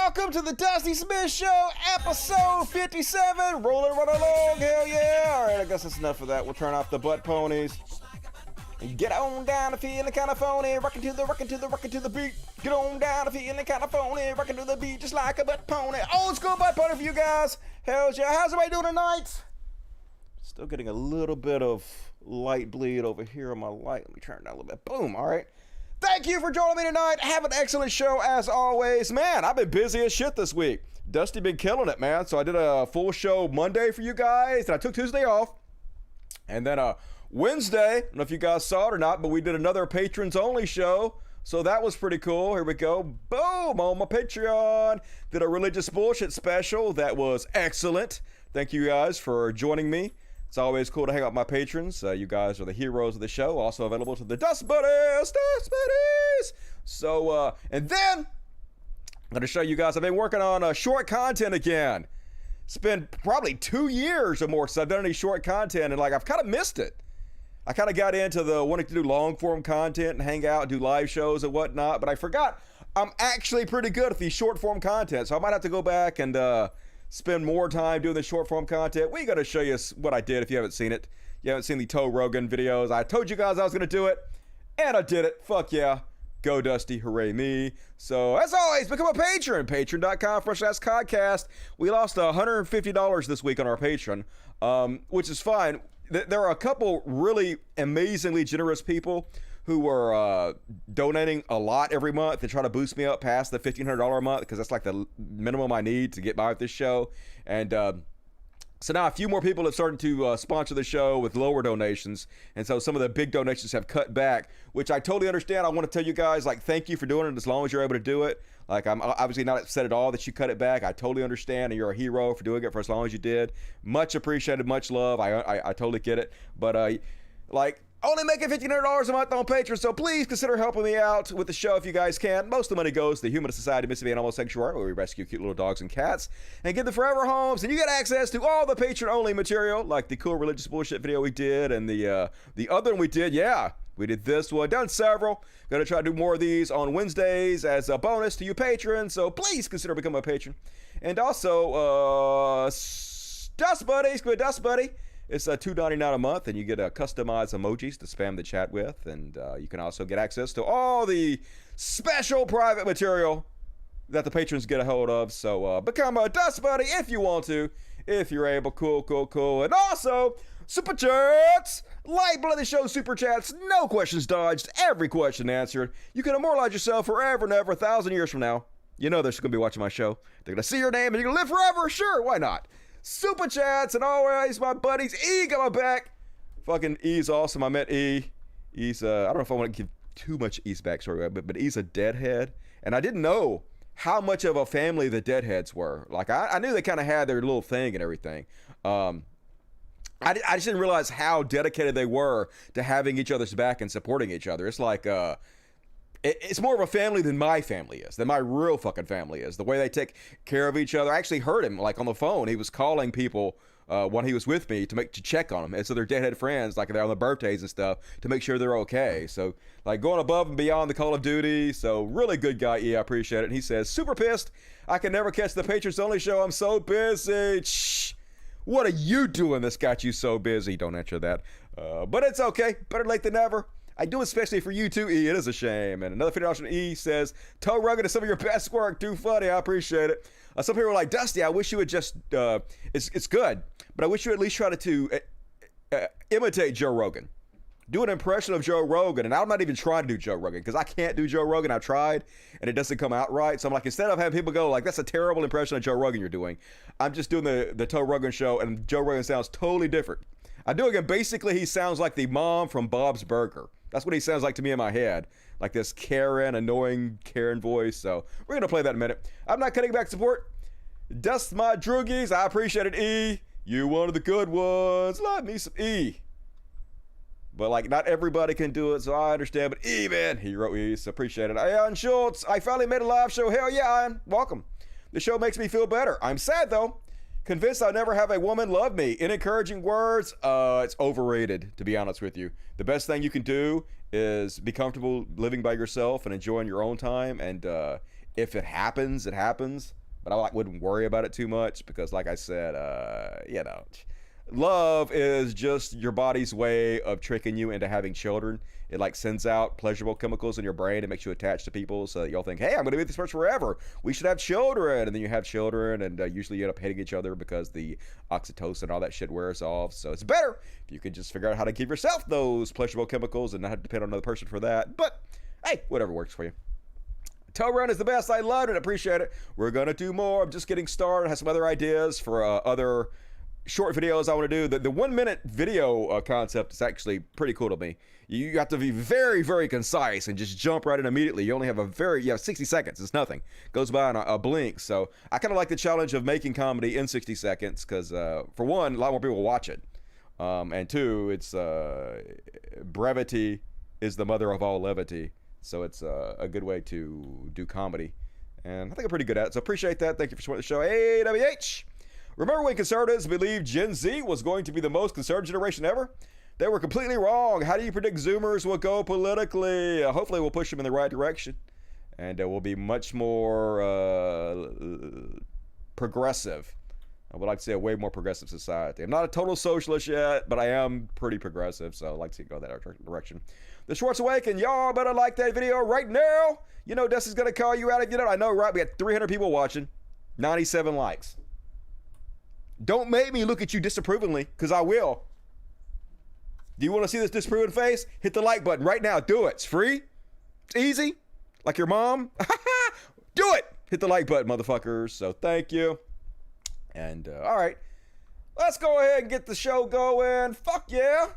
welcome to the Dusty Smith Show, episode 57. Rolling right along, hell yeah. All right, I guess that's enough of that. We'll turn off the butt ponies. And get on down to feeling kind of phony, rockin' to the beat. Get on down to feeling kind of phony, rockin' to the beat just like a butt pony. Old school butt pony for you guys. Hell yeah. How's everybody doing tonight? Still getting a little bit of light bleed over here on my light. Let me turn it down a little bit. Boom, all right. Thank you for joining me tonight. Have an excellent show as always. Man, I've been busy as shit this week. Dusty been killing it, man. So I did a full show Monday for you guys, and I took Tuesday off. And then Wednesday, I don't know if you guys saw it or not, but we did another patrons only show. So that was pretty cool. Here we go. Boom, on my Patreon. Did a religious bullshit special. That was excellent. Thank you guys for joining me. It's always cool to hang out with my patrons. You guys are the heroes of the show. Also available to the Dust Buddies. So, and then I'm going to show you guys, I've been working on short content again. It's been probably 2 years or more since I've done any short content, and like I've kind of missed it. I kind of got into the wanting to do long form content and hang out and do live shows and whatnot, but I forgot I'm actually pretty good at the short form content. So I might have to go back and spend more time doing the short form content. We got to show you what I did if you haven't seen it. You haven't seen the Rogan videos. I told you guys I was going to do it, and I did it. Fuck yeah. Go Dusty, hooray me. So as always, become a patron. Patreon.com/podcast. We lost $150 this week on our Patreon, which is fine. There are a couple really amazingly generous people who are donating a lot every month to try to boost me up past the $1,500 a month, because that's like the minimum I need to get by with this show. And so now a few more people have started to sponsor the show with lower donations, and so some of the big donations have cut back, which I totally understand. I want to tell you guys, like, thank you for doing it as long as you're able to do it. Like, I'm obviously not upset at all that you cut it back. I totally understand, and you're a hero for doing it for as long as you did. Much appreciated, much love. I totally get it. But like, only making $1,500 a month on Patreon, so please consider helping me out with the show if you guys can. Most of the money goes to the Humanist Society of Mississippi Animal Sanctuary, where we rescue cute little dogs and cats and give them forever homes, and you get access to all the Patreon-only material, like the cool religious bullshit video we did, and the other one we did. Yeah, we did this one, done several. Gonna try to do more of these on Wednesdays as a bonus to you patrons, so please consider becoming a patron. And also, Dust Buddies, good Dust Buddy. It's $2.99 a month, and you get customized emojis to spam the chat with, and you can also get access to all the special private material that the patrons get a hold of. So become a Dust Buddy if you want to, if you're able. Cool. And also, Super Chats! Light Bloody Show Super Chats, no questions dodged, every question answered. You can immortalize yourself forever and ever, 1,000 years from now. You know they're going to be watching my show. They're going to see your name, and you're going to live forever. Sure, why not? Super Chats, and always my buddies. E got my back. Fucking E's awesome. I met E. E's I don't know if I want to give too much E's backstory, but E's a deadhead, and I didn't know how much of a family the deadheads were. Like, I knew they kind of had their little thing and everything. I just didn't realize how dedicated they were to having each other's back and supporting each other. It's like it's more of a family than my family is, than my real fucking family is. The way they take care of each other. I actually heard him, like, on the phone. He was calling people when he was with me to check on them. And so they're deadhead friends, like, they're on their birthdays and stuff, to make sure they're okay. So, like, going above and beyond the Call of Duty. So, really good guy, I appreciate it. And he says, super pissed. I can never catch the Patriots Only show. I'm so busy. Shh. What are you doing that's got you so busy? Don't answer that. But it's okay. Better late than never. I do especially for you too, E. It is a shame. And another $50 from E says, Toe Rugged is some of your best work. Too funny. I appreciate it. Some people are like, Dusty, I wish you would just, it's good, but I wish you would at least try to imitate Joe Rogan. Do an impression of Joe Rogan. And I'm not even trying to do Joe Rogan, because I can't do Joe Rogan. I've tried, and it doesn't come out right. So I'm like, instead of having people go like, that's a terrible impression of Joe Rogan you're doing, I'm just doing the Toe Rogan show, and Joe Rogan sounds totally different. I'm doing it, basically he sounds like the mom from Bob's Burger. That's what he sounds like to me in my head. Like this annoying Karen voice. So we're going to play that in a minute. I'm not cutting back support. Dust my droogies. I appreciate it, E. You one of the good ones. Love me some E. But like, not everybody can do it, so I understand. But E, man, hero E, so appreciate it. Ian Schultz, I finally made a live show. Hell yeah, Ian. Welcome. The show makes me feel better. I'm sad, though. Convinced I'll never have a woman love me. In encouraging words, it's overrated, to be honest with you. The best thing you can do is be comfortable living by yourself and enjoying your own time. And if it happens, it happens. But I wouldn't worry about it too much because, like I said, love is just your body's way of tricking you into having children. It like sends out pleasurable chemicals in your brain. It makes you attached to people so that you'll think, hey, I'm going to be with this person forever. We should have children. And then you have children, and usually you end up hating each other because the oxytocin and all that shit wears off. So it's better if you can just figure out how to give yourself those pleasurable chemicals and not have to depend on another person for that. But hey, whatever works for you. Toe Run is the best. I loved it. Appreciate it. We're going to do more. I'm just getting started. I have some other ideas for other short videos I want to do. The 1 minute video concept is actually pretty cool to me. You have to be very, very concise and just jump right in immediately. You only have you have 60 seconds. It's nothing. Goes by in a blink. So I kind of like the challenge of making comedy in 60 seconds because, for one, a lot more people watch it. And two, it's brevity is the mother of all levity. So it's a good way to do comedy. And I think I'm pretty good at it. So appreciate that. Thank you for supporting the show. AWH. Remember when conservatives believed Gen Z was going to be the most conservative generation ever? They were completely wrong. How do you predict Zoomers will go politically? Hopefully we'll push them in the right direction. And we'll be much more progressive. I would like to see a way more progressive society. I'm not a total socialist yet, but I am pretty progressive. So I'd like to go that direction. The Schwartz Awaken, y'all better like that video right now. You know Dusty's going to call you out if you don't. I know, right? We got 300 people watching. 97 likes. Don't make me look at you disapprovingly, because I will. Do you want to see this disapproving face? Hit the like button right now. Do it. It's free. It's easy. Like your mom. Do it. Hit the like button, motherfuckers. So thank you. And all right. Let's go ahead and get the show going. Fuck yeah.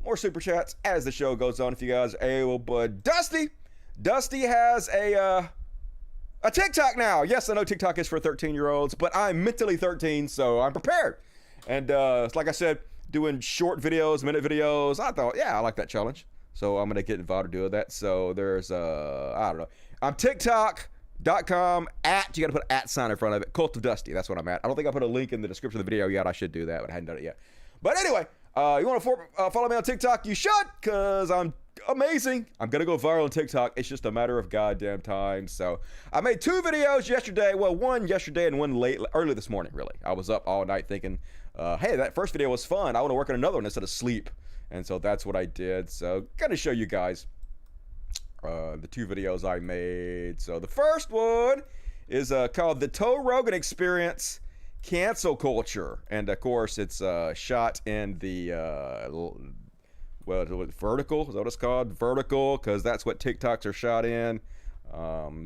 More super chats as the show goes on if you guys are able. But Dusty has a TikTok now. Yes, I know TikTok is for 13-year-olds, but I'm mentally 13, so I'm prepared. And like I said, doing short videos, minute videos. I thought, yeah, I like that challenge. So I'm going to get involved to do that. So there's, I don't know. I'm TikTok.com @ you got to put @ sign in front of it. Cult of Dusty. That's what I'm at. I don't think I put a link in the description of the video yet. I should do that, but I hadn't done it yet. But anyway, you want to follow me on TikTok? You should, because I'm amazing. I'm going to go viral on TikTok. It's just a matter of goddamn time. So I made 2 videos yesterday. Well, one yesterday and one early this morning, really. I was up all night thinking, hey, that first video was fun. I want to work on another one instead of sleep. And so that's what I did. So going to show you guys the 2 videos I made. So the first one is called The Rogan Experience Cancel Culture. And of course, it's shot in the vertical, is that what it's called? Vertical, because that's what TikToks are shot in.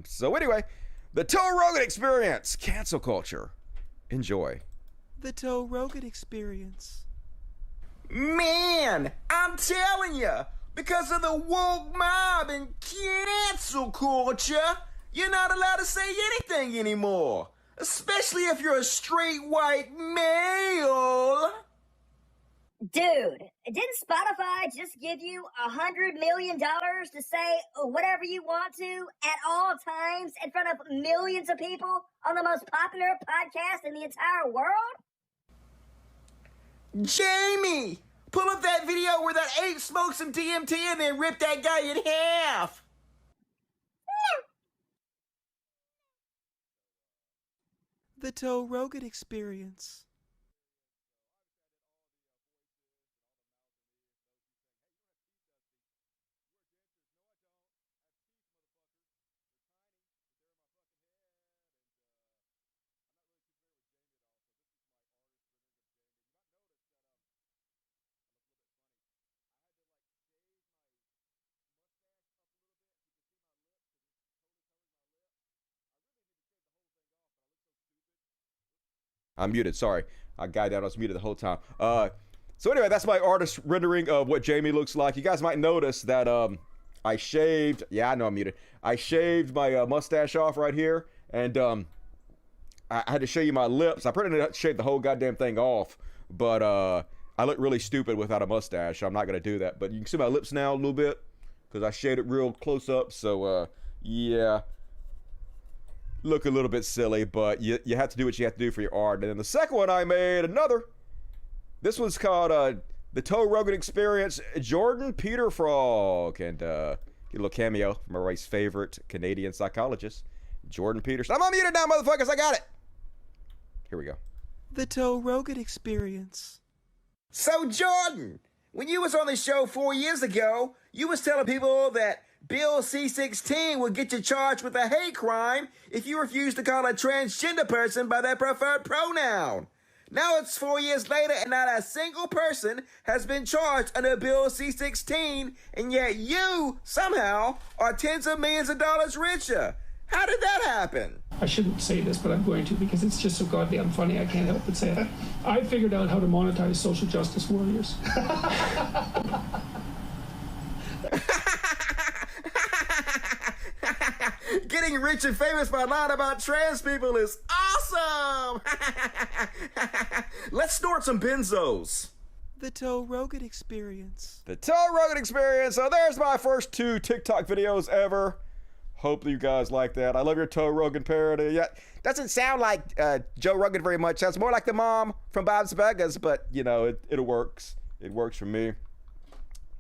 So anyway, the Rogan Experience, cancel culture. Enjoy. The Rogan Experience. Man, I'm telling you, because of the woke mob and cancel culture, you're not allowed to say anything anymore. Especially if you're a straight white male. Dude, didn't Spotify just give you $100 million to say whatever you want to at all times in front of millions of people on the most popular podcast in the entire world? Jamie, pull up that video where that ape smoked some DMT and then ripped that guy in half. The Rogan Experience. I'm muted. Sorry. I got down. I was muted the whole time. So anyway, that's my artist rendering of what Jamie looks like. You guys might notice that I shaved. Yeah, I know I'm muted. I shaved my mustache off right here, and I had to show you my lips. I pretty much shaved the whole goddamn thing off, but I look really stupid without a mustache. I'm not gonna do that. But you can see my lips now a little bit because I shaved it real close up. So yeah. Look a little bit silly, but you have to do what you have to do for your art. And then the second one I made, this one's called The Rogan Experience, Jordan Peter Frog. And Get a little cameo from everybody's favorite Canadian psychologist, Jordan Peterson. I'm unmuted now, motherfuckers. I got it. Here we go. The Joe Rogan Experience. So, Jordan, when you was on the show 4 years ago, you was telling people that Bill C-16 would get you charged with a hate crime if you refused to call a transgender person by their preferred pronoun. Now it's 4 years later and not a single person has been charged under Bill C-16, and yet you, somehow, are tens of millions of dollars richer. How did that happen? I shouldn't say this, but I'm going to because it's just so goddamn funny I can't help but say it. I figured out how to monetize social justice warriors. Getting rich and famous by lying about trans people is awesome! Let's snort some benzos. The Joe Rogan Experience. The Joe Rogan Experience. So there's my first 2 TikTok videos ever. Hope you guys like that. I love your Joe Rogan parody. Yeah, doesn't sound like Joe Rogan very much. Sounds more like the mom from Bob's Burgers, but you know, it works. It works for me.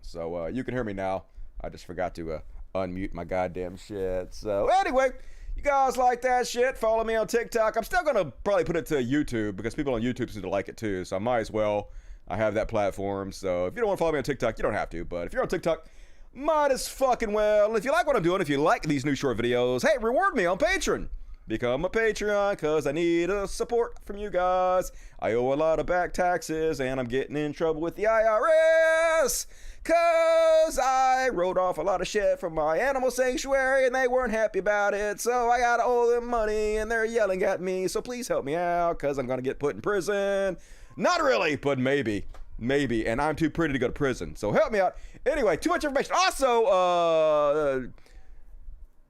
So you can hear me now. I just forgot to unmute my goddamn shit. So anyway, you guys like that shit, follow me on TikTok. I'm still gonna probably put it to YouTube because people on YouTube seem to like it too, so I might as well. I have that platform, so if you don't want to follow me on TikTok, you don't have to, but if you're on TikTok, might as fucking well. And if you like what I'm doing, if you like these new short videos, hey, reward me on Patreon. Become a Patreon, because I need a support from you guys. I owe a lot of back taxes, and I'm getting in trouble with the IRS. Because I wrote off a lot of shit from my animal sanctuary, and they weren't happy about it. So I gotta owe them money, and they're yelling at me. So please help me out, because I'm gonna get put in prison. Not really, but maybe. Maybe. And I'm too pretty to go to prison. So help me out. Anyway, too much information. Also,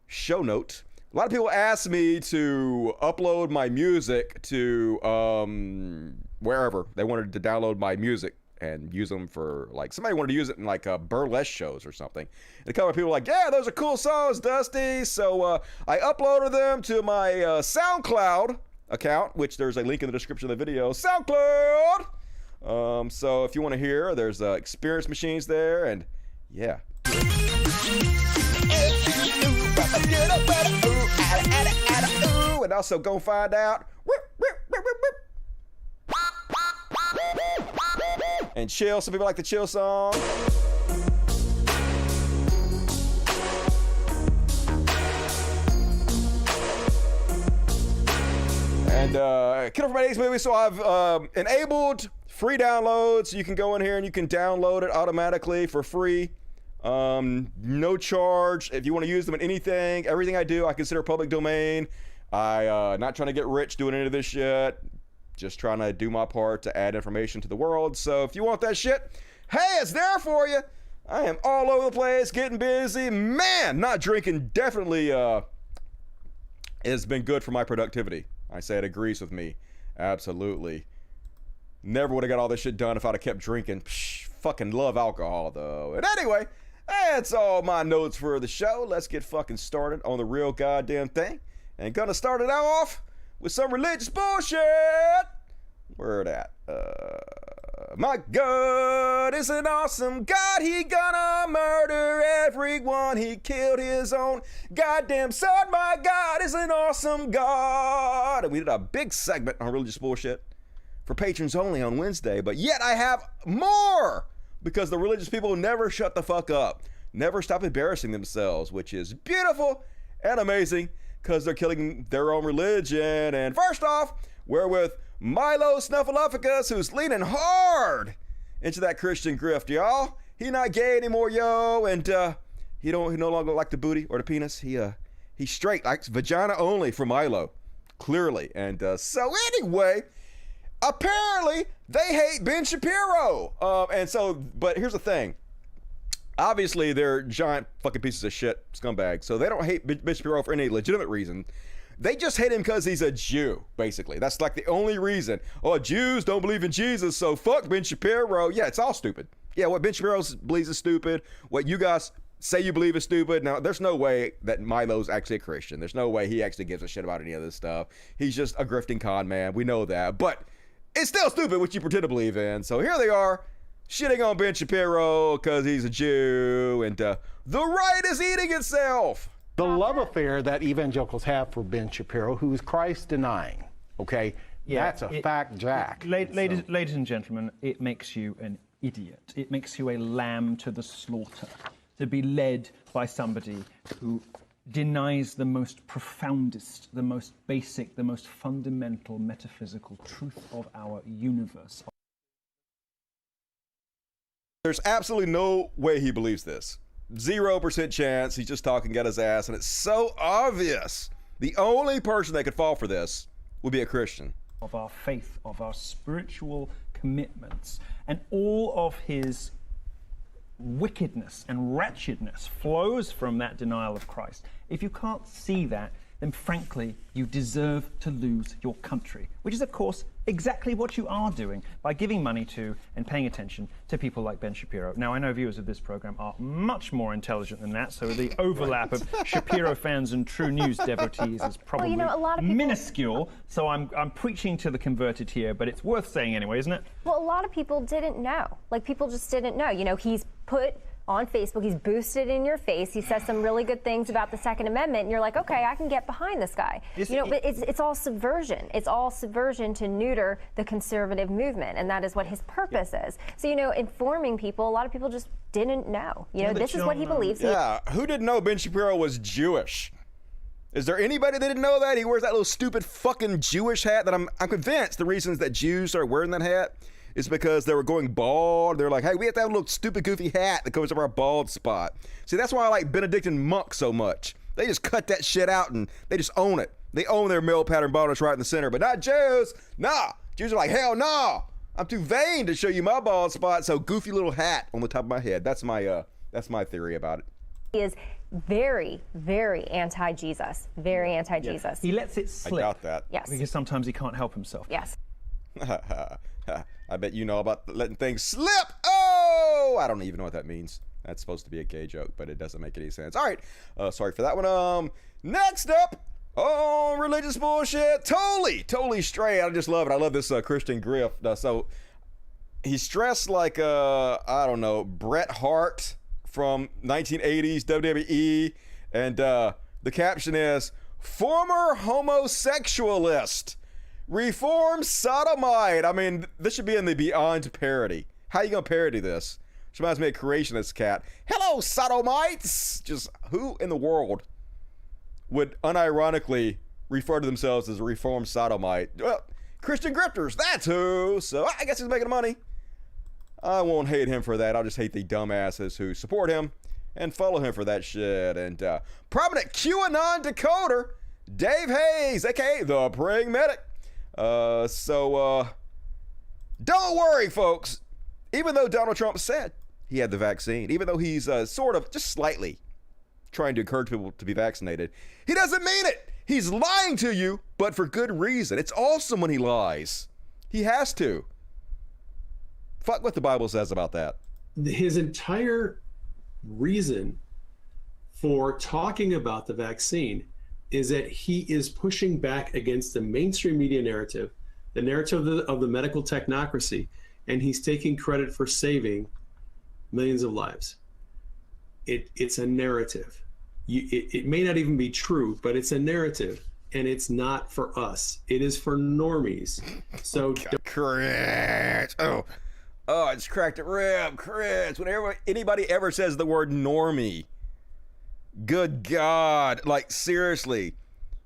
show note. A lot of people ask me to upload my music to wherever. They wanted to download my music and use them for, like, somebody wanted to use it in, like, burlesque shows or something. And a couple of people were like, yeah, those are cool songs, Dusty. So I uploaded them to my SoundCloud account, which there's a link in the description of the video. SoundCloud! So if you want to hear, there's experience machines there, and yeah. And also go find out and chill. Some people like the chill song. And Kiddo from 80s Movies, so I've enabled free downloads. You can go in here and you can download it automatically for free. No charge. If you want to use them in anything, everything I do, I consider public domain. I not trying to get rich doing any of this shit. Just trying to do my part to add information to the world. So if you want that shit, hey, it's there for you. I am all over the place, getting busy. Man, not drinking definitely has been good for my productivity. I say it agrees with me. Absolutely. Never would have got all this shit done if I'd have kept drinking. Fucking love alcohol, though. And anyway, that's all my notes for the show. Let's get fucking started on the real goddamn thing. And gonna start it off with some religious bullshit. Where at? My God is an awesome God. He gonna murder everyone. He killed his own goddamn son. My God is an awesome God. And we did a big segment on religious bullshit for patrons only on Wednesday. But yet I have more because the religious people never shut the fuck up. Never stop embarrassing themselves, which is beautiful and amazing because they're killing their own religion. And first off, we're with Milo Snuffleupagus, who's leaning hard into that Christian grift, y'all. He not gay anymore, yo, and he no longer like the booty or the penis. He's straight, likes vagina only for Milo, clearly. And so anyway, apparently they hate Ben Shapiro. But here's the thing. Obviously, they're giant fucking pieces of shit scumbags, so they don't hate Ben Shapiro for any legitimate reason. They just hate him because he's a Jew, basically. That's like the only reason. Oh, Jews don't believe in Jesus, so fuck Ben Shapiro. Yeah, it's all stupid. Yeah, what Ben Shapiro believes is stupid. What you guys say you believe is stupid. Now, there's no way that Milo's actually a Christian. There's no way he actually gives a shit about any of this stuff. He's just a grifting con man. We know that. But it's still stupid what you pretend to believe in. So here they are, shitting on Ben Shapiro because he's a Jew, and the right is eating itself. The love affair that evangelicals have for Ben Shapiro, who is Christ denying, okay? Yeah, that's a fact, Jack. Ladies and gentlemen, it makes you an idiot. It makes you a lamb to the slaughter, to be led by somebody who denies the most profoundest, the most basic, the most fundamental metaphysical truth of our universe. There's absolutely no way he believes this. 0% chance. He's just talking at his ass, and it's so obvious. The only person that could fall for this would be a Christian. Of our faith, of our spiritual commitments, and all of his wickedness and wretchedness flows from that denial of Christ. If you can't see that, then frankly, you deserve to lose your country, which is, of course, exactly what you are doing by giving money to and paying attention to people like Ben Shapiro. Now, I know viewers of this program are much more intelligent than that, so the overlap of Shapiro fans and True News devotees is probably a lot of people... minuscule, so I'm preaching to the converted here, but it's worth saying anyway, isn't it? Well, a lot of people didn't know. Like, people just didn't know. You know, he's put on Facebook, he's boosted in your face, he says some really good things about the Second Amendment, and you're like, okay, I can get behind this guy. But it's all subversion. It's all subversion to neuter the conservative movement, and that is what his purpose is. So, informing people, a lot of people just didn't know. This is what he believes. Yeah, who didn't know Ben Shapiro was Jewish? Is there anybody that didn't know that? He wears that little stupid fucking Jewish hat that I'm convinced the reasons that Jews are wearing that hat is because they were going bald. They're like, hey, we have to have a little stupid goofy hat that covers up our bald spot. See, that's why I like Benedictine monks so much. They just cut that shit out and they just own it. They own their male pattern baldness right in the center, but not Jews. Nah, Jews are like, hell no. I'm too vain to show you my bald spot, so goofy little hat on the top of my head. That's my theory about it. He is very, very anti-Jesus. Very anti-Jesus. Yeah. He lets it slip. I doubt that. Yes. Because sometimes he can't help himself. Yes. I bet you know about letting things slip. Oh, I don't even know what that means. That's supposed to be a gay joke, but it doesn't make any sense. All right, sorry for that one. Next up, religious bullshit. Totally straight. I just love it. I love this Christian grift. So he's dressed like I don't know, Bret Hart from 1980s WWE, and the caption is "former homosexualist." Reform sodomite. I mean, this should be in the Beyond parody. How you gonna parody this? Which reminds me of Creationist Cat. Hello, sodomites! Just who in the world would unironically refer to themselves as a reformed sodomite? Well, Christian grifters, that's who. So I guess he's making money. I won't hate him for that. I'll just hate the dumbasses who support him and follow him for that shit. And prominent QAnon decoder, Dave Hayes, aka the Praying Medic. Don't worry, folks. Even though Donald Trump said he had the vaccine, even though he's sort of just slightly trying to encourage people to be vaccinated, he doesn't mean it. He's lying to you, but for good reason. It's awesome when he lies. He has to. Fuck what the Bible says about that. His entire reason for talking about the vaccine is that he is pushing back against the mainstream media narrative, the narrative of the medical technocracy, and he's taking credit for saving millions of lives. It's a narrative. It may not even be true, but it's a narrative, and it's not for us. It is for normies. So Cringe. Oh, I just cracked a rib. Cringe. Whenever anybody ever says the word normie, good God, like seriously,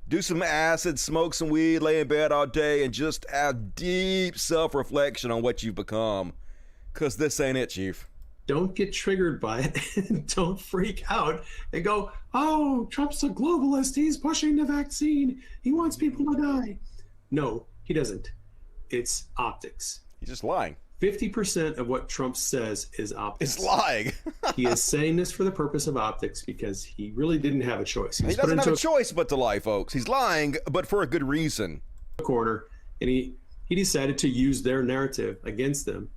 do some acid, smoke some weed, lay in bed all day, and just have deep self-reflection on what you've become. Because this ain't it, Chief. Don't get triggered by it. Don't freak out and go, oh, Trump's a globalist. He's pushing the vaccine. He wants people to die. No, he doesn't. It's optics. He's just lying. 50% of what Trump says is optics. It's lying. He is saying this for the purpose of optics because he really didn't have a choice. He doesn't have a choice but to lie, folks. He's lying, but for a good reason. Corner, and he decided to use their narrative against them,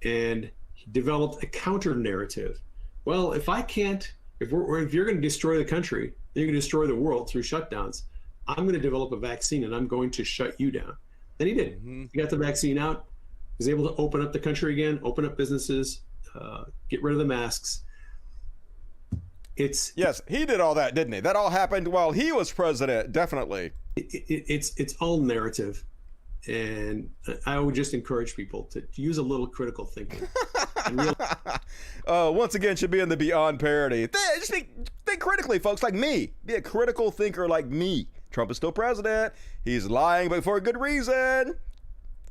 and he developed a counter narrative. Well, if you're going to destroy the country, you're going to destroy the world through shutdowns. I'm going to develop a vaccine, and I'm going to shut you down. And he did. He got the vaccine out. He's able to open up the country again, open up businesses, get rid of the masks. Yes, he did all that, didn't he? That all happened while he was president, definitely. It's all narrative. And I would just encourage people to use a little critical thinking. Once again, should be in the Beyond Parody. Just think critically, folks, like me. Be a critical thinker like me. Trump is still president. He's lying, but for a good reason.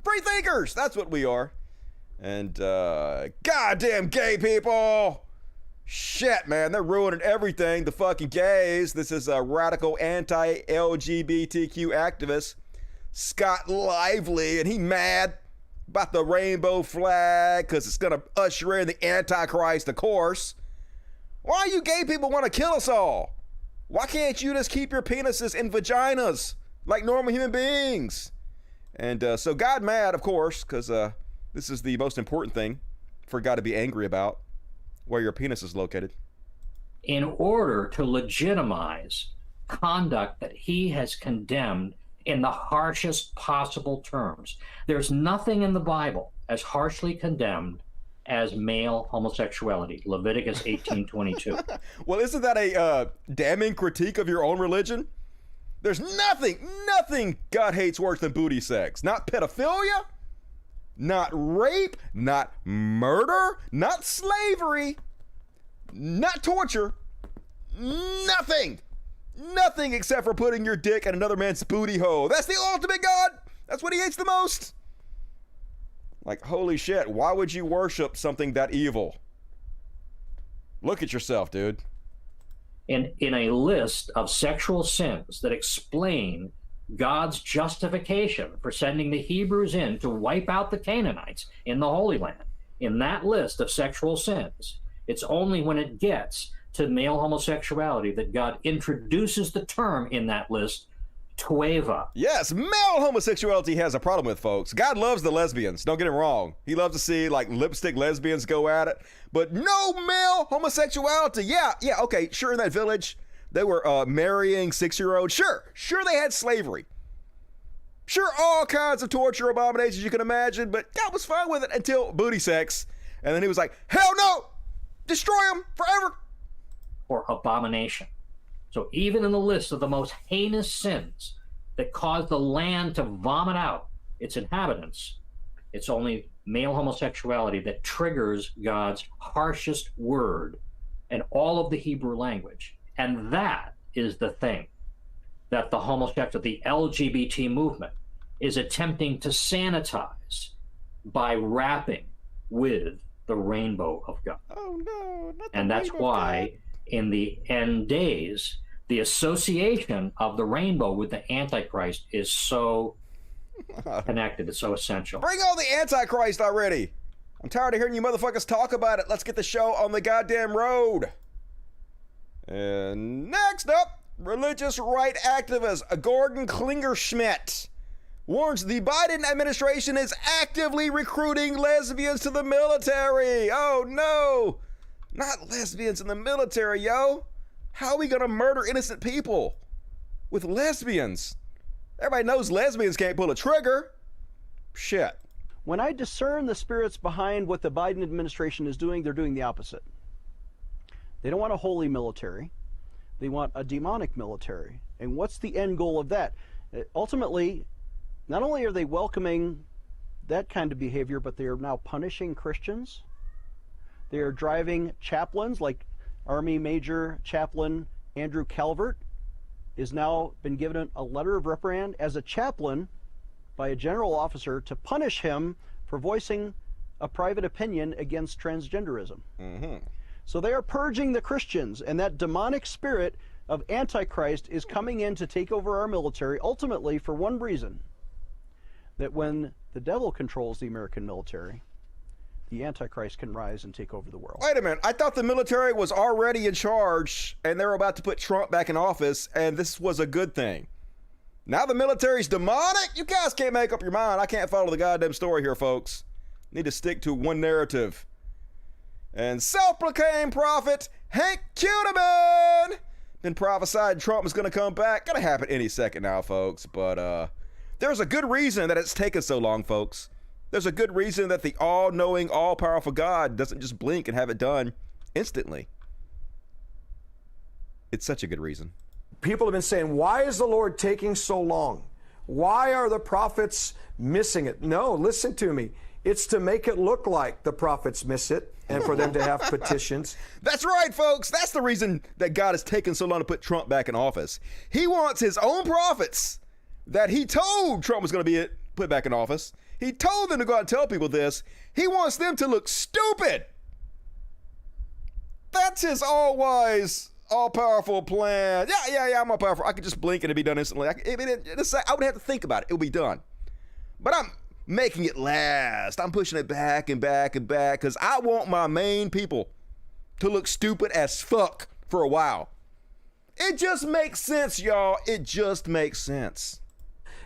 Free thinkers, that's what we are. And goddamn gay people. Shit, man, they're ruining everything. The fucking gays. This is a radical anti-LGBTQ activist, Scott Lively, and he mad about the rainbow flag because it's going to usher in the Antichrist, of course. Why you gay people want to kill us all? Why can't you just keep your penises in vaginas like normal human beings? And so God mad, of course, because this is the most important thing for God to be angry about, where your penis is located. In order to legitimize conduct that he has condemned in the harshest possible terms. There's nothing in the Bible as harshly condemned as male homosexuality, Leviticus 18:22. Well, isn't that a damning critique of your own religion? There's nothing God hates worse than booty sex. Not pedophilia, not rape, not murder, not slavery, not torture, nothing except for putting your dick in another man's booty hole. That's the ultimate God. That's what he hates the most. Like, holy shit, why would you worship something that evil? Look at yourself, dude. In a list of sexual sins that explain God's justification for sending the Hebrews in to wipe out the Canaanites in the Holy Land, in that list of sexual sins, it's only when it gets to male homosexuality that God introduces the term in that list, tueva. Yes, male homosexuality has a problem with, folks. God loves the lesbians, don't get it wrong. He loves to see like lipstick lesbians go at it, but no male homosexuality. Yeah, okay, sure, in that village they were marrying 6-year-olds. Sure they had slavery. Sure, all kinds of torture abominations you can imagine, but God was fine with it until booty sex. And then he was like, hell no, destroy them forever. Or abomination. So even in the list of the most heinous sins that caused the land to vomit out its inhabitants, it's only male homosexuality that triggers God's harshest word in all of the Hebrew language. And that is the thing that the homosexual, the LGBT movement is attempting to sanitize by wrapping with the rainbow of God. Oh no, not the and that's rainbow why in the end days, the association of the rainbow with the Antichrist is so connected. It's so essential. Bring on the Antichrist already. I'm tired of hearing you motherfuckers talk about it. Let's get the show on the goddamn road. And next up, religious right activist Gordon Klingerschmidt warns the Biden administration is actively recruiting lesbians to the military. Oh no, not lesbians in the military, yo. How are we gonna murder innocent people with lesbians? Everybody knows lesbians can't pull a trigger. Shit. When I discern the spirits behind what the Biden administration is doing, they're doing the opposite. They don't want a holy military. They want a demonic military. And what's the end goal of that? Ultimately, not only are they welcoming that kind of behavior, but they are now punishing Christians. They are driving chaplains, like Army Major Chaplain Andrew Calvert is now been given a letter of reprimand as a chaplain by a general officer to punish him for voicing a private opinion against transgenderism. Mm-hmm. So they are purging the Christians, and that demonic spirit of Antichrist is coming in to take over our military, ultimately for one reason, that when the devil controls the American military, the Antichrist can rise and take over the world. Wait a minute. I thought the military was already in charge and they were about to put Trump back in office, and this was a good thing. Now the military's demonic? You guys can't make up your mind. I can't follow the goddamn story here, folks. Need to stick to one narrative. And self-proclaimed prophet Hank Kuhneman been prophesied Trump is going to come back. Gonna happen any second now, folks. But there's a good reason that it's taken so long, folks. There's a good reason that the all-knowing, all-powerful God doesn't just blink and have it done instantly. It's such a good reason. People have been saying, why is the Lord taking so long? Why are the prophets missing it? No, listen to me. It's to make it look like the prophets miss it and for them to have petitions. That's right, folks. That's the reason that God has taken so long to put Trump back in office. He wants his own prophets that he told Trump was going to be put back in office. He told them to go out and tell people this. He wants them to look stupid. That's his all-wise, all-powerful plan. Yeah, I'm all-powerful. I could just blink and it'd be done instantly. I wouldn't have to think about it. It would be done. But I'm making it last. I'm pushing it back and back and back because I want my main people to look stupid as fuck for a while. It just makes sense, y'all. It just makes sense.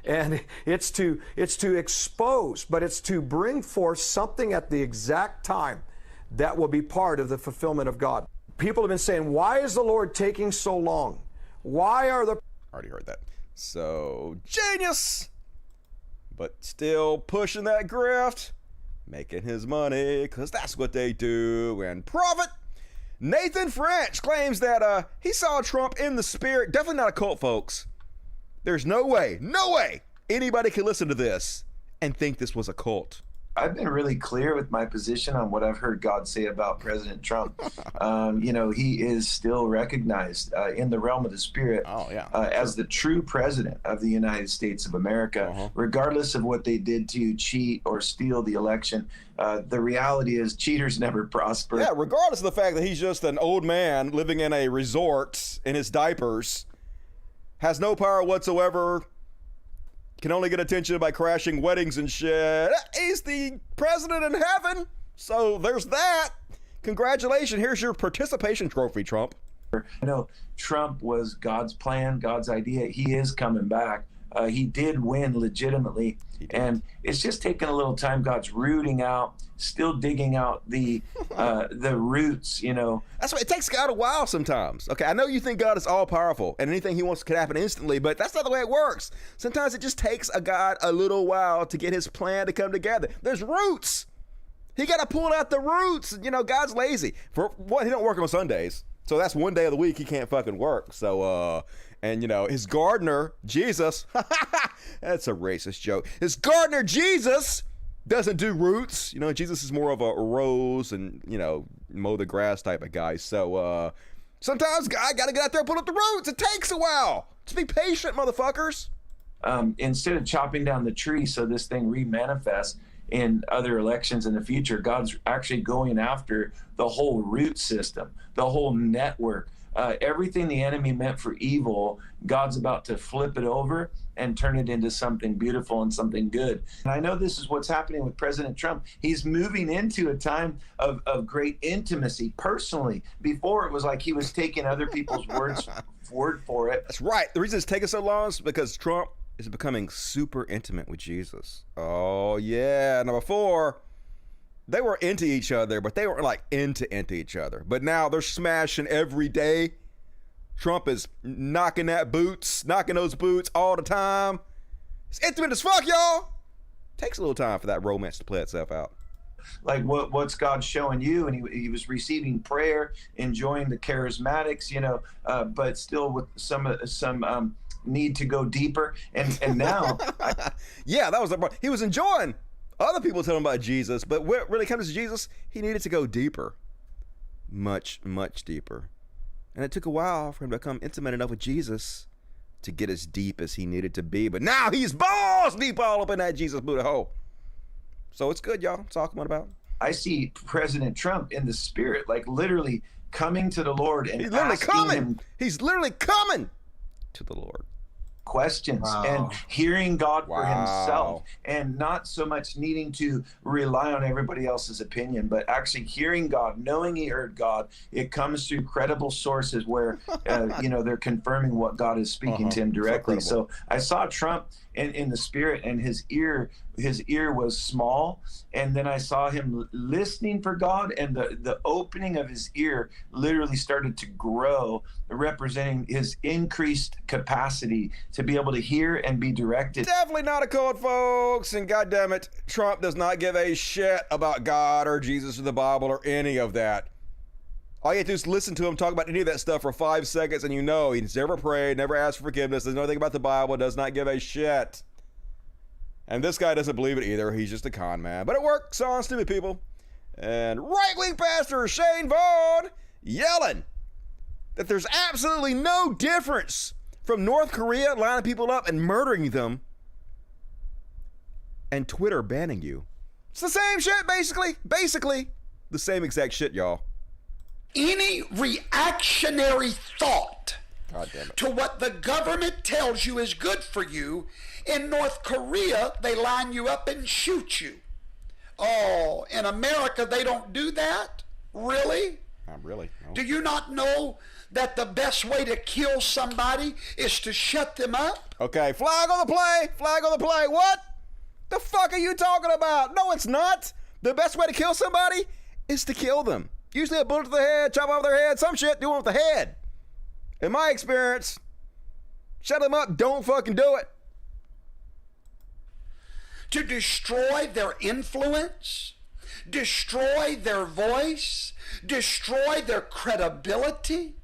And it's to expose, but it's to bring forth something at the exact time that will be part of the fulfillment of God. People have been saying, why is the Lord taking so long? Why are the... Already heard that. So, genius! But still pushing that grift, making his money, because that's what they do, and profit. Nathan French claims that he saw Trump in the spirit. Definitely not a cult, folks. There's no way anybody can listen to this and think this was a cult. I've been really clear with my position on what I've heard God say about President Trump. He is still recognized in the realm of the spirit as the true president of the United States of America, regardless of what they did to cheat or steal the election. The reality is cheaters never prosper. Yeah, regardless of the fact that he's just an old man living in a resort in his diapers, has no power whatsoever, can only get attention by crashing weddings and shit. He's the president in heaven. So there's that. Congratulations. Here's your participation trophy, Trump. Trump was God's plan, God's idea. He is coming back. He did win legitimately. And it's just taking a little time. God's rooting out, still digging out the roots, That's why it takes God a while sometimes. Okay, I know you think God is all powerful and anything he wants could happen instantly, but that's not the way it works. Sometimes it just takes a God a little while to get his plan to come together. There's roots. He got to pull out the roots. God's lazy. For one, he don't work on Sundays. So that's one day of the week he can't fucking work. So, his gardener, Jesus, that's a racist joke. His gardener, Jesus, doesn't do roots. Jesus is more of a rose and, mow the grass type of guy. So, sometimes I got to get out there and pull up the roots. It takes a while. Just be patient, motherfuckers. Instead of chopping down the tree so this thing re-manifests in other elections in the future, God's actually going after the whole root system, the whole network. Everything the enemy meant for evil, God's about to flip it over and turn it into something beautiful and something good. And I know this is what's happening with President Trump. He's moving into a time of great intimacy personally. Before, it was like he was taking other people's word for it. That's right. The reason it's taking so long is because Trump is becoming super intimate with Jesus. Oh, yeah. Now, before, they were into each other, but they weren't like into each other. But now they're smashing every day. Trump is knocking those boots all the time. It's intimate as fuck, y'all. Takes a little time for that romance to play itself out. Like what's God showing you? And he was receiving prayer, enjoying the charismatics, but still with some need to go deeper. And now, yeah, that was the part. He was enjoying other people telling him about Jesus, but when it really comes to Jesus, he needed to go deeper, much, much deeper. And it took a while for him to become intimate enough with Jesus to get as deep as he needed to be. But now he's balls deep all up in that Jesus Buddha hole. So it's good, y'all. It's all coming about. I see President Trump in the spirit, like literally coming to the Lord and he's literally coming to the Lord. Questions and hearing God for himself, and not so much needing to rely on everybody else's opinion, but actually hearing God, knowing he heard God. It comes through credible sources where they're confirming what God is speaking to him directly. So I saw Trump in the spirit, and his ear was small, and then I saw him listening for God, and the opening of his ear literally started to grow, representing his increased capacity to be able to hear and be directed. Definitely not a cult, folks. And goddammit, Trump does not give a shit about God or Jesus or the Bible or any of that. All you have to do is listen to him talk about any of that stuff for 5 seconds, and you know he's never prayed, never asked for forgiveness, doesn't know anything about the Bible, does not give a shit. And this guy doesn't believe it either. He's just a con man. But it works on stupid people. And right-wing pastor Shane Vaughn yelling that there's absolutely no difference from North Korea lining people up and murdering them and Twitter banning you. It's the same shit, basically. Basically, the same exact shit, y'all. Any reactionary thought to what the government tells you is good for you, in North Korea, they line you up and shoot you. Oh, in America, they don't do that? Really? Not really. No. Do you not know that the best way to kill somebody is to shut them up? Okay, flag on the play. Flag on the play. What? The fuck are you talking about? No, it's not. The best way to kill somebody is to kill them. Usually a bullet to the head, chop off their head, some shit, do it with the head. In my experience, shut them up, don't fucking do it. To destroy their influence, destroy their voice, destroy their credibility.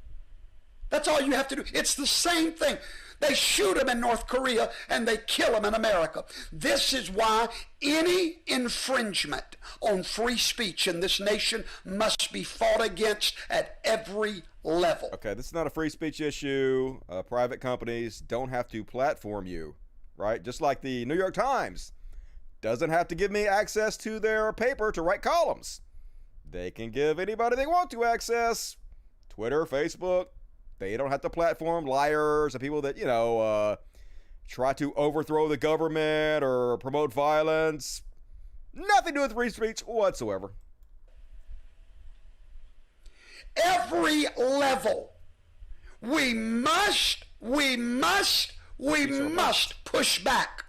That's all you have to do. It's the same thing. They shoot them in North Korea and they kill them in America. This is why any infringement on free speech in this nation must be fought against at every level. Okay, this is not a free speech issue. Private companies don't have to platform you, right? Just like the New York Times doesn't have to give me access to their paper to write columns. They can give anybody they want to access. Twitter, Facebook. They don't have to platform liars and people that, you know, try to overthrow the government or promote violence. Nothing to do with free speech whatsoever. Every level. We must push back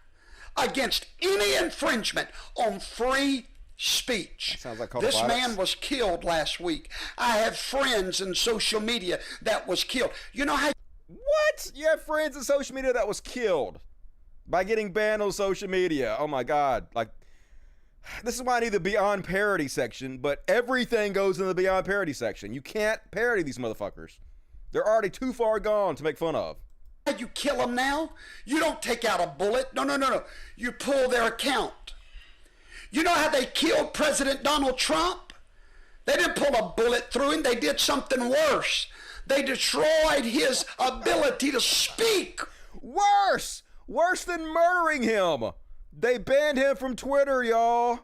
against any infringement on free speech. Sounds like this man was killed last week. I have friends in social media that was killed. You know how... What? You have friends in social media that was killed by getting banned on social media. Oh my God. Like, this is why I need the Beyond Parody section, but everything goes in the Beyond Parody section. You can't parody these motherfuckers. They're already too far gone to make fun of. You kill them now? You don't take out a bullet. No. You pull their account. You know how they killed President Donald Trump? They didn't pull a bullet through him. They did something worse. They destroyed his ability to speak. Worse than murdering him. They banned him from Twitter, y'all.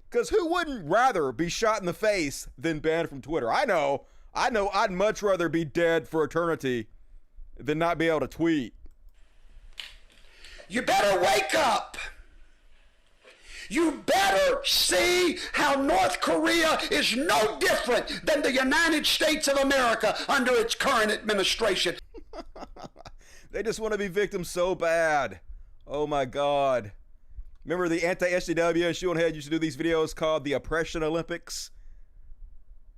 Because who wouldn't rather be shot in the face than banned from Twitter? I know I'd much rather be dead for eternity than not be able to tweet. You better wake up. You better see how North Korea is no different than the United States of America under its current administration. They just want to be victims so bad. Oh my God. Remember the anti-SJW and Shoe on Head used to do these videos called the Oppression Olympics?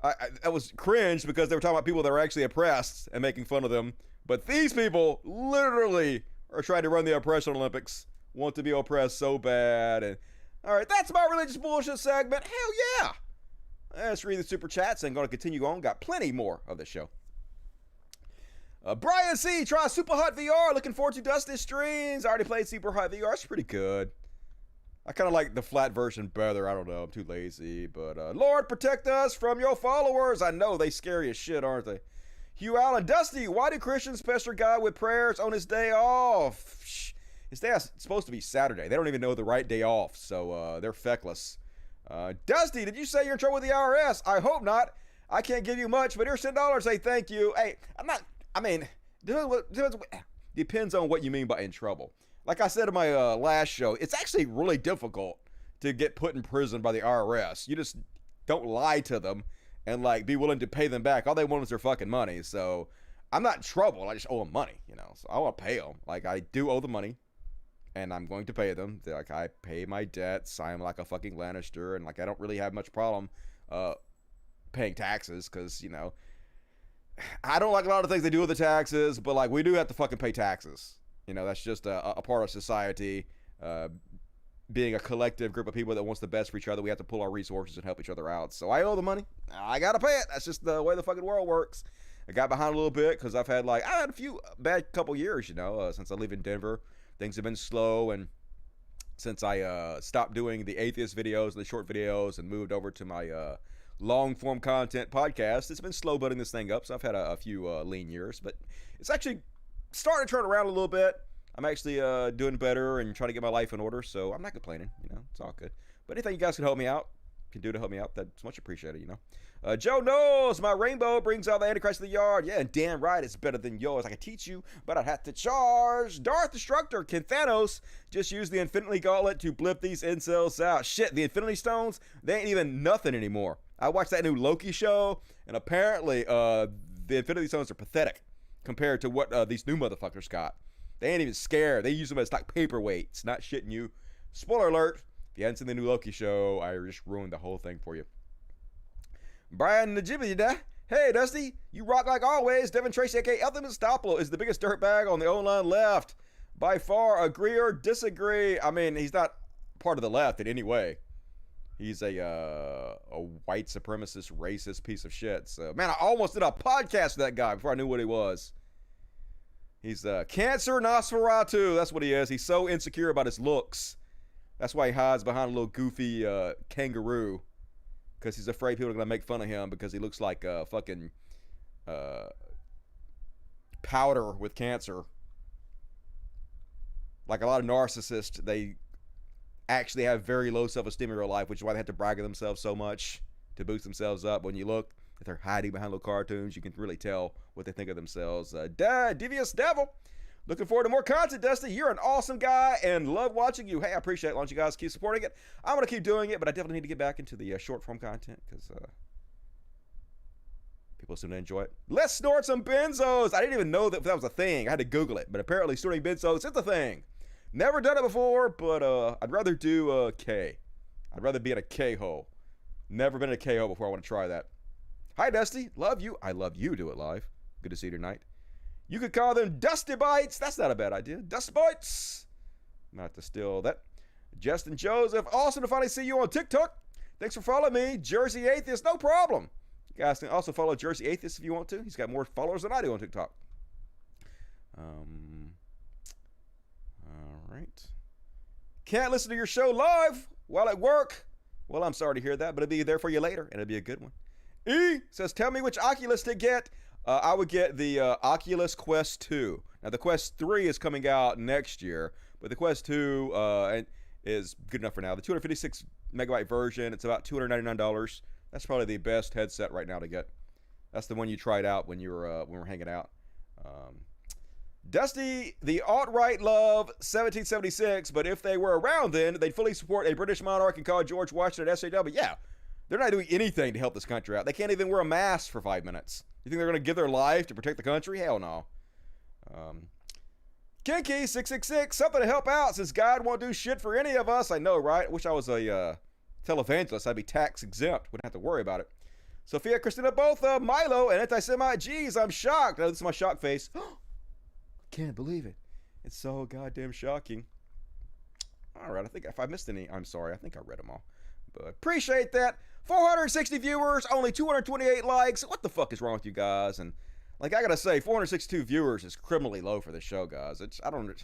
That was cringe because they were talking about people that were actually oppressed and making fun of them. But these people literally are trying to run the Oppression Olympics, want to be oppressed so bad. And all right, that's my religious bullshit segment. Hell yeah. Let's read the super chats and going to continue on. Got plenty more of this show. Brian C. tries Super Hot VR. Looking forward to Dusty's streams. I already played Super Hot VR. It's pretty good. I kind of like the flat version better. I don't know. I'm too lazy. But Lord, protect us from your followers. I know they scary as shit, aren't they? Hugh Allen. Dusty, why do Christians pester God with prayers on his day off? His day is supposed to be Saturday. They don't even know the right day off, so they're feckless. Dusty, did you say you're in trouble with the IRS? I hope not. I can't give you much, but here's $10. Say thank you. Hey, depends on what you mean by in trouble. Like I said in my last show, it's actually really difficult to get put in prison by the IRS. You just don't lie to them and like be willing to pay them back. All they want is their fucking money. So I'm not in trouble. I just owe them money, you know. So I want to pay them. Like I do owe the money. And I'm going to pay them. Like I pay my debts. I'm like a fucking Lannister, and like I don't really have much problem paying taxes because you know I don't like a lot of things they do with the taxes, but like we do have to fucking pay taxes. You know, that's just a part of society. Being a collective group of people that wants the best for each other, we have to pull our resources and help each other out. So I owe the money. I got to pay it. That's just the way the fucking world works. I got behind a little bit because I had a few bad couple years, you know, since I live in Denver. Things have been slow, and since I stopped doing the atheist videos, the short videos, and moved over to my long-form content podcast, it's been slow building this thing up, so I've had a few lean years, but it's actually starting to turn around a little bit. I'm actually doing better and trying to get my life in order, so I'm not complaining, you know, it's all good. But anything you guys can help me out, can do to help me out, that's much appreciated, you know. Joe knows my rainbow brings all the Antichrist to the yard. Yeah, and damn right, it's better than yours. I can teach you, but I'd have to charge. Darth Destructor, can Thanos just use the Infinity Gauntlet to blip these incels out? Shit, the Infinity Stones, they ain't even nothing anymore. I watched that new Loki show, and apparently the Infinity Stones are pathetic compared to what these new motherfuckers got. They ain't even scared. They use them as like paperweights, not shitting you. Spoiler alert, if you haven't seen the new Loki show, I just ruined the whole thing for you. Brian Najibida, hey Dusty, you rock like always. Devin Tracy, aka Elton Stoplo, is the biggest dirtbag on the online left. By far, agree or disagree? I mean, he's not part of the left in any way. He's a white supremacist, racist piece of shit. So, man, I almost did a podcast with that guy before I knew what he was. He's Cancer Nosferatu. That's what he is. He's so insecure about his looks. That's why he hides behind a little goofy kangaroo. Because he's afraid people are going to make fun of him because he looks like fucking powder with cancer. Like a lot of narcissists, they actually have very low self-esteem in real life, which is why they have to brag of themselves so much to boost themselves up. When you look, if they're hiding behind little cartoons, you can really tell what they think of themselves. Devious Devil. Looking forward to more content, Dusty. You're an awesome guy and love watching you. Hey, I appreciate it. As long as you guys keep supporting it, I'm going to keep doing it, but I definitely need to get back into the short form content because people seem to enjoy it. Let's snort some benzos. I didn't even know that was a thing. I had to Google it, but apparently snorting benzos is a thing. Never done it before, but I'd rather do K. I'd rather be in a K-hole. Never been in a K-hole before. I want to try that. Hi, Dusty. Love you. I love you. Do it live. Good to see you tonight. You could call them Dusty Bites. That's not a bad idea. Dust Bites. Not to steal that. Justin Joseph. Awesome to finally see you on TikTok. Thanks for following me. Jersey Atheist. No problem. You guys can also follow Jersey Atheist if you want to. He's got more followers than I do on TikTok. All right. Can't listen to your show live while at work. Well, I'm sorry to hear that, but it'll be there for you later, and it'll be a good one. E says, tell me which Oculus to get. I would get the Oculus Quest 2. Now, the Quest 3 is coming out next year, but the Quest 2 is good enough for now. The 256 megabyte version, it's about $299. That's probably the best headset right now to get. That's the one you tried out when you were when we were hanging out. Dusty, the alt-right love 1776, but if they were around then, they'd fully support a British monarch and call George Washington SAW. Yeah, they're not doing anything to help this country out. They can't even wear a mask for 5 minutes. You think they're going to give their life to protect the country? Hell no. Kinky666, something to help out since God won't do shit for any of us. I know, right? I wish I was a televangelist. I'd be tax exempt. Wouldn't have to worry about it. Sophia Christina, both Milo and anti-Semite. Jeez, I'm shocked. Now, this is my shock face. Can't believe it. It's so goddamn shocking. All right, I think if I missed any, I'm sorry. I think I read them all. But appreciate that. 460 viewers, only 228 likes. What the fuck is wrong with you guys? And like I gotta say, 462 viewers is criminally low for this show, guys. I don't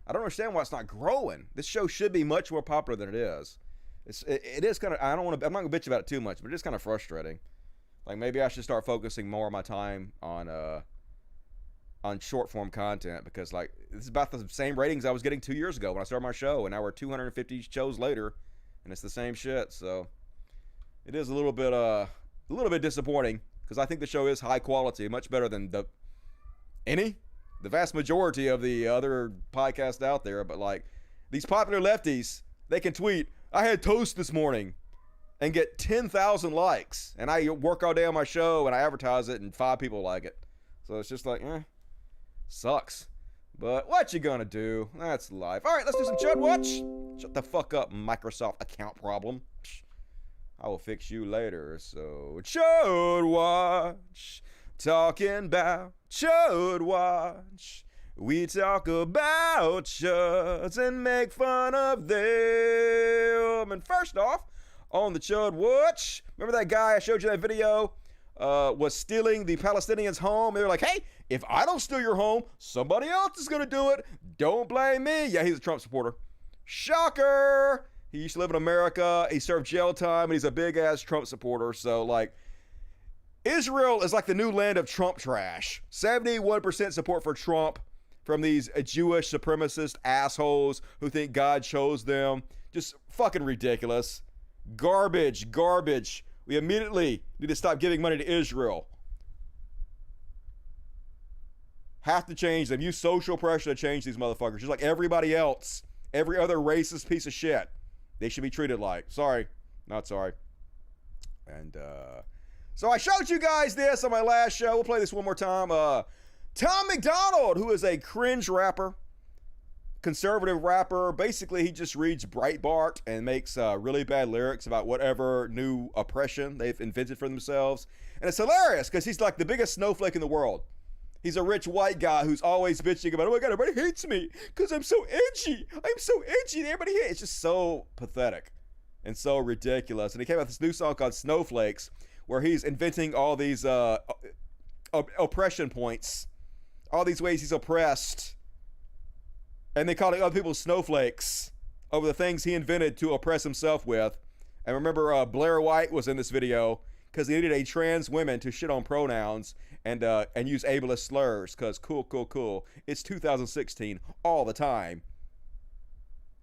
understand why it's not growing. This show should be much more popular than it is. It is kind of. I'm not gonna bitch about it too much, but it is kind of frustrating. Like maybe I should start focusing more of my time on short form content because like this is about the same ratings I was getting 2 years ago when I started my show, and now we're 250 shows later, and it's the same shit. So it is a little bit disappointing because I think the show is high quality, much better than the vast majority of the other podcasts out there. But like these popular lefties, they can tweet, "I had toast this morning," and get 10,000 likes, and I work all day on my show and I advertise it, and 5 people like it. So it's just like, sucks. But what you gonna do? That's life. All right, let's do some Chud Watch. Shut the fuck up, Microsoft account problem. I will fix you later. So Chud Watch, talking about Chud Watch. We talk about chuds and make fun of them. And first off, on the Chud Watch, remember that guy I showed you that video was stealing the Palestinians' home? They were like, hey, if I don't steal your home, somebody else is going to do it. Don't blame me. Yeah, he's a Trump supporter. Shocker. He used to live in America. He served jail time, and he's a big-ass Trump supporter. So, like, Israel is like the new land of Trump trash. 71% support for Trump from these Jewish supremacist assholes who think God chose them. Just fucking ridiculous. Garbage. We immediately need to stop giving money to Israel. Have to change them. Use social pressure to change these motherfuckers. Just like everybody else. Every other racist piece of shit. They should be treated like. Sorry. Not sorry. And, so I showed you guys this on my last show. We'll play this one more time. Tom MacDonald, who is a cringe rapper, conservative rapper. Basically, he just reads Breitbart and makes really bad lyrics about whatever new oppression they've invented for themselves. And it's hilarious because he's like the biggest snowflake in the world. He's a rich white guy who's always bitching about, oh my God, everybody hates me because I'm so edgy. I'm so edgy. Everybody hates. It's just so pathetic and so ridiculous. And he came out with this new song called Snowflakes, where he's inventing all these oppression points, all these ways he's oppressed, and they calling other people snowflakes over the things he invented to oppress himself with. And remember, Blair White was in this video because he needed a trans woman to shit on pronouns and use ableist slurs because cool. It's 2016 all the time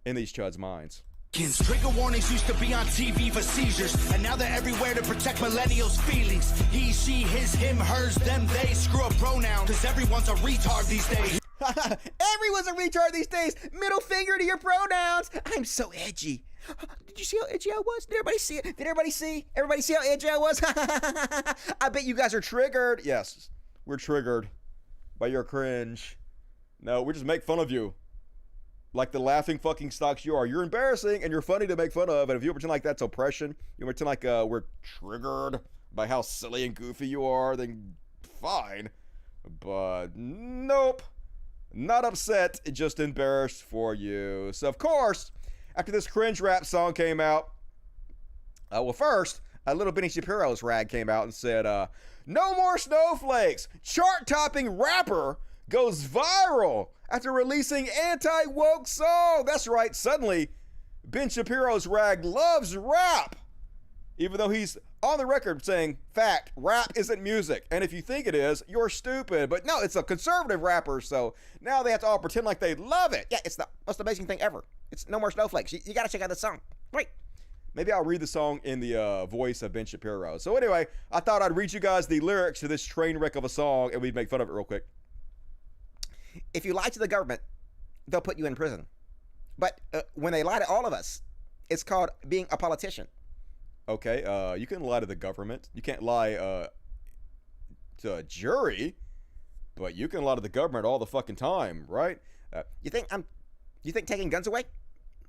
in these chuds' minds. Trigger warnings used to be on TV for seizures, and now they're everywhere to protect millennials' feelings. He, she, his, him, hers, them, they. Screw a pronoun, cause everyone's a retard these days. Everyone's a retard these days. Middle finger to your pronouns. I'm so edgy. Did you see how edgy I was? Did everybody see it? Did everybody see? Everybody see how edgy I was? I bet you guys are triggered. Yes, we're triggered by your cringe. No, we just make fun of you. Like the laughing fucking stocks you are. You're embarrassing and you're funny to make fun of. And if you pretend like that's oppression, you pretend like we're triggered by how silly and goofy you are, then fine. But nope. Not upset, just embarrassed for you. So of course, after this cringe rap song came out, well first, a little Benny Shapiro's rag came out and said, no more snowflakes. Chart-topping rapper goes viral after releasing anti-woke song. That's right, suddenly Ben Shapiro's rag loves rap, even though he's on the record saying, fact, rap isn't music, and if you think it is, you're stupid. But no, it's a conservative rapper, so now they have to all pretend like they love it. Yeah, it's the most amazing thing ever. It's No More Snowflakes. You gotta check out this song. Great. Maybe I'll read the song in the voice of Ben Shapiro. So anyway, I thought I'd read you guys the lyrics to this train wreck of a song, and we'd make fun of it real quick. If you lie to the government, they'll put you in prison. But when they lie to all of us, it's called being a politician. Okay, you can lie to the government. You can't lie to a jury, but you can lie to the government all the fucking time, right? You think taking guns away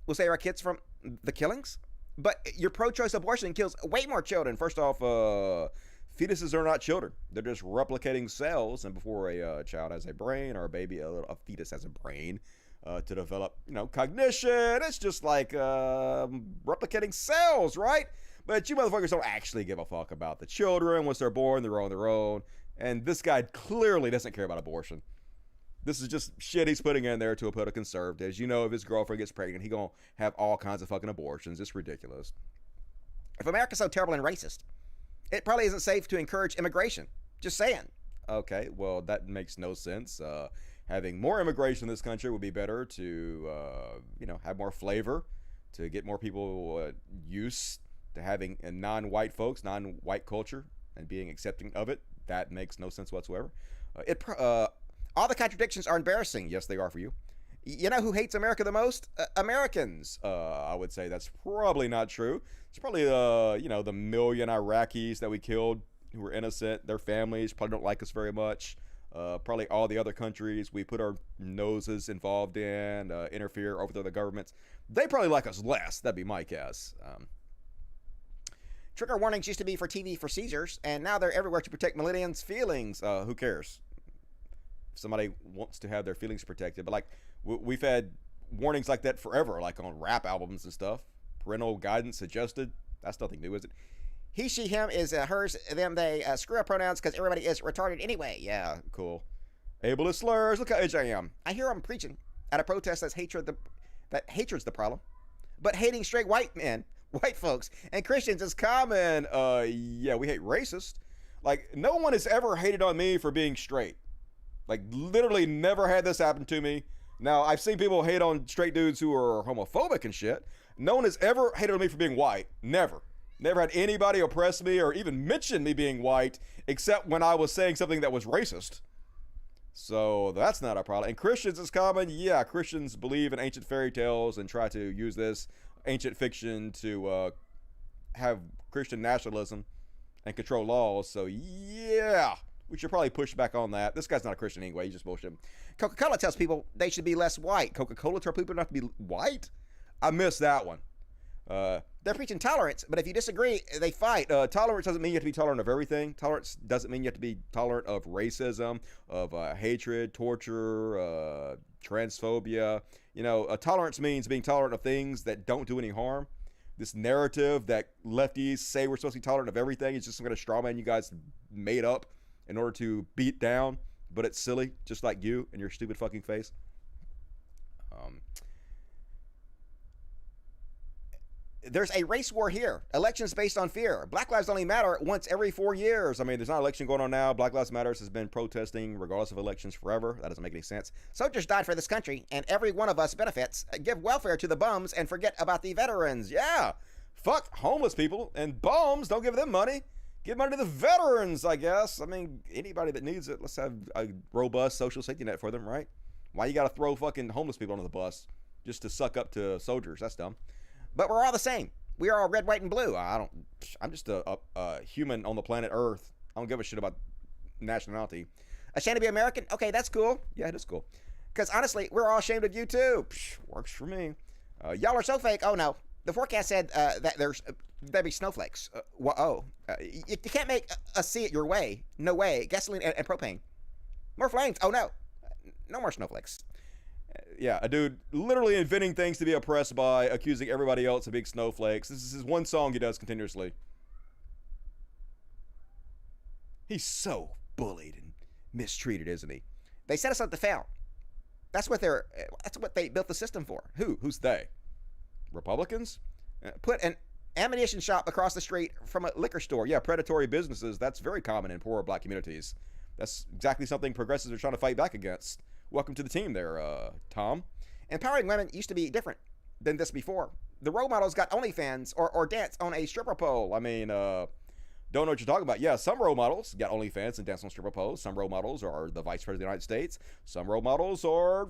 will save our kids from the killings? But your pro-choice abortion kills way more children. First off, fetuses are not children. They're just replicating cells, and before a child has a brain, or a fetus has a brain, to develop, cognition, it's just like replicating cells, right? But you motherfuckers don't actually give a fuck about the children. Once they're born, they're on their own. And this guy clearly doesn't care about abortion. This is just shit he's putting in there to put a conservative. If his girlfriend gets pregnant, he gonna have all kinds of fucking abortions. It's ridiculous. If America's so terrible and racist, it probably isn't safe to encourage immigration. Just saying. Okay, well, that makes no sense. Having more immigration in this country would be better to, have more flavor, to get more people used to having non-white folks, non-white culture, and being accepting of it. That makes no sense whatsoever. All the contradictions are embarrassing. Yes, they are for you. You know who hates America the most? Americans. I would say that's probably not true. It's probably, the million Iraqis that we killed who were innocent. Their families probably don't like us very much. Probably all the other countries we put our noses involved in, interfere, overthrow the governments. They probably like us less. That'd be my guess. Trigger warnings used to be for TV for seizures, and now they're everywhere to protect millennials' feelings. Who cares? somebody wants to have their feelings protected. But like we've had warnings like that forever, like on rap albums and stuff. Parental guidance suggested. That's nothing new, is it? He, she, him is hers, them, they. Screw up pronouns because everybody is retarded anyway. Yeah, cool. Ableist slurs. Look how edgy I am. I hear him preaching at a protest that hatred's the problem. But hating straight white men, white folks, and Christians is common. Yeah, we hate racist. Like, no one has ever hated on me for being straight. Like, literally never had this happen to me. Now, I've seen people hate on straight dudes who are homophobic and shit. No one has ever hated on me for being white. Never. Never had anybody oppress me or even mention me being white, except when I was saying something that was racist. So that's not a problem. And Christians is common. Yeah, Christians believe in ancient fairy tales and try to use this ancient fiction to have Christian nationalism and control laws. So yeah, we should probably push back on that. This guy's not a Christian anyway. He's just bullshit. Coca-Cola tells people they should be less white. Coca-Cola tells people not to be white? I missed that one. They're preaching tolerance, but if you disagree, they fight. Tolerance doesn't mean you have to be tolerant of everything. Tolerance doesn't mean you have to be tolerant of racism, of hatred, torture, transphobia. You know, tolerance means being tolerant of things that don't do any harm. This narrative that lefties say we're supposed to be tolerant of everything is just some kind of straw man you guys made up in order to beat down, but it's silly, just like you and your stupid fucking face. There's a race war here. Elections based on fear. Black lives only matter once every 4 years. I mean, there's not an election going on now. Black Lives Matter has been protesting regardless of elections forever. That doesn't make any sense. Soldiers died for this country, and every one of us benefits. Give welfare to the bums and forget about the veterans. Yeah. Fuck homeless people and bums. Don't give them money. Give money to the veterans, I guess. I mean, anybody that needs it, let's have a robust social safety net for them, right? Why you got to throw fucking homeless people under the bus just to suck up to soldiers? That's dumb. But we're all the same. We are all red, white, and blue. I'm just a human on the planet Earth. I don't give a shit about nationality. Ashamed to be American? Okay, that's cool. Yeah, it is cool. Because honestly, we're all ashamed of you too. Works for me. Y'all are so fake. Oh no. The forecast said that there'd be snowflakes. You can't make us see it your way. No way. Gasoline and propane. More flames. Oh no. No more snowflakes. Yeah, a dude literally inventing things to be oppressed by, accusing everybody else of being snowflakes. This is his one song he does continuously. He's so bullied and mistreated, isn't he? They set us up to fail. That's what they built the system for. Who's they? Republicans? Put an ammunition shop across the street from a liquor store. Yeah, predatory businesses. That's very common in poor black communities. That's exactly something progressives are trying to fight back against. Welcome to the team there, Tom. Empowering women used to be different than this before. The role models got OnlyFans or dance on a stripper pole. I mean, don't know what you're talking about. Yeah, some role models got OnlyFans and dance on stripper poles. Some role models are the Vice President of the United States. Some role models are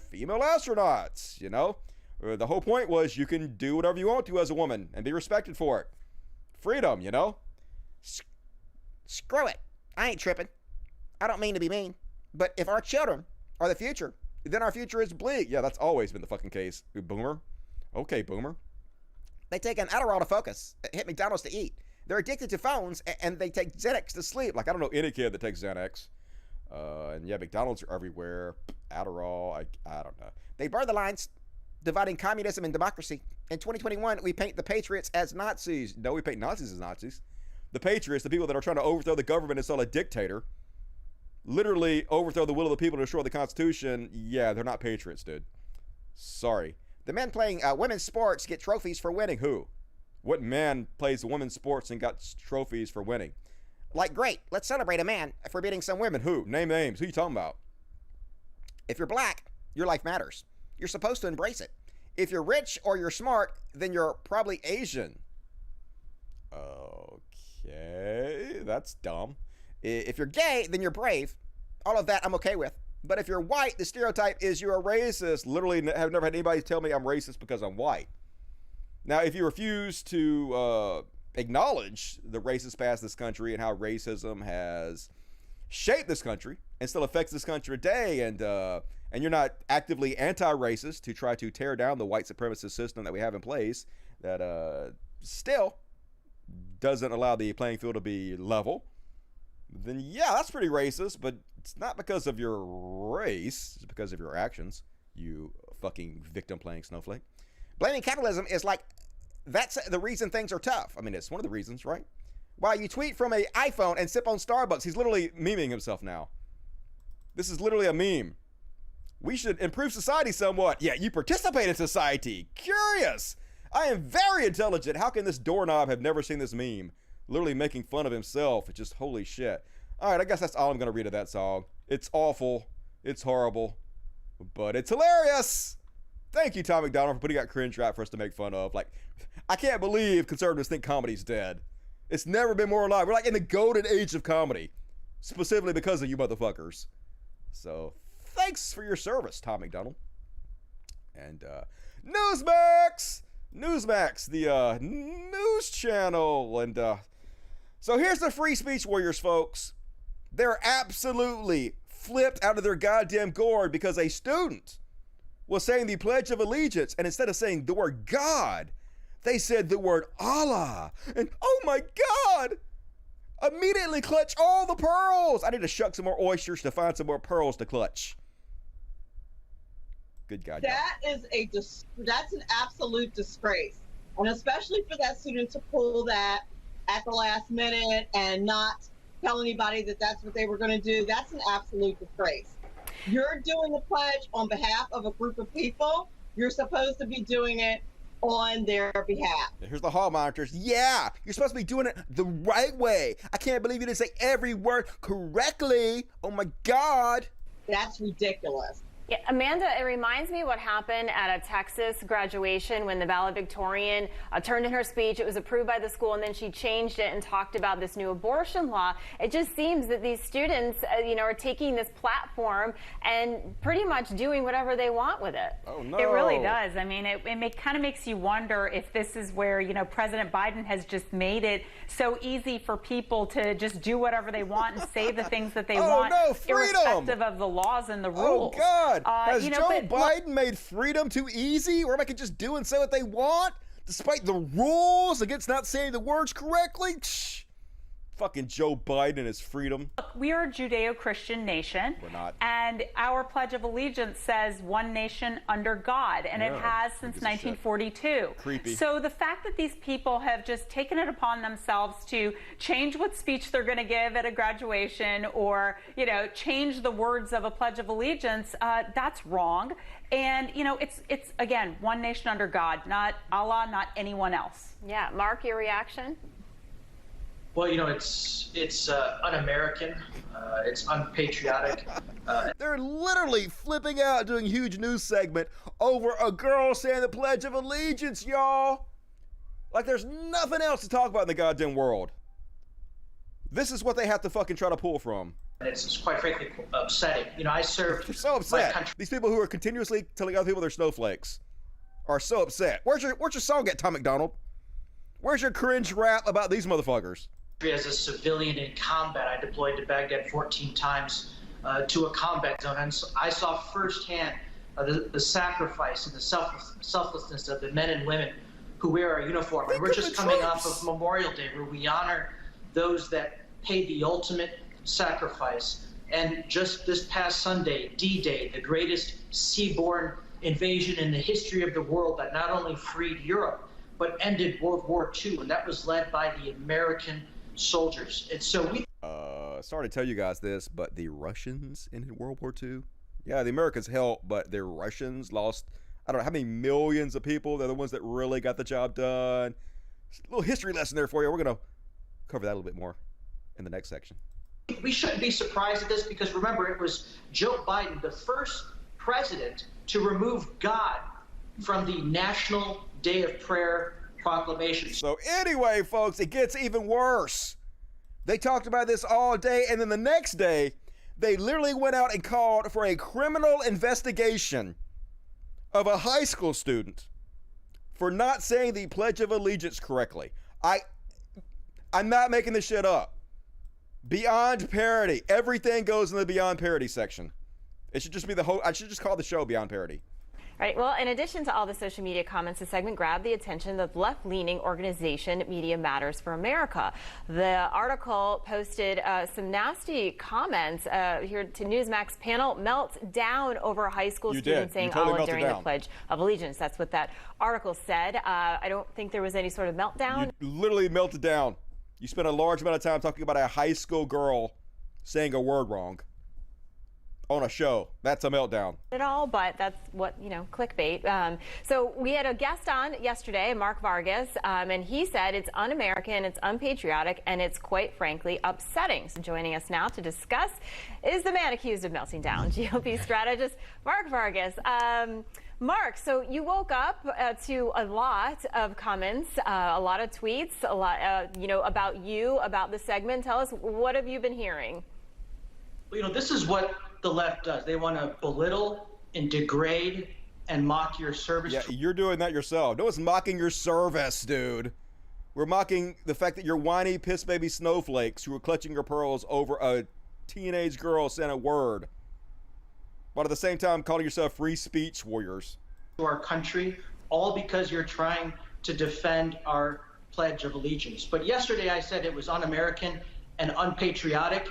female astronauts, you know? The whole point was you can do whatever you want to as a woman and be respected for it. Freedom, you know? Screw it. I ain't tripping. I don't mean to be mean. But if our children are the future, then our future is bleak. Yeah, that's always been the fucking case. Boomer. Okay, boomer. They take an Adderall to focus, hit McDonald's to eat. They're addicted to phones, and they take Xanax to sleep. Like, I don't know any kid that takes Xanax. And yeah, McDonald's are everywhere. Adderall, I don't know. They blur the lines, dividing communism and democracy. In 2021, we paint the patriots as Nazis. No, we paint Nazis as Nazis. The patriots, the people that are trying to overthrow the government and install a dictator, literally overthrow the will of the people to destroy the Constitution. Yeah, they're not patriots, dude. Sorry. The men playing women's sports get trophies for winning. Who? What man plays women's sports and got trophies for winning? Like, great, let's celebrate a man for beating some women. Who? Name names. Who you talking about? If you're black, your life matters. You're supposed to embrace it. If you're rich or you're smart, then you're probably Asian. Okay, that's dumb. If you're gay, then you're brave. All of that I'm okay with. But if you're white, the stereotype is you're a racist. Literally have never had anybody tell me I'm racist because I'm white. Now, if you refuse to acknowledge the racist past of this country and how racism has shaped this country and still affects this country today, and you're not actively anti-racist to try to tear down the white supremacist system that we have in place that still doesn't allow the playing field to be level, then yeah, that's pretty racist. But It's not because of your race. It's because of your actions, you fucking victim-playing snowflake. Blaming capitalism is like, that's the reason things are tough. I mean, it's one of the reasons, right? Wow, you tweet from an iPhone and sip on Starbucks. He's literally memeing himself now. This is literally a meme. We should improve society somewhat. Yeah, you participate in society. Curious. I am very intelligent. How can this doorknob have never seen this meme? Literally making fun of himself. It's just holy shit. All right, I guess that's all I'm going to read of that song. It's awful. It's horrible. But it's hilarious. Thank you, Tom MacDonald, for putting out cringe rap for us to make fun of. Like, I can't believe conservatives think comedy's dead. It's never been more alive. We're like in the golden age of comedy, specifically because of you motherfuckers. So, thanks for your service, Tom MacDonald. And Newsmax, the news channel. And so here's the free speech warriors, folks. They're absolutely flipped out of their goddamn gourd because a student was saying the Pledge of Allegiance, and instead of saying the word God, they said the word Allah. And oh my God, immediately clutch all the pearls. I need to shuck some more oysters to find some more pearls to clutch. Good God. That's an absolute disgrace. And especially for that student to pull that at the last minute and not tell anybody that that's what they were going to do, that's an absolute disgrace. You're doing a pledge on behalf of a group of people. You're supposed to be doing it on their behalf. Here's the hall monitors. Yeah, you're supposed to be doing it the right way. I can't believe you didn't say every word correctly. Oh my God. That's ridiculous. Yeah, Amanda, it reminds me what happened at a Texas graduation when the valedictorian turned in her speech. It was approved by the school, and then she changed it and talked about this new abortion law. It just seems that these students, are taking this platform and pretty much doing whatever they want with it. Oh, no. It really does. I mean, it kind of makes you wonder if this is where, President Biden has just made it so easy for people to just do whatever they want and say the things that they want, irrespective of the laws and the rules. Oh, God. Has Joe Biden made freedom too easy? Or am I just do and say what they want, despite the rules against not saying the words correctly? Shh. Fucking Joe Biden and his freedom. Look, we are a Judeo-Christian nation. We're not. And our Pledge of Allegiance says one nation under God, and it has since 1942. Creepy. So the fact that these people have just taken it upon themselves to change what speech they're going to give at a graduation or, change the words of a Pledge of Allegiance, that's wrong. And, it's again, one nation under God, not Allah, not anyone else. Yeah. Mark, your reaction? Well, it's un-American, it's unpatriotic. They're literally flipping out doing a huge news segment over a girl saying the Pledge of Allegiance, y'all. Like there's nothing else to talk about in the goddamn world. This is what they have to fucking try to pull from. It's quite frankly upsetting. I served. They're so upset. These people who are continuously telling other people they're snowflakes are so upset. Where's your song at, Tom MacDonald? Where's your cringe rap about these motherfuckers? As a civilian in combat, I deployed to Baghdad 14 times to a combat zone, and so I saw firsthand the sacrifice and the selflessness of the men and women who wear our uniform. And we're just coming off of Memorial Day, where we honor those that paid the ultimate sacrifice. And just this past Sunday, D-Day, the greatest seaborne invasion in the history of the world that not only freed Europe, but ended World War II, and that was led by the American soldiers. And so we... sorry to tell you guys this, but the Russians ended World War II. Yeah, the Americans helped, but the Russians lost, I don't know how many millions of people. They're the ones that really got the job done. Just a little history lesson there for you. We're going to cover that a little bit more in the next section. We shouldn't be surprised at this because remember, it was Joe Biden, the first president to remove God from the National Day of Prayer proclamation. So anyway, folks, it gets even worse. They talked about this all day, and then the next day, they literally went out and called for a criminal investigation of a high school student for not saying the Pledge of Allegiance correctly. I'm not making this shit up. Beyond Parody. Everything goes in the Beyond Parody section. It should just be I should just call the show Beyond Parody. Right. Well, in addition to all the social media comments, the segment grabbed the attention of left-leaning organization Media Matters for America. The article posted some nasty comments here to Newsmax. Panel melts down over a high school student saying Allah during the Pledge of Allegiance. That's what that article said. I don't think there was any sort of meltdown. You literally melted down. You spent a large amount of time talking about a high school girl saying a word wrong on a show. That's a meltdown. At all, but that's what, clickbait. So we had a guest on yesterday, Mark Vargas, and he said it's un-American, it's unpatriotic, and it's quite frankly upsetting. So joining us now to discuss is the man accused of melting down, GOP strategist Mark Vargas. Mark, so you woke up to a lot of comments, a lot of tweets, a lot, about you, about the segment. Tell us, what have you been hearing? Well, this is what the left does. They want to belittle and degrade and mock your service. Yeah, you're doing that yourself. No one's mocking your service, dude. We're mocking the fact that you're whiny piss baby snowflakes who are clutching your pearls over a teenage girl saying a word, but at the same time calling yourself free speech warriors. To our country, all because you're trying to defend our Pledge of Allegiance. But yesterday I said it was un-American and unpatriotic.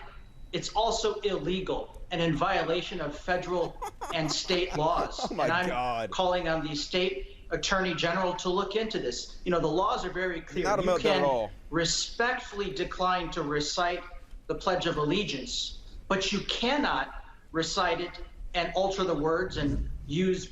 It's also illegal and in violation of federal and state laws. Oh my God. I'm calling on the state attorney general to look into this. The laws are very clear. Not you can at all. respectfully decline to recite the Pledge of Allegiance, but you cannot recite it and alter the words and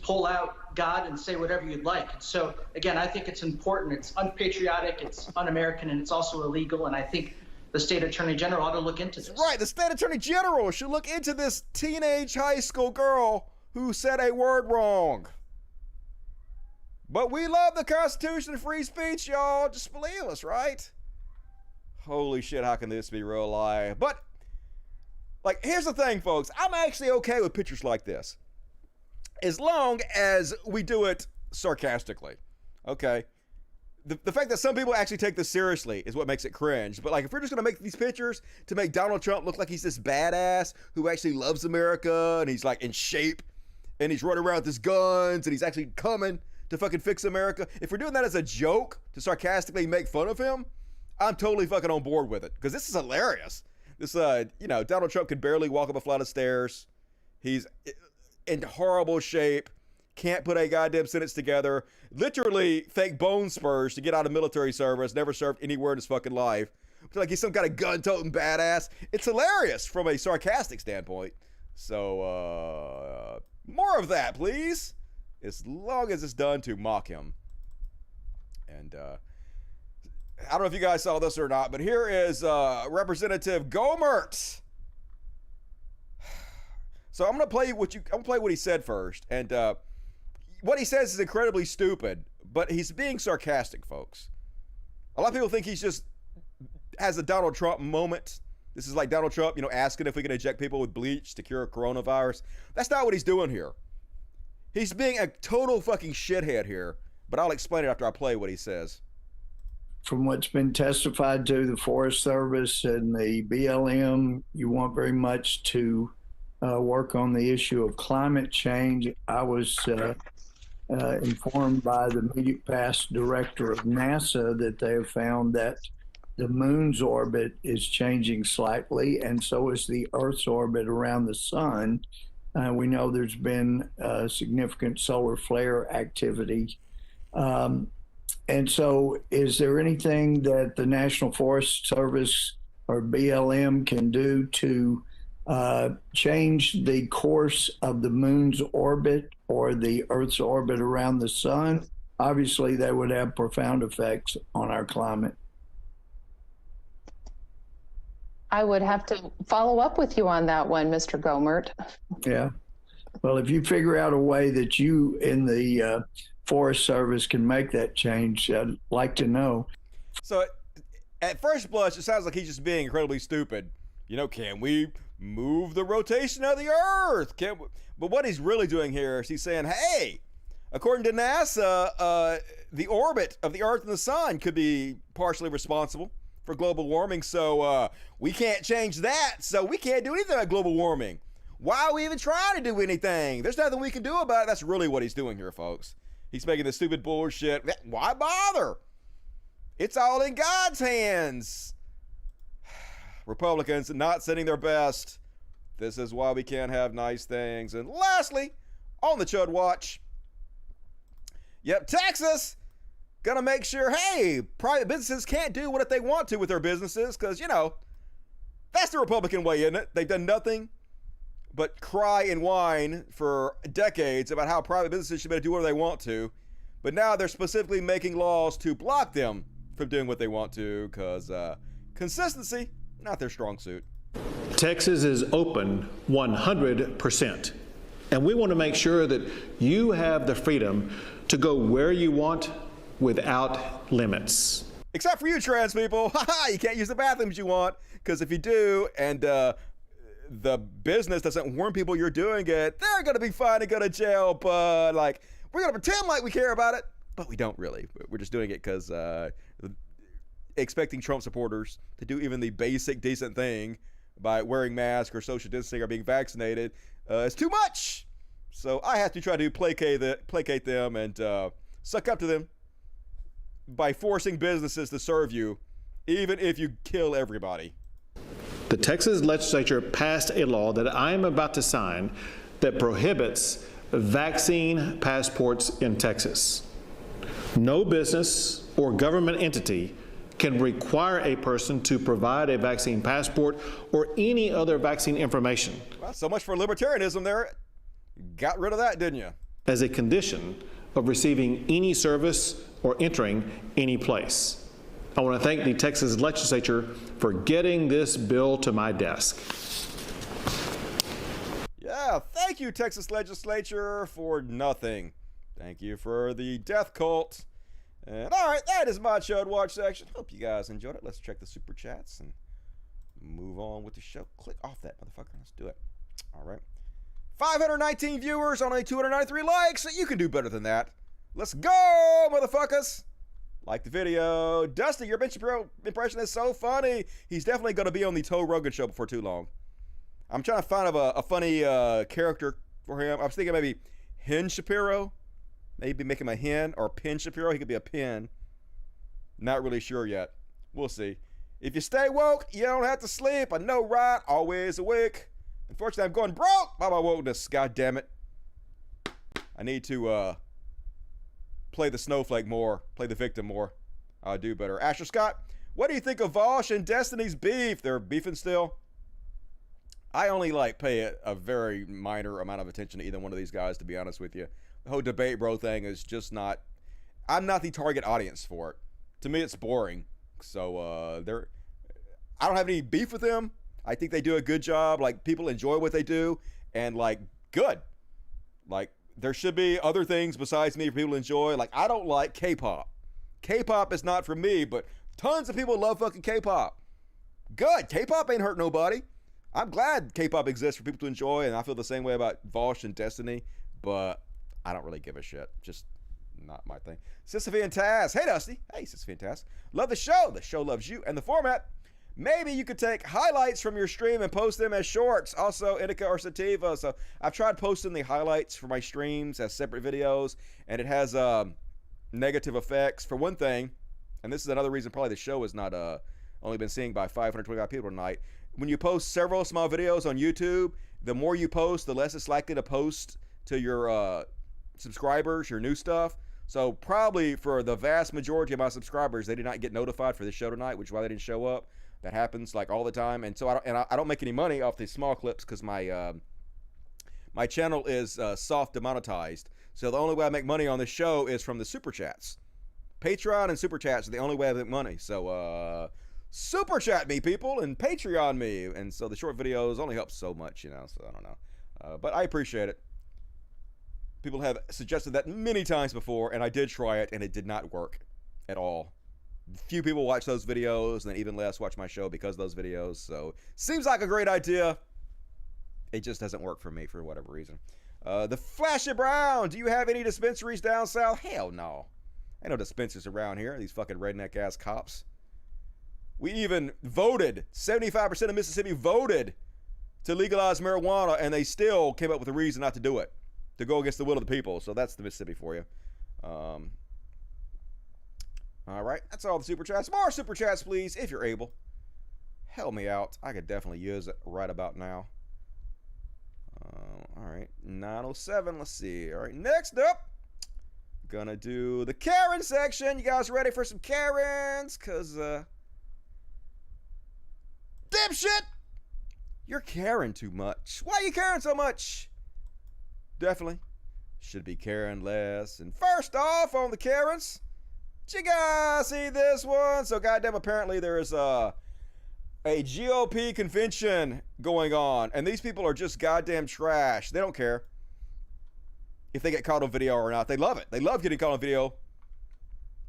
pull out God and say whatever you'd like. So again, I think it's important. It's unpatriotic, it's un-American, and it's also illegal. And I think the state attorney general ought to look into this. Right, the state attorney general should look into this teenage high school girl who said a word wrong. But we love the Constitution and free speech, y'all. Just believe us, right? Holy shit, how can this be real life? But, here's the thing, folks. I'm actually okay with pictures like this, as long as we do it sarcastically, okay? The fact that some people actually take this seriously is what makes it cringe. But if we're just going to make these pictures to make Donald Trump look like he's this badass who actually loves America and he's in shape and he's running around with his guns and he's actually coming to fucking fix America. If we're doing that as a joke to sarcastically make fun of him, I'm totally fucking on board with it because this is hilarious. This, Donald Trump could barely walk up a flight of stairs. He's in horrible shape. Can't put a goddamn sentence together. Literally fake bone spurs to get out of military service. Never served anywhere in his fucking life. He's some kind of gun-toting badass. It's hilarious from a sarcastic standpoint. So, more of that, please. As long as it's done to mock him. And, I don't know if you guys saw this or not, but here is Representative Gohmert. So I'm gonna play what he said first, and what he says is incredibly stupid, but he's being sarcastic, folks. A lot of people think he's just has a Donald Trump moment. This is like Donald Trump, asking if we can inject people with bleach to cure coronavirus. That's not what he's doing here. He's being a total fucking shithead here, but I'll explain it after I play what he says. From what's been testified to the Forest Service and the BLM, you want very much to work on the issue of climate change. I was informed by the immediate past director of NASA that they have found that the moon's orbit is changing slightly, and so is the Earth's orbit around the sun. We know there's been significant solar flare activity. And so is there anything that the National Forest Service or BLM can do to change the course of the moon's orbit or the Earth's orbit around the sun? Obviously, that would have profound effects on our climate. I would have to follow up with you on that one, Mr. Gohmert. Yeah. Well, if you figure out a way that you in the Forest Service can make that change, I'd like to know. So at first blush, it sounds like he's just being incredibly stupid. Can we move the rotation of the Earth? But what he's really doing here is he's saying, hey, according to NASA, the orbit of the Earth and the sun could be partially responsible for global warming. So we can't change that. So we can't do anything about global warming. why are we even trying to do anything? There's nothing we can do about it. That's really what he's doing here, folks. He's making this stupid bullshit. Why bother? It's all in God's hands. Republicans not sending their best. This is why we can't have nice things. And lastly, on the Chud Watch, yep, Texas gonna make sure, hey, private businesses can't do what they want to with their businesses, because, you know, that's the Republican way, isn't it? They've done nothing but cry and whine for decades about how private businesses should be able to do whatever they want to, but now they're specifically making laws to block them from doing what they want to, because consistency, not their strong suit. Texas is open 100%. And we want to make sure that you have the freedom to go where you want without limits. Except for you trans people. You can't use the bathrooms you want, because if you do and the business doesn't warn people you're doing it, they're going to be fined and go to jail. But like, we're going to pretend like we care about it, but we don't really. We're just doing it because expecting Trump supporters to do even the basic decent thing by wearing masks or social distancing or being vaccinated is too much. So I have to try to placate them and suck up to them by forcing businesses to serve you, even if you kill everybody. The Texas legislature passed a law that I am about to sign that prohibits vaccine passports in Texas. No business or government entity can require a person to provide a vaccine passport or any other vaccine information. Well, so much for libertarianism there. Got rid of that, didn't you? As a condition of receiving any service or entering any place. I want to thank the Texas legislature for getting this bill to my desk. Yeah, thank you, Texas legislature, for nothing. Thank you for the death cult. And all right, that is my Chud Watch section. Hope you guys enjoyed it. Let's check the super chats and move on with the show. Click off that motherfucker. Let's do it. All right. 519 viewers, only 293 likes. You can do better than that. Let's go, motherfuckers. Like the video. Dusty, your Ben Shapiro impression is so funny. He's definitely going to be on the Rogan show before too long. I'm trying to find a funny character for him. I was thinking maybe Hen Shapiro. Maybe make him a hen, or Pin Shapiro. He could be a pin. Not really sure yet. We'll see. If you stay woke, you don't have to sleep. I know, right? Always awake. Unfortunately, I'm going broke by my wokeness. God damn it. I need to play the snowflake more. Play the victim more. I'll do better. Asher Scott, what do you think of Vosh and Destiny's beef? They're beefing still. I only pay a very minor amount of attention to either one of these guys, to be honest with you. The whole debate bro thing is just not, I'm not the target audience for it. To me, it's boring. So I don't have any beef with them. I think they do a good job. Like, people enjoy what they do, and good. There should be other things besides me for people to enjoy. I don't like K-pop. K-pop is not for me, but tons of people love fucking K-pop. Good. K-pop ain't hurt nobody. I'm glad K-pop exists for people to enjoy, and I feel the same way about Vosh and Destiny, but I don't really give a shit. Just not my thing. Sisyphean Taz. Hey, Dusty. Hey, Sisyphean Taz. Love the show. The show loves you and the format. Maybe you could take highlights from your stream and post them as shorts. Also, Indica or Sativa. So I've tried posting the highlights for my streams as separate videos, and it has negative effects. For one thing, and this is another reason probably the show is not only been seen by 525 people tonight. When you post several small videos on YouTube, the more you post, the less it's likely to post to your subscribers, your new stuff. So probably for the vast majority of my subscribers, they did not get notified for this show tonight, which is why they didn't show up. That happens all the time, and so I don't make any money off these small clips because my channel is soft demonetized. So the only way I make money on this show is from the super chats. Patreon and super chats are the only way I make money. So super chat me, people, and Patreon me, and so the short videos only help so much, So I don't know, but I appreciate it. People have suggested that many times before, and I did try it, and it did not work at all. Few people watch those videos, and then even less watch my show because of those videos. So seems like a great idea. It just doesn't work for me for whatever reason. The Flashy Brown. Do you have any dispensaries down south? Hell no. Ain't no dispensaries around here. These fucking redneck ass cops. We even voted. 75% of Mississippi voted to legalize marijuana, and they still came up with a reason not to do it, to go against the will of the people. So that's the Mississippi for you. All right, that's all the super chats. More super chats, please, if you're able. Help me out. I could definitely use it right about now. All right, 907. Let's see. All right, next up, gonna do the Karen section. You guys ready for some Karens? Cause dipshit, you're caring too much. Why are you caring so much? Definitely should be caring less. And first off, on the Karens, did you guys see this one? So goddamn, apparently there is a GOP convention going on, and these people are just goddamn trash. They don't care if they get caught on video or not. They love it. They love getting caught on video.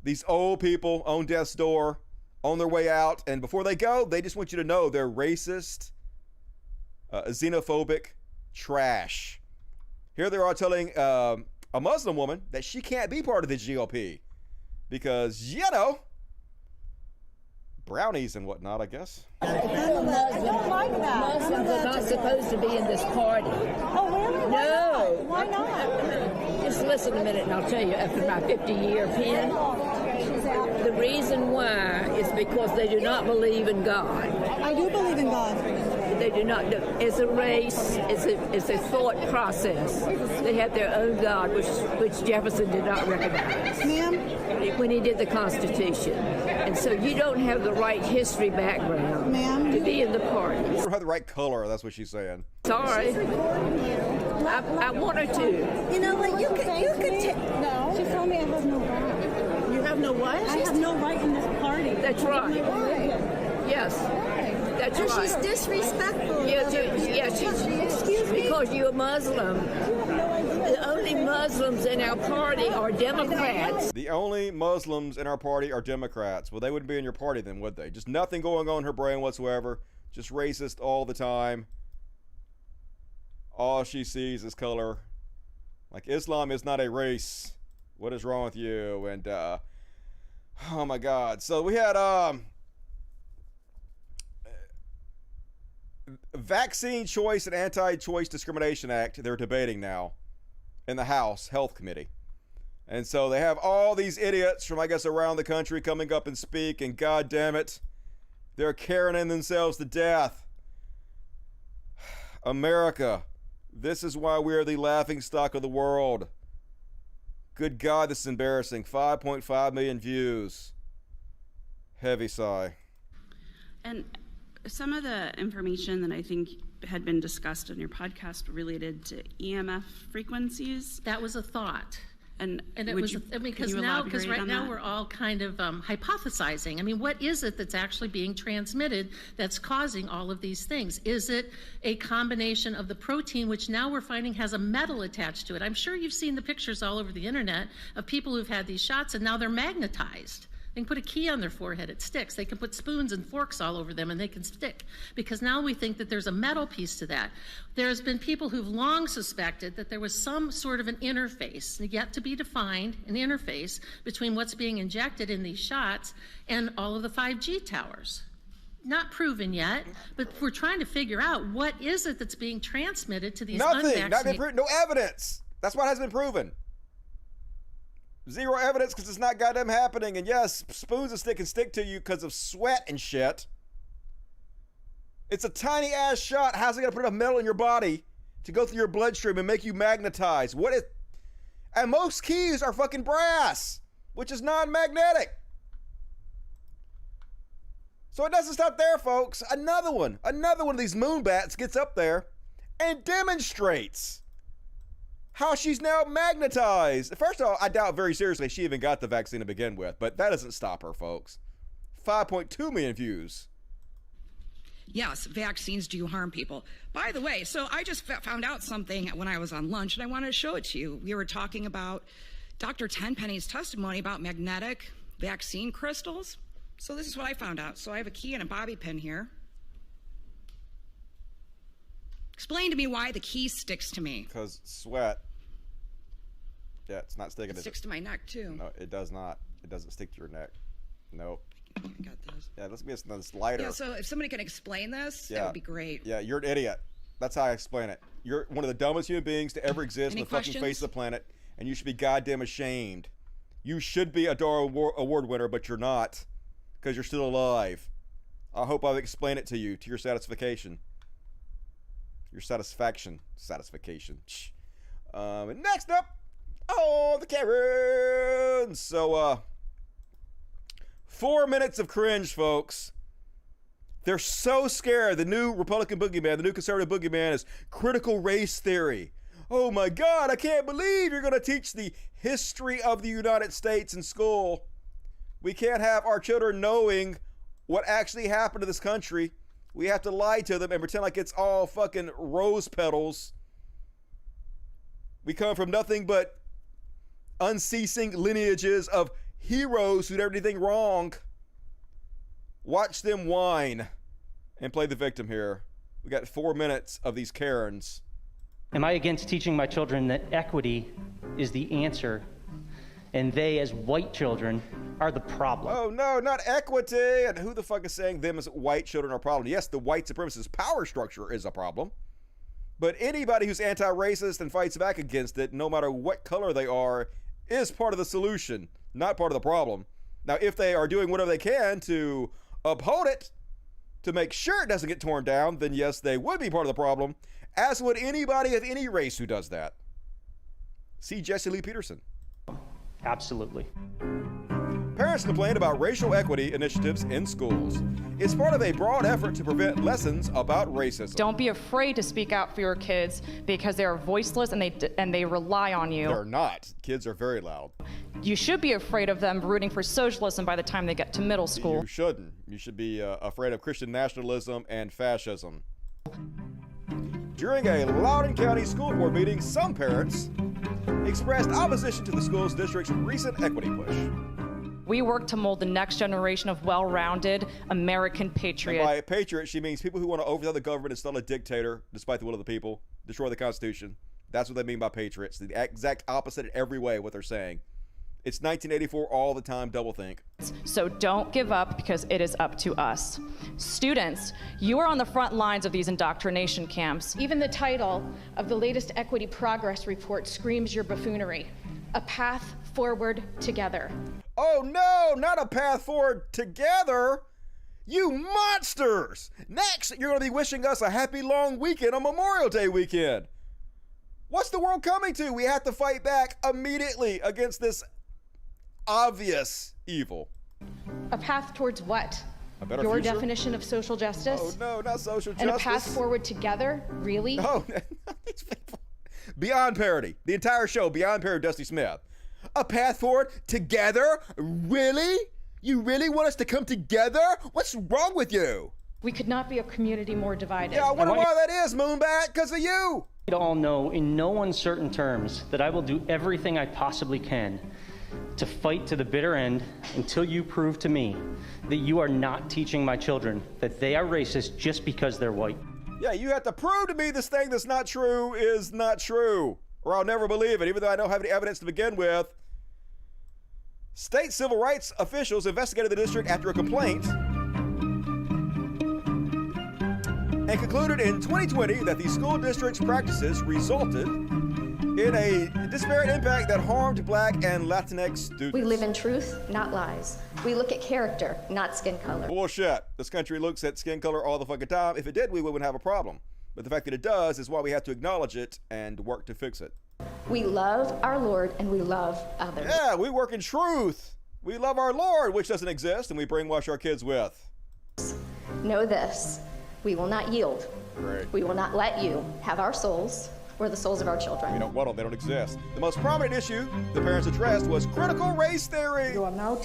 These old people on death's door, on their way out, and before they go, they just want you to know they're racist, xenophobic trash. Here they are telling a Muslim woman that she can't be part of the GOP because, you know, brownies and whatnot, I guess. I don't like that. Muslims are not supposed to be in this party. Oh, really? No. Why not? Just listen a minute and I'll tell you after my 50-year pen. The reason why is because they do not believe in God. I do believe in God. They do not. It's a race. It's a thought process. They have their own God, which Jefferson did not recognize. Ma'am? When he did the Constitution. And so you don't have the right history background to be in the party. You don't have the right color, that's what she's saying. Sorry. I want her to. You know what? You could take. No. She told me I have no right. You have no what? I have no right in this party. That's right. Yes. That's right. She's disrespectful. Excuse me. Because you're a Muslim. The only Muslims in our party are Democrats. The only Muslims in our party are Democrats. Well, they wouldn't be in your party then, would they? Just nothing going on in her brain whatsoever. Just racist all the time. All she sees is color. Like, Islam is not a race. What is wrong with you? And, oh my God. So we had, Vaccine Choice and Anti-Choice Discrimination Act they're debating now in the House Health Committee. And so they have all these idiots from, I guess, around the country coming up and speak, and God damn it, they're carrying themselves to death. America, this is why we are the laughingstock of the world. Good God, this is embarrassing. 5.5 million views. Heavy sigh. And some of the information that I think had been discussed on your podcast related to EMF frequencies. That was a thought. And it was, because right now we're all kind of hypothesizing. I mean, what is it that's actually being transmitted that's causing all of these things? Is it a combination of the protein, which now we're finding has a metal attached to it? I'm sure you've seen the pictures all over the internet of people who've had these shots and now they're magnetized. They can put a key on their forehead, it sticks. They can put spoons and forks all over them and they can stick. Because now we think that there's a metal piece to that. There's been people who've long suspected that there was some sort of an interface, yet to be defined, an interface between what's being injected in these shots and all of the 5G towers. Not proven yet, but we're trying to figure out what is it that's being transmitted to these unvaccinated. No evidence. That's what hasn't been proven. Zero evidence because it's not goddamn happening. And yes, spoons and stick to you because of sweat and shit. It's a tiny ass shot. How's it gonna put enough metal in your body to go through your bloodstream and make you magnetized? What is? And most keys are fucking brass, which is non-magnetic. So it doesn't stop there, folks. Another one of these moonbats gets up there and demonstrates how she's now magnetized. First of all, I doubt very seriously she even got the vaccine to begin with, but that doesn't stop her, folks. 5.2 million views. Yes, vaccines do harm people. By the way, so I just found out something when I was on lunch, and I wanted to show it to you. We were talking about Dr. Tenpenny's testimony about magnetic vaccine crystals. So this is what I found out. So I have a key and a bobby pin here. Explain to me why the key sticks to me. Because sweat. Yeah, it's not sticking. It sticks to my neck, too. No, it does not. It doesn't stick to your neck. Nope. I got this. Yeah, let's be this lighter. Yeah, so if somebody can explain this, that would be great. Yeah, you're an idiot. That's how I explain it. You're one of the dumbest human beings to ever exist on the fucking face of the planet, and you should be goddamn ashamed. You should be a Dara Award winner, but you're not, because you're still alive. I hope I've explained it to you, to your satisfaction. Your satisfaction. Satisfaction. And next up, the Karens. So, 4 minutes of cringe, folks. They're so scared. The new Republican boogeyman, the new conservative boogeyman is critical race theory. Oh my God, I can't believe you're going to teach the history of the United States in school. We can't have our children knowing what actually happened to this country. We have to lie to them and pretend like it's all fucking rose petals. We come from nothing but unceasing lineages of heroes who did everything wrong. Watch them whine and play the victim here. We got 4 minutes of these Karens. Am I against teaching my children that equity is the answer and they, as white children, are the problem? Oh no, not equity! And who the fuck is saying them as white children are a problem? Yes, the white supremacist power structure is a problem. But anybody who's anti-racist and fights back against it, no matter what color they are, is part of the solution, not part of the problem. Now, if they are doing whatever they can to uphold it, to make sure it doesn't get torn down, then yes, they would be part of the problem, as would anybody of any race who does that. See Jesse Lee Peterson. Absolutely. Parents complain about racial equity initiatives in schools. It's part of a broad effort to prevent lessons about racism. Don't be afraid to speak out for your kids because they are voiceless and they rely on you. They're not. Kids are very loud. You should be afraid of them rooting for socialism by the time they get to middle school. You shouldn't. You should be afraid of Christian nationalism and fascism. During a Loudoun County School Board meeting, some parents expressed opposition to the school's district's recent equity push. We work to mold the next generation of well-rounded American patriots. And by patriot, she means people who want to overthrow the government, install a dictator, despite the will of the people, destroy the Constitution. That's what they mean by patriots. The exact opposite in every way what they're saying. It's 1984 all the time, double think. So don't give up because it is up to us. Students, you are on the front lines of these indoctrination camps. Even the title of the latest Equity Progress Report screams your buffoonery. A path forward together. Oh no, not a path forward together. You monsters! Next, you're going to be wishing us a happy long weekend on Memorial Day weekend. What's the world coming to? We have to fight back immediately against this obvious evil. A path towards what? A better Your future? Definition of social justice? Oh no, not social justice. And a path forward together? Really? No, these people. Beyond Parody. The entire show, Beyond Parody, Dusty Smith. A path forward together? Really? You really want us to come together? What's wrong with you? We could not be a community more divided. Yeah, I wonder why that is, Moonbat, because of you. You all know in no uncertain terms that I will do everything I possibly can to fight to the bitter end until you prove to me that you are not teaching my children that they are racist just because they're white. Yeah, you have to prove to me this thing that's not true is not true, or I'll never believe it, even though I don't have any evidence to begin with. State civil rights officials investigated the district after a complaint and concluded in 2020 that the school district's practices resulted in a disparate impact that harmed Black and Latinx students. We live in truth, not lies. We look at character, not skin color. Bullshit. This country looks at skin color all the fucking time. If it did, we wouldn't have a problem. But the fact that it does is why we have to acknowledge it and work to fix it. We love our Lord and we love others. Yeah, we work in truth. We love our Lord, which doesn't exist, and we brainwash our kids with. Know this, we will not yield. Great. We will not let you have our souls or the souls of our children. We don't want them, they don't exist. The most prominent issue the parents addressed was critical race theory. You are now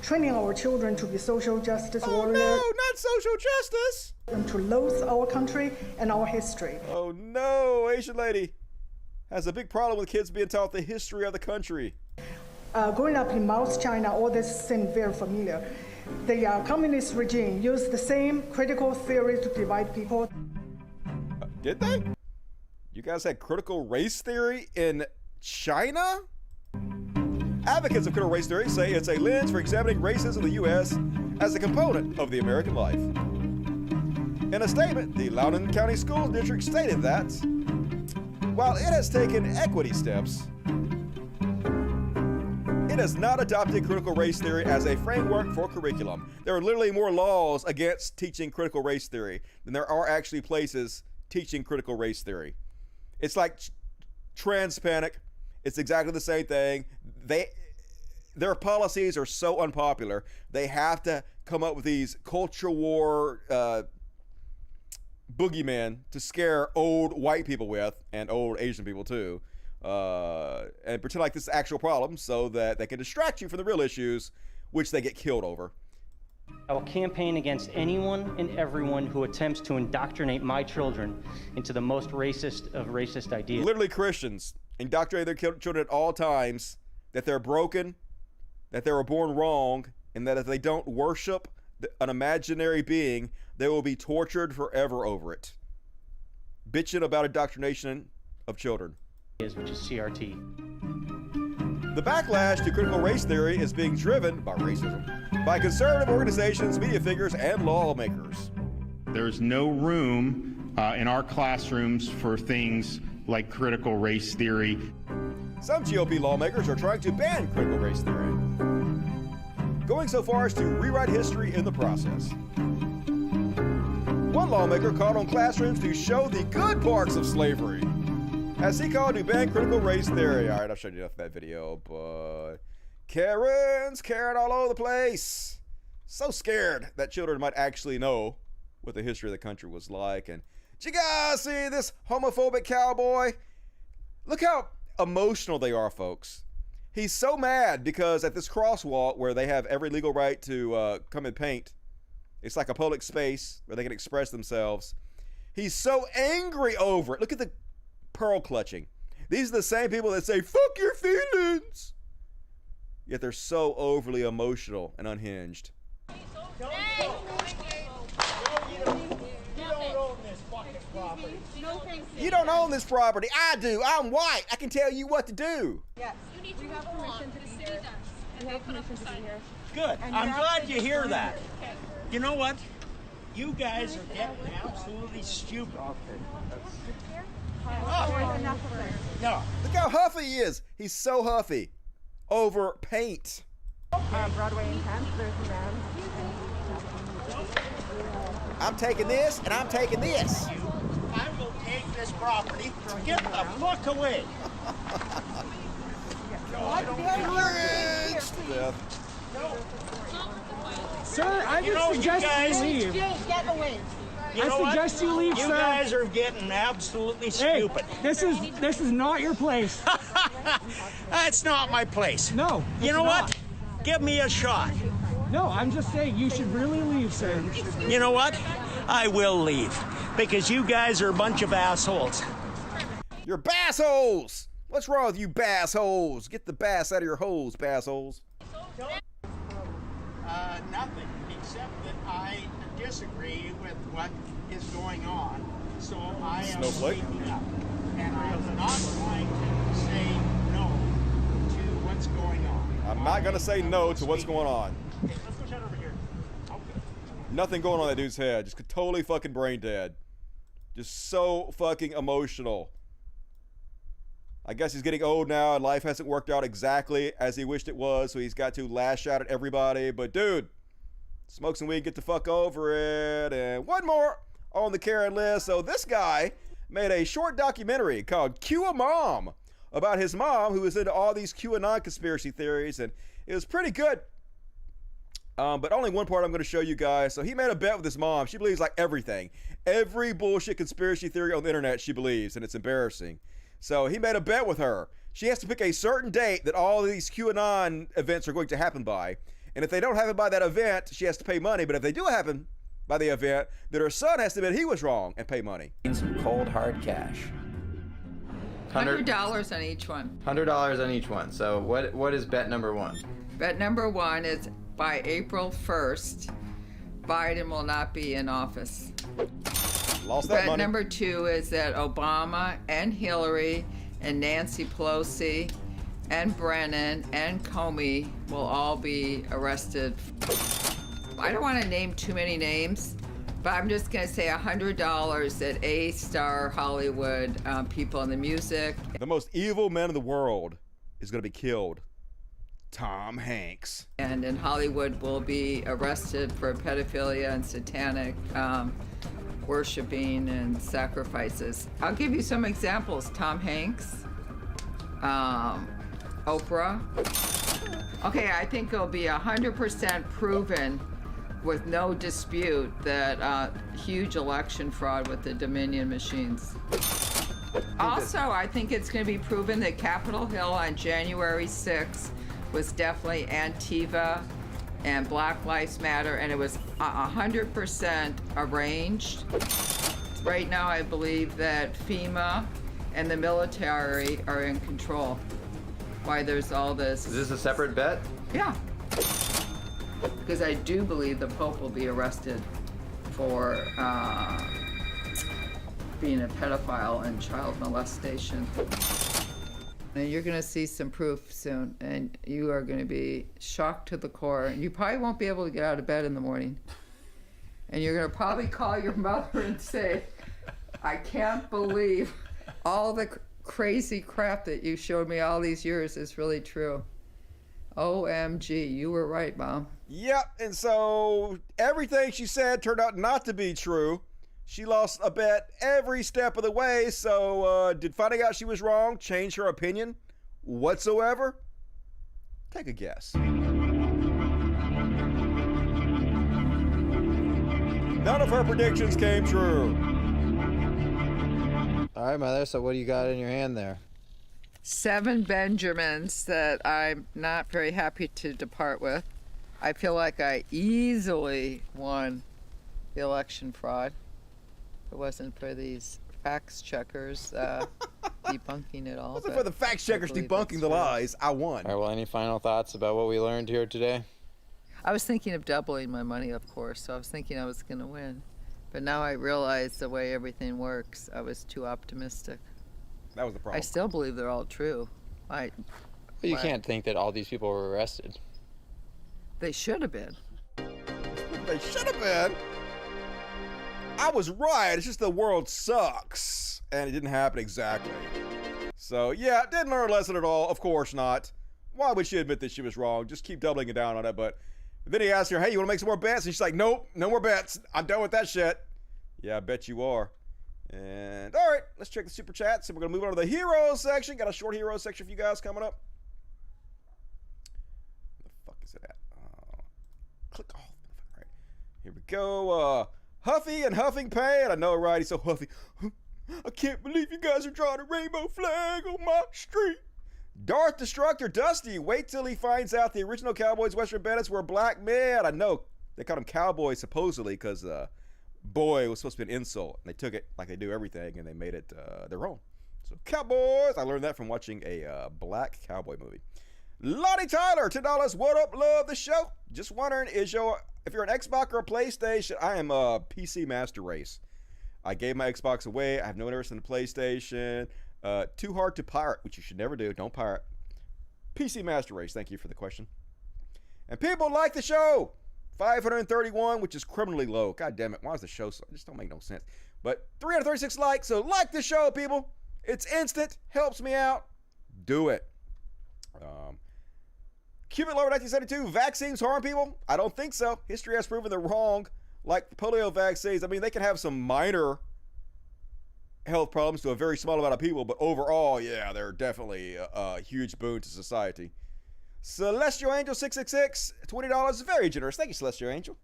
training our children to be social justice warriors. No, not social justice. And to loathe our country and our history. Oh no, Asian lady has a big problem with kids being taught the history of the country. Growing up in South China, all this seemed very familiar. The communist regime used the same critical theory to divide people. Did they? You guys had critical race theory in China? Advocates of critical race theory say it's a lens for examining racism in the U.S. as a component of the American life. In a statement, the Loudoun County School District stated that while it has taken equity steps, it has not adopted critical race theory as a framework for curriculum. There are literally more laws against teaching critical race theory than there are actually places teaching critical race theory. It's like trans-panic. It's exactly the same thing. Their policies are so unpopular, they have to come up with these culture war boogeymen to scare old white people with, and old Asian people too, and pretend like this is actual problem so that they can distract you from the real issues, which they get killed over. I will campaign against anyone and everyone who attempts to indoctrinate my children into the most racist of racist ideas. Literally Christians indoctrinate their children at all times that they're broken, that they were born wrong, and that if they don't worship an imaginary being, they will be tortured forever over it. Bitching about indoctrination of children. Which is CRT. The backlash to critical race theory is being driven by racism, by conservative organizations, media figures, and lawmakers. There's no room in our classrooms for things like critical race theory. Some GOP lawmakers are trying to ban critical race theory, going so far as to rewrite history in the process. One lawmaker called on classrooms to show the good parts of slavery, as he called to ban critical race theory. All right, I've showed you enough of that video, but Karen's Karen all over the place. So scared that children might actually know what the history of the country was like. And did you guys see this homophobic cowboy? Look how emotional they are, folks. He's so mad because at this crosswalk where they have every legal right to come and paint, it's like a public space where they can express themselves. He's so angry over it. Look at the pearl clutching. These are the same people that say, fuck your feelings. Yet they're so overly emotional and unhinged. Hey. You don't own this property. I do. I'm white. I can tell you what to do. Yes. You need to have permission to be here. We have permission to be here. Good. I'm glad you hear that. Okay. You know what? You guys are getting absolutely stupid. No. Look how huffy he is. He's so huffy. Over paint. Broadway and 10th, there's a man. I'm taking this, and I'm taking this. I will take this property. Get the fuck away. Sir, I would suggest you leave. Get away. I suggest you leave, sir. You guys are getting absolutely stupid. This is not your place. That's not my place. No. You know what? Give me a shot. No, I'm just saying you should really leave, sir. You know what? I will leave because you guys are a bunch of assholes. You're bassholes. What's wrong with you bassholes? Get the bass out of your holes, bassholes. Nothing except that I disagree with what is going on. So I am speaking up. And I am not going to say no to what's going on. I'm not going to say no to what's going on. Okay, let's go chat over here. Okay. Nothing going on in that dude's head. Just totally fucking brain dead. Just so fucking emotional. I guess he's getting old now and life hasn't worked out exactly as he wished it was, so he's got to lash out at everybody. But dude, smoke some weed, get the fuck over it. And one more on the Karen list. So this guy made a short documentary called QAnon about his mom, who was into all these QAnon conspiracy theories, and it was pretty good. But only one part I'm going to show you guys. So he made a bet with his mom. She believes like everything. Every bullshit conspiracy theory on the internet she believes, and it's embarrassing. So he made a bet with her. She has to pick a certain date that all these QAnon events are going to happen by. And if they don't happen by that event, she has to pay money. But if they do happen by the event, then her son has to admit he was wrong and pay money. Some cold hard cash. $100 on each one. $100 on each one. So what is bet number one? Bet number one is by April 1st, Biden will not be in office. Lost that Bet money. number two is that Obama and Hillary and Nancy Pelosi and Brennan and Comey will all be arrested. I don't want to name too many names, But I'm just going to say $100 at A-star Hollywood people in the music. The most evil man in the world is going to be killed. Tom Hanks. And in Hollywood will be arrested for pedophilia and satanic worshiping and sacrifices. I'll give you some examples. Tom Hanks, Oprah. Okay, I think it'll be 100% proven with no dispute that huge election fraud with the Dominion machines. Also, I think it's going to be proven that Capitol Hill on January 6th was definitely Antifa and Black Lives Matter, and it was 100% arranged. Right now, I believe that FEMA and the military are in control. Why there's all this. Is this a separate bet? Yeah. Because I do believe the Pope will be arrested for being a pedophile and child molestation. And you're going to see some proof soon, and you are going to be shocked to the core. And you probably won't be able to get out of bed in the morning. And you're going to probably call your mother and say, I can't believe all the crazy crap that you showed me all these years is really true. OMG, you were right, Mom. Yep, and so everything she said turned out not to be true. She lost a bet every step of the way, so did finding out she was wrong change her opinion whatsoever? Take a guess. None of her predictions came true. All right, Mother, so what do you got in your hand there? 7 Benjamins that I'm not very happy to depart with. I feel like I easily won the election fraud. If it wasn't for these fact checkers debunking it all. Wasn't for the fact checkers debunking the lies, I won. All right, well, any final thoughts about what we learned here today? I was thinking of doubling my money, of course, so I was thinking I was going to win. But now I realize the way everything works, I was too optimistic. That was the problem. I still believe they're all true. But you can't think that all these people were arrested. They should have been. They should have been. I was right. It's just the world sucks. And it didn't happen exactly. So, yeah, didn't learn a lesson at all. Of course not. Why would she admit that she was wrong? Just keep doubling it down on it. But then he asked her, hey, you want to make some more bets? And she's like, nope, no more bets. I'm done with that shit. Yeah, I bet you are. And, all right, let's check the super chats. And we're going to move on to the heroes section. Got a short heroes section for you guys coming up. Where the fuck is it at? Click off. All right, here we go. Huffy and Huffing Pain. I know, right? He's so huffy. I can't believe you guys are drawing a rainbow flag on my street. Darth Destructor Dusty. Wait till he finds out the original Cowboys Western Bandits were black men. I know they called them cowboys supposedly because boy was supposed to be an insult. And they took it like they do everything and they made it their own. So cowboys. I learned that from watching a black cowboy movie. Lottie Tyler, $10. What up? Love the show. Just wondering, if you're an Xbox or a PlayStation, I am a PC Master Race. I gave my Xbox away. I have no interest in the PlayStation. Too hard to pirate, which you should never do. Don't pirate. PC Master Race, thank you for the question. And people like the show. 531, which is criminally low. God damn it. Why is the show so? It just don't make no sense. But 336 likes, so like the show, people. It's instant. Helps me out. Do it. Cuban Lover 1972, vaccines harm people? I don't think so. History has proven they're wrong. Like polio vaccines, I mean, they can have some minor health problems to a very small amount of people, but overall, yeah, they're definitely a huge boon to society. Celestial Angel 666, $20, very generous. Thank you, Celestial Angel.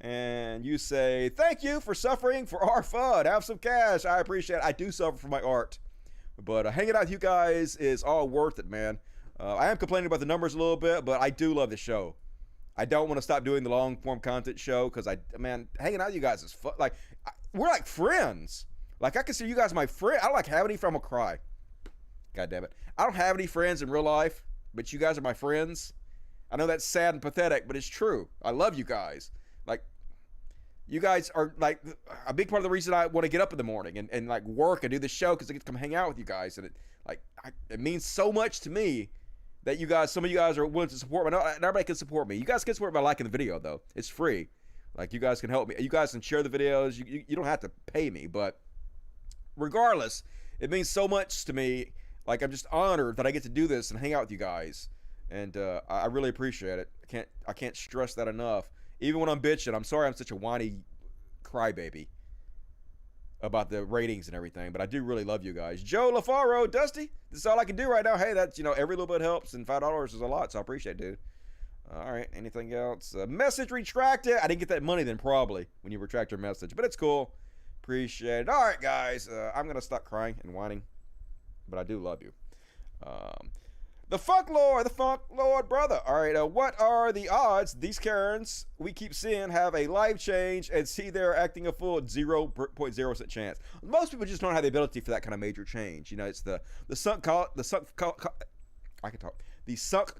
And you say, thank you for suffering for our fun. Have some cash. I appreciate it. I do suffer for my art. But hanging out with you guys is all worth it, man. I am complaining about the numbers a little bit, but I do love the show. I don't want to stop doing the long form content show because hanging out with you guys is fun. Like, we're like friends. Like, I consider you guys my friend. I don't like have any friends. I'm gonna cry. God damn it. I don't have any friends in real life, but you guys are my friends. I know that's sad and pathetic, but it's true. I love you guys. Like, you guys are like a big part of the reason I want to get up in the morning and like work and do the show because I get to come hang out with you guys. And it means so much to me that some of you guys are willing to support me. Not everybody can support me. You guys can support me by liking the video, though. It's free. Like, you guys can help me. You guys can share the videos. You don't have to pay me, but regardless, it means so much to me. Like, I'm just honored that I get to do this and hang out with you guys, and I really appreciate it. I can't stress that enough. Even when I'm bitching, I'm sorry I'm such a whiny crybaby about the ratings and everything, but I do really love you guys. Joe LaFaro, Dusty, this is all I can do right now. Hey, that's, every little bit helps, and $5 is a lot, so I appreciate it, dude. All right, anything else? Message retracted. I didn't get that money then, probably, when you retract your message, but it's cool. Appreciate it. All right, guys, I'm going to stop crying and whining, but I do love you. The Funk Lord brother. All right, what are the odds these Karens we keep seeing have a life change and see they're acting a full 0.0% chance? Most people just don't have the ability for that kind of major change. It's the sunk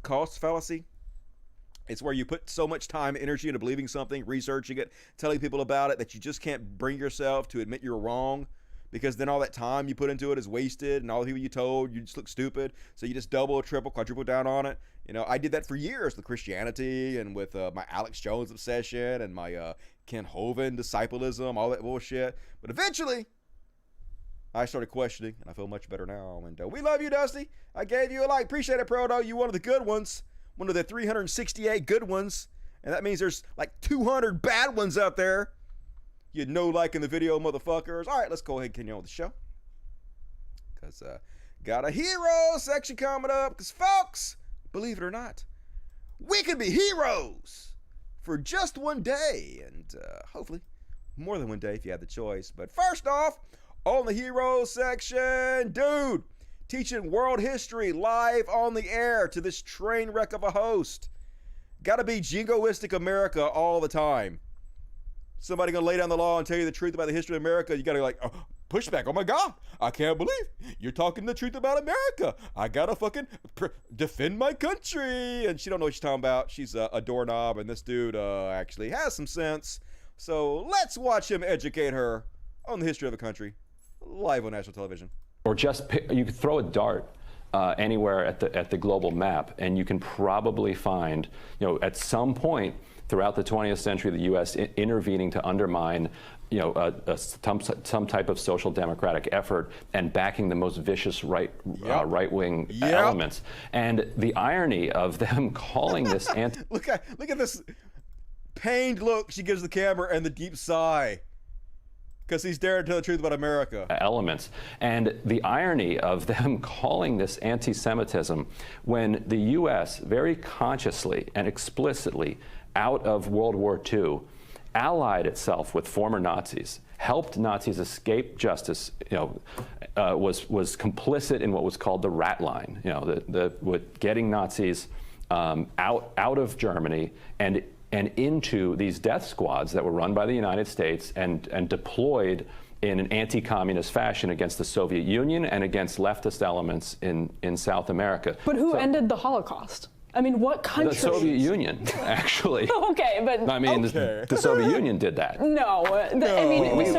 cost fallacy. It's where you put so much time and energy into believing something, researching it, telling people about it, that you just can't bring yourself to admit you're wrong, because then all that time you put into it is wasted, and all the people you told, you just look stupid. So you just double, triple, quadruple down on it. I did that for years with Christianity and with my Alex Jones obsession and my Ken Hovind disciplism, all that bullshit. But eventually, I started questioning, and I feel much better now. And we love you, Dusty. I gave you a like. Appreciate it, Proto. You one of the good ones. One of the 368 good ones. And that means there's like 200 bad ones out there. You know, liking the video, motherfuckers. All right, let's go ahead and continue on with the show. Because got a hero section coming up. Because, folks, believe it or not, we could be heroes for just one day. And hopefully more than one day if you have the choice. But first off, on the hero section, dude, teaching world history live on the air to this train wreck of a host. Gotta be jingoistic America all the time. Somebody gonna lay down the law and tell you the truth about the history of America. You gotta push back. Oh my God, I can't believe you're talking the truth about America. I gotta fucking defend my country. And she don't know what she's talking about. She's a doorknob, and this dude actually has some sense. So let's watch him educate her on the history of the country live on national television. Or just you could throw a dart anywhere at the global map, and you can probably find, at some point throughout the 20th century, the U.S. intervening to undermine, some type of social democratic effort and backing the most vicious right-wing elements. And the irony of them calling this look at this pained look she gives the camera and the deep sigh. Because he's daring to tell the truth about America. Elements. And the irony of them calling this anti-Semitism when the U.S. very consciously and explicitly out of World War II allied itself with former Nazis, helped Nazis escape justice, was complicit in what was called the rat line, with getting Nazis out of Germany and into these death squads that were run by the United States and deployed in an anti-communist fashion against the Soviet Union and against leftist elements in South America. But who ended the Holocaust? I mean, what country? The Soviet Union, actually. Okay, but I mean, the Soviet Union did that. No,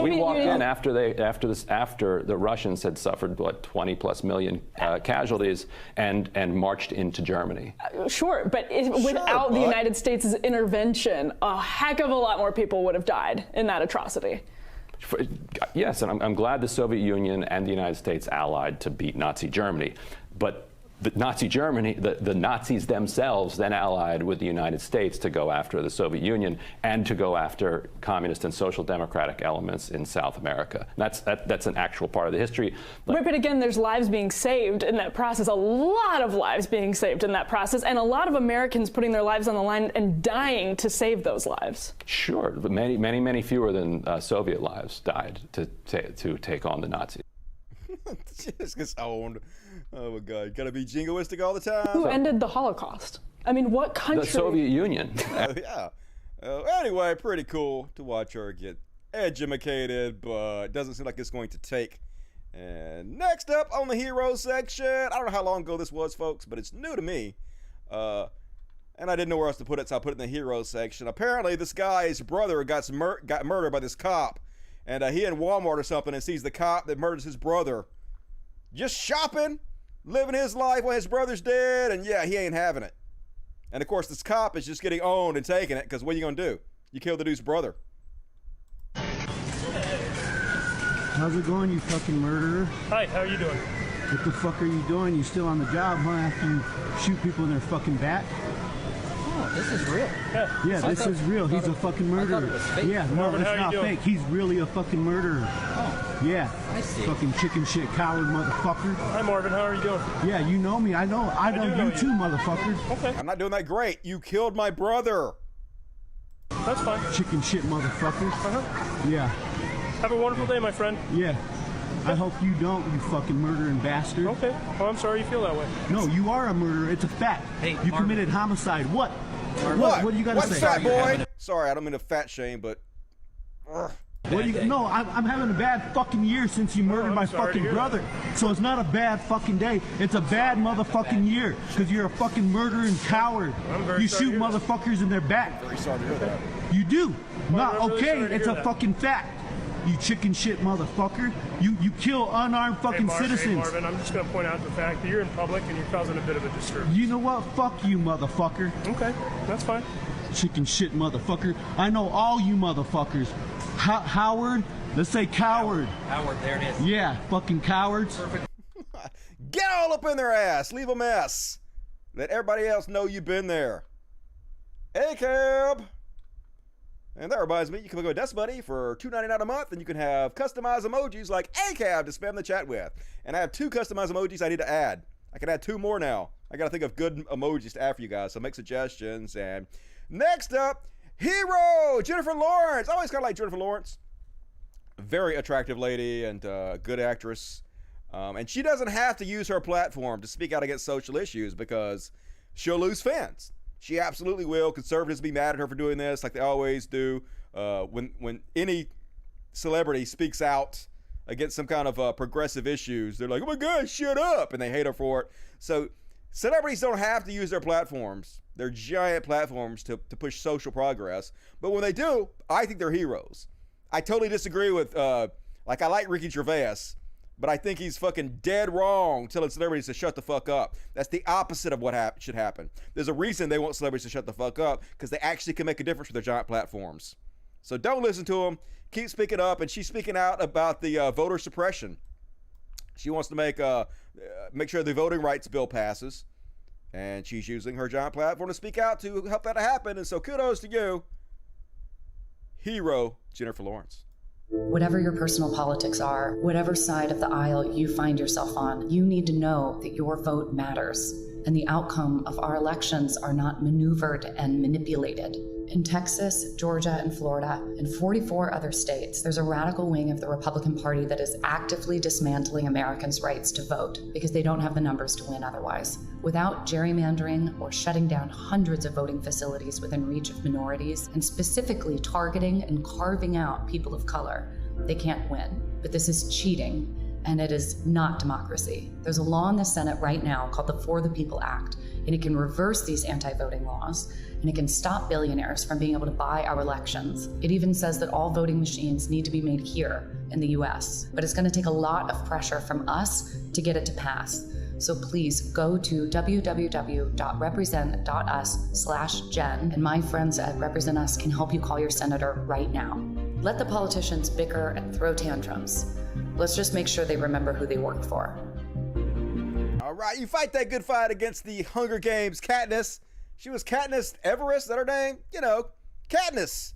we walked in after the Russians had suffered 20+ million casualties and marched into Germany. Sure, but without the United States' intervention, a heck of a lot more people would have died in that atrocity. Yes, and I'm glad the Soviet Union and the United States allied to beat Nazi Germany, but the Nazi Germany, the Nazis themselves then allied with the United States to go after the Soviet Union and to go after communist and social democratic elements in South America. That's an actual part of the history. Right, but again, there's lives being saved in that process, a lot of lives being saved in that process, and a lot of Americans putting their lives on the line and dying to save those lives. Sure, but many fewer than Soviet lives died to take on the Nazis. Just gets owned. Oh my God, gotta be jingoistic all the time. Who ended the Holocaust? I mean, what country? The Soviet Union. Yeah. Anyway, pretty cool to watch her get educated, but doesn't seem like it's going to take. And next up on the hero section, I don't know how long ago this was, folks, but it's new to me. And I didn't know where else to put it, so I put it in the hero section. Apparently, this guy's brother got murdered by this cop. And he in Walmart or something and sees the cop that murders his brother just shopping, living his life while his brother's dead, and yeah, he ain't having it. And of course, this cop is just getting owned and taking it, because what are you going to do? You killed the dude's brother. How's it going, you fucking murderer? Hi, how are you doing? What the fuck are you doing? You still on the job, huh? After you shoot people in their fucking back? Oh, this is real. Yeah, this is real. He's a fucking murderer. Yeah, no, Marvin, it's how not you doing? fake. He's really a fucking murderer. Oh, yeah. I see. Fucking chicken shit coward motherfucker. Hi, Marvin, how are you doing? Yeah, you know me. I know you too, motherfucker. Okay. I'm not doing that great. You killed my brother. That's fine. Chicken shit motherfucker. Uh-huh. Yeah. Have a wonderful day, my friend. Yeah. I hope you don't, you fucking murdering bastard. Okay. Well, I'm sorry you feel that way. No, you are a murderer. It's a fact. Hey, you Marvin. committed homicide. What? What? What do you got to What's say? fat boy? Sorry, I don't mean to fat shame, but. What do you, no, I'm having a bad fucking year since you murdered my fucking brother. So it's not a bad fucking day. It's a bad motherfucking year because you're a fucking murdering coward. You shoot motherfuckers in their back. Very sorry to hear that. You do. Not I'm really okay. sorry to It's hear a that. fucking fact. You chicken shit motherfucker. You kill unarmed fucking citizens. Hey, Marvin, I'm just going to point out the fact that you're in public and you're causing a bit of a disturbance. You know what? Fuck you, motherfucker. Okay, that's fine. Chicken shit motherfucker. I know all you motherfuckers. Howard, let's say coward. Howard, there it is. Yeah, fucking cowards. Get all up in their ass. Leave a mess. Let everybody else know you've been there. A-cab. And that reminds me, you can go to Desk Buddy for $2.99 a month, and you can have customized emojis like A-cab to spam the chat with. And I have 2 customized emojis I need to add. I can add 2 more now. I got to think of good emojis to add for you guys, so make suggestions. And next up, Hero, Jennifer Laurence. I always kind of like Jennifer Laurence. Very attractive lady and good actress. And she doesn't have to use her platform to speak out against social issues because she'll lose fans. She absolutely will. Conservatives be mad at her for doing this like they always do. When any celebrity speaks out against some kind of progressive issues, they're like, oh my God, shut up. And they hate her for it. So celebrities don't have to use their platforms, their giant platforms, to push social progress. But when they do, I think they're heroes. I totally disagree with, I like Ricky Gervais, but I think he's fucking dead wrong telling celebrities to shut the fuck up. That's the opposite of what should happen. There's a reason they want celebrities to shut the fuck up, because they actually can make a difference with their giant platforms. So don't listen to them. Keep speaking up. And she's speaking out about the voter suppression. She wants to make sure the voting rights bill passes. And she's using her giant platform to speak out to help that happen. And so kudos to you, Hero Jennifer Laurence. Whatever your personal politics are, whatever side of the aisle you find yourself on, you need to know that your vote matters and the outcome of our elections are not maneuvered and manipulated. In Texas, Georgia, and Florida, and 44 other states, there's a radical wing of the Republican Party that is actively dismantling Americans' rights to vote because they don't have the numbers to win otherwise. Without gerrymandering or shutting down hundreds of voting facilities within reach of minorities, and specifically targeting and carving out people of color, they can't win. But this is cheating, and it is not democracy. There's a law in the Senate right now called the For the People Act, and it can reverse these anti-voting laws, and it can stop billionaires from being able to buy our elections. It even says that all voting machines need to be made here in the US, but it's going to take a lot of pressure from us to get it to pass. So please go to www.represent.us/Jen, and my friends at Represent Us can help you call your senator right now. Let the politicians bicker and throw tantrums. Let's just make sure they remember who they work for. All right, you fight that good fight against the Hunger Games Katniss. She was Katniss Everest, is that her name? You know, Katniss.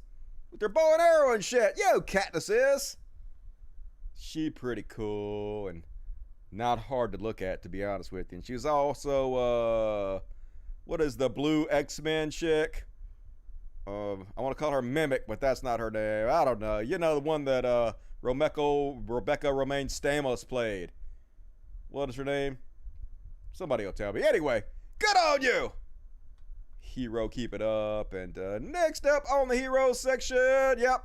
With their bow and arrow and shit. You know who Katniss is. She pretty cool and not hard to look at, to be honest with you. And she was also, what is the blue X-Men chick? I want to call her Mimic, but that's not her name. I don't know. You know, the one that Rebecca Romaine Stamos played. What is her name? Somebody will tell me. Anyway, good on you. Hero, keep it up. And next up on the hero section, yep.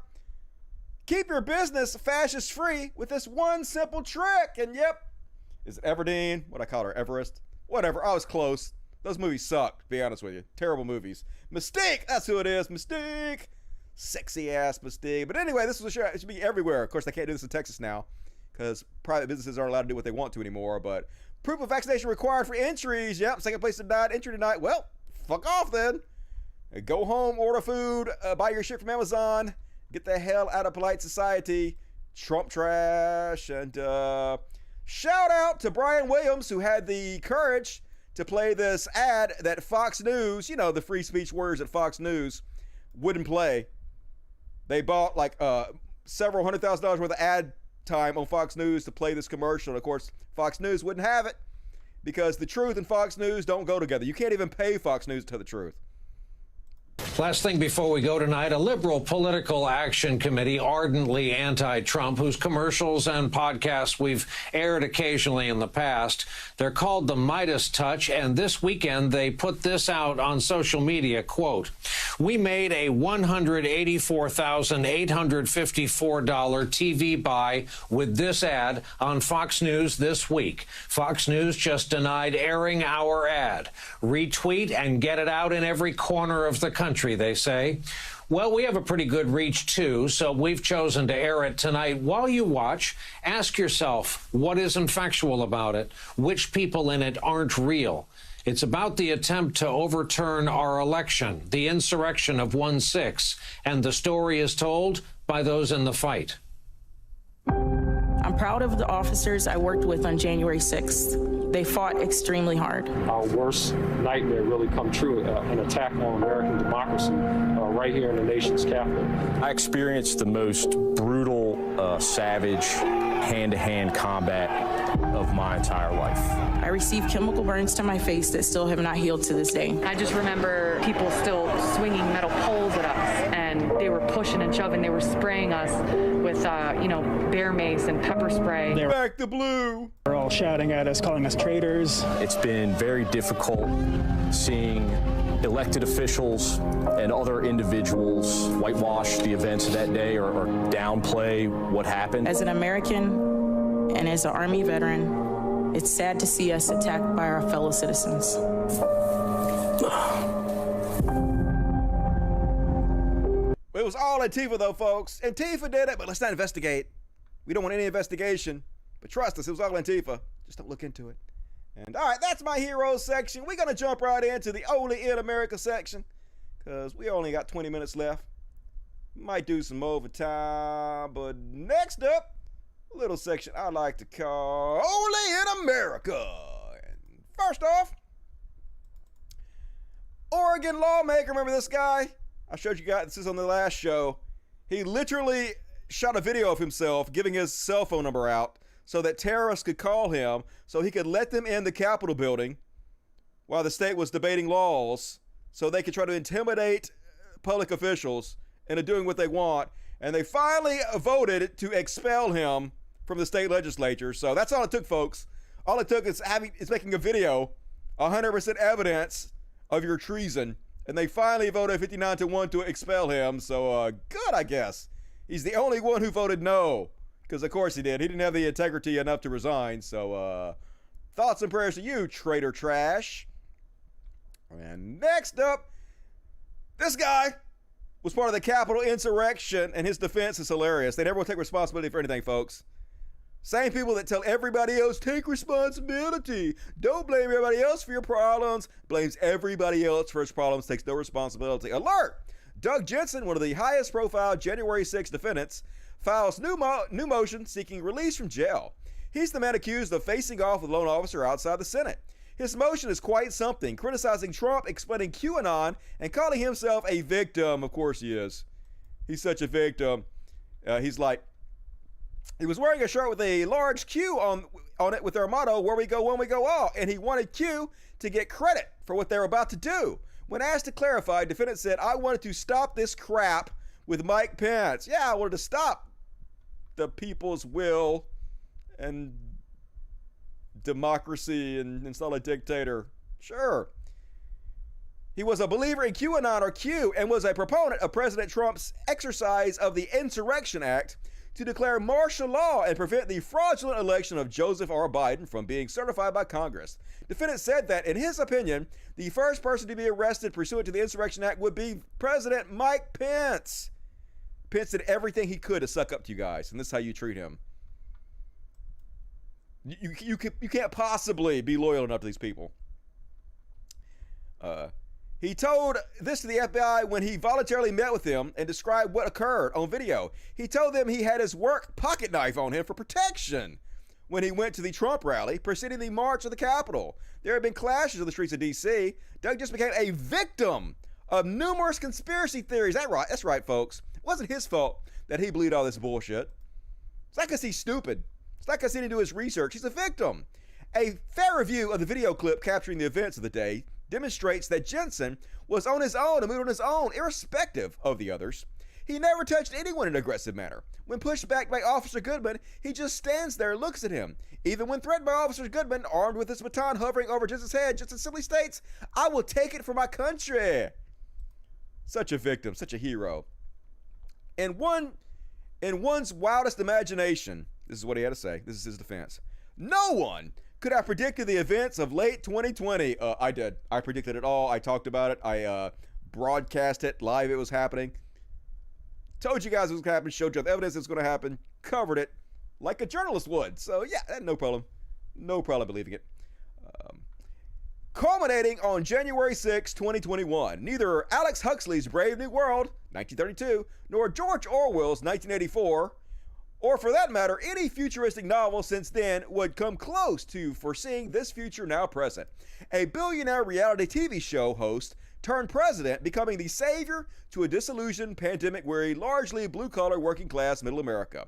Keep your business fascist free with this one simple trick. And yep, is it Everdeen? What I call her, Everest? Whatever, I was close. Those movies sucked, to be honest with you. Terrible movies. Mystique, that's who it is, Mystique. Sexy ass Mystique. But anyway, this was a show. It should be everywhere. Of course, they can't do this in Texas now because private businesses aren't allowed to do what they want to anymore. But proof of vaccination required for entries. Yep, second place denied. Entry tonight. Well, fuck off then. Go home, order food, buy your shit from Amazon, get the hell out of polite society, Trump trash. And shout out to Brian Williams, who had the courage to play this ad that Fox News, you know, the free speech warriors at Fox News, wouldn't play. They bought like several $100,000 worth of ad time on Fox News to play this commercial. And of course, Fox News wouldn't have it because the truth and Fox News don't go together. You can't even pay Fox News to tell the truth. Last thing before we go tonight, a liberal political action committee, ardently anti-Trump, whose commercials and podcasts we've aired occasionally in the past. They're called the Midas Touch, and this weekend they put this out on social media, quote, "We made a $184,854 TV buy with this ad on Fox News this week. Fox News just denied airing our ad. Retweet and get it out in every corner of the country," they say. Well, we have a pretty good reach, too, so we've chosen to air it tonight. While you watch, ask yourself what isn't factual about it, which people in it aren't real. It's about the attempt to overturn our election, the insurrection of 1/6, and the story is told by those in the fight. I'm proud of the officers I worked with on January 6th. They fought extremely hard. Our worst nightmare really come true, an attack on American democracy right here in the nation's capital. I experienced the most brutal, savage, hand-to-hand combat of my entire life. I received chemical burns to my face that still have not healed to this day. I just remember people still swinging metal poles at us, and they were pushing and shoving. They were spraying us with, bear mace and pepper spray. Back the blue. They're all shouting at us, calling us traitors. It's been very difficult seeing elected officials and other individuals whitewash the events of that day or downplay what happened. As an American and as an Army veteran, it's sad to see us attacked by our fellow citizens. It was all Antifa, though, folks. Antifa did it, but let's not investigate. We don't want any investigation. But trust us, it was all Antifa. Just don't look into it. And all right, that's my heroes section. We're going to jump right into the Only in America section because we only got 20 minutes left. Might do some overtime. But next up, a little section I like to call Only in America. And first off, Oregon lawmaker. Remember this guy? I showed you guys, this is on the last show. He literally shot a video of himself giving his cell phone number out so that terrorists could call him so he could let them in the Capitol building while the state was debating laws so they could try to intimidate public officials into doing what they want. And they finally voted to expel him from the state legislature. So that's all it took, folks. All it took is making a video, 100% evidence of your treason. And they finally voted 59-1 to expel him. So good, I guess. He's the only one who voted no. Because, of course, he did. He didn't have the integrity enough to resign. So thoughts and prayers to you, traitor trash. And next up, this guy was part of the Capitol insurrection. And his defense is hilarious. They never will take responsibility for anything, folks. Same people that tell everybody else, take responsibility. Don't blame everybody else for your problems. Blames everybody else for his problems, takes no responsibility. Alert! Doug Jensen, one of the highest profile January 6 defendants, files new motion seeking release from jail. He's the man accused of facing off with a lone officer outside the Senate. His motion is quite something, criticizing Trump, explaining QAnon, and calling himself a victim. Of course he is. He's such a victim. He's like, he was wearing a shirt with a large Q on it with their motto, where we go, when we go all. And he wanted Q to get credit for what they were about to do. When asked to clarify, defendant said, I wanted to stop this crap with Mike Pence. Yeah, I wanted to stop the people's will and democracy and install a dictator. Sure. He was a believer in QAnon or Q and was a proponent of President Trump's exercise of the Insurrection Act to declare martial law and prevent the fraudulent election of Joseph R. Biden from being certified by Congress. Defendant said that, in his opinion, the first person to be arrested pursuant to the Insurrection Act would be President Mike Pence. Pence did everything he could to suck up to you guys, and this is how you treat him. You can't possibly be loyal enough to these people. He told this to the FBI when he voluntarily met with them and described what occurred on video. He told them he had his work pocket knife on him for protection when he went to the Trump rally preceding the march of the Capitol. There had been clashes in the streets of D.C. Doug just became a victim of numerous conspiracy theories. That's right, folks. It wasn't his fault that he believed all this bullshit. It's not because he's stupid. It's not because he didn't do his research. He's a victim. A fair review of the video clip capturing the events of the day demonstrates that Jensen was on his own and moved on his own, irrespective of the others. He never touched anyone in an aggressive manner. When pushed back by Officer Goodman, he just stands there and looks at him. Even when threatened by Officer Goodman, armed with his baton hovering over Jensen's head, Jensen simply states, "I will take it for my country." Such a victim, such a hero. In one's wildest imagination, this is what he had to say. This is his defense. No one could have predicted the events of late 2020. I did. I predicted it all. I talked about it. I broadcast it live. It was happening. Told you guys it was going to happen. Showed you the evidence it was going to happen. Covered it like a journalist would. So yeah, no problem. No problem believing it. Culminating on January 6, 2021, neither Alex Huxley's Brave New World, 1932, nor George Orwell's 1984, or for that matter, any futuristic novel since then would come close to foreseeing this future now present. A billionaire reality TV show host turned president, becoming the savior to a disillusioned, pandemic-weary, largely blue-collar, working-class middle America.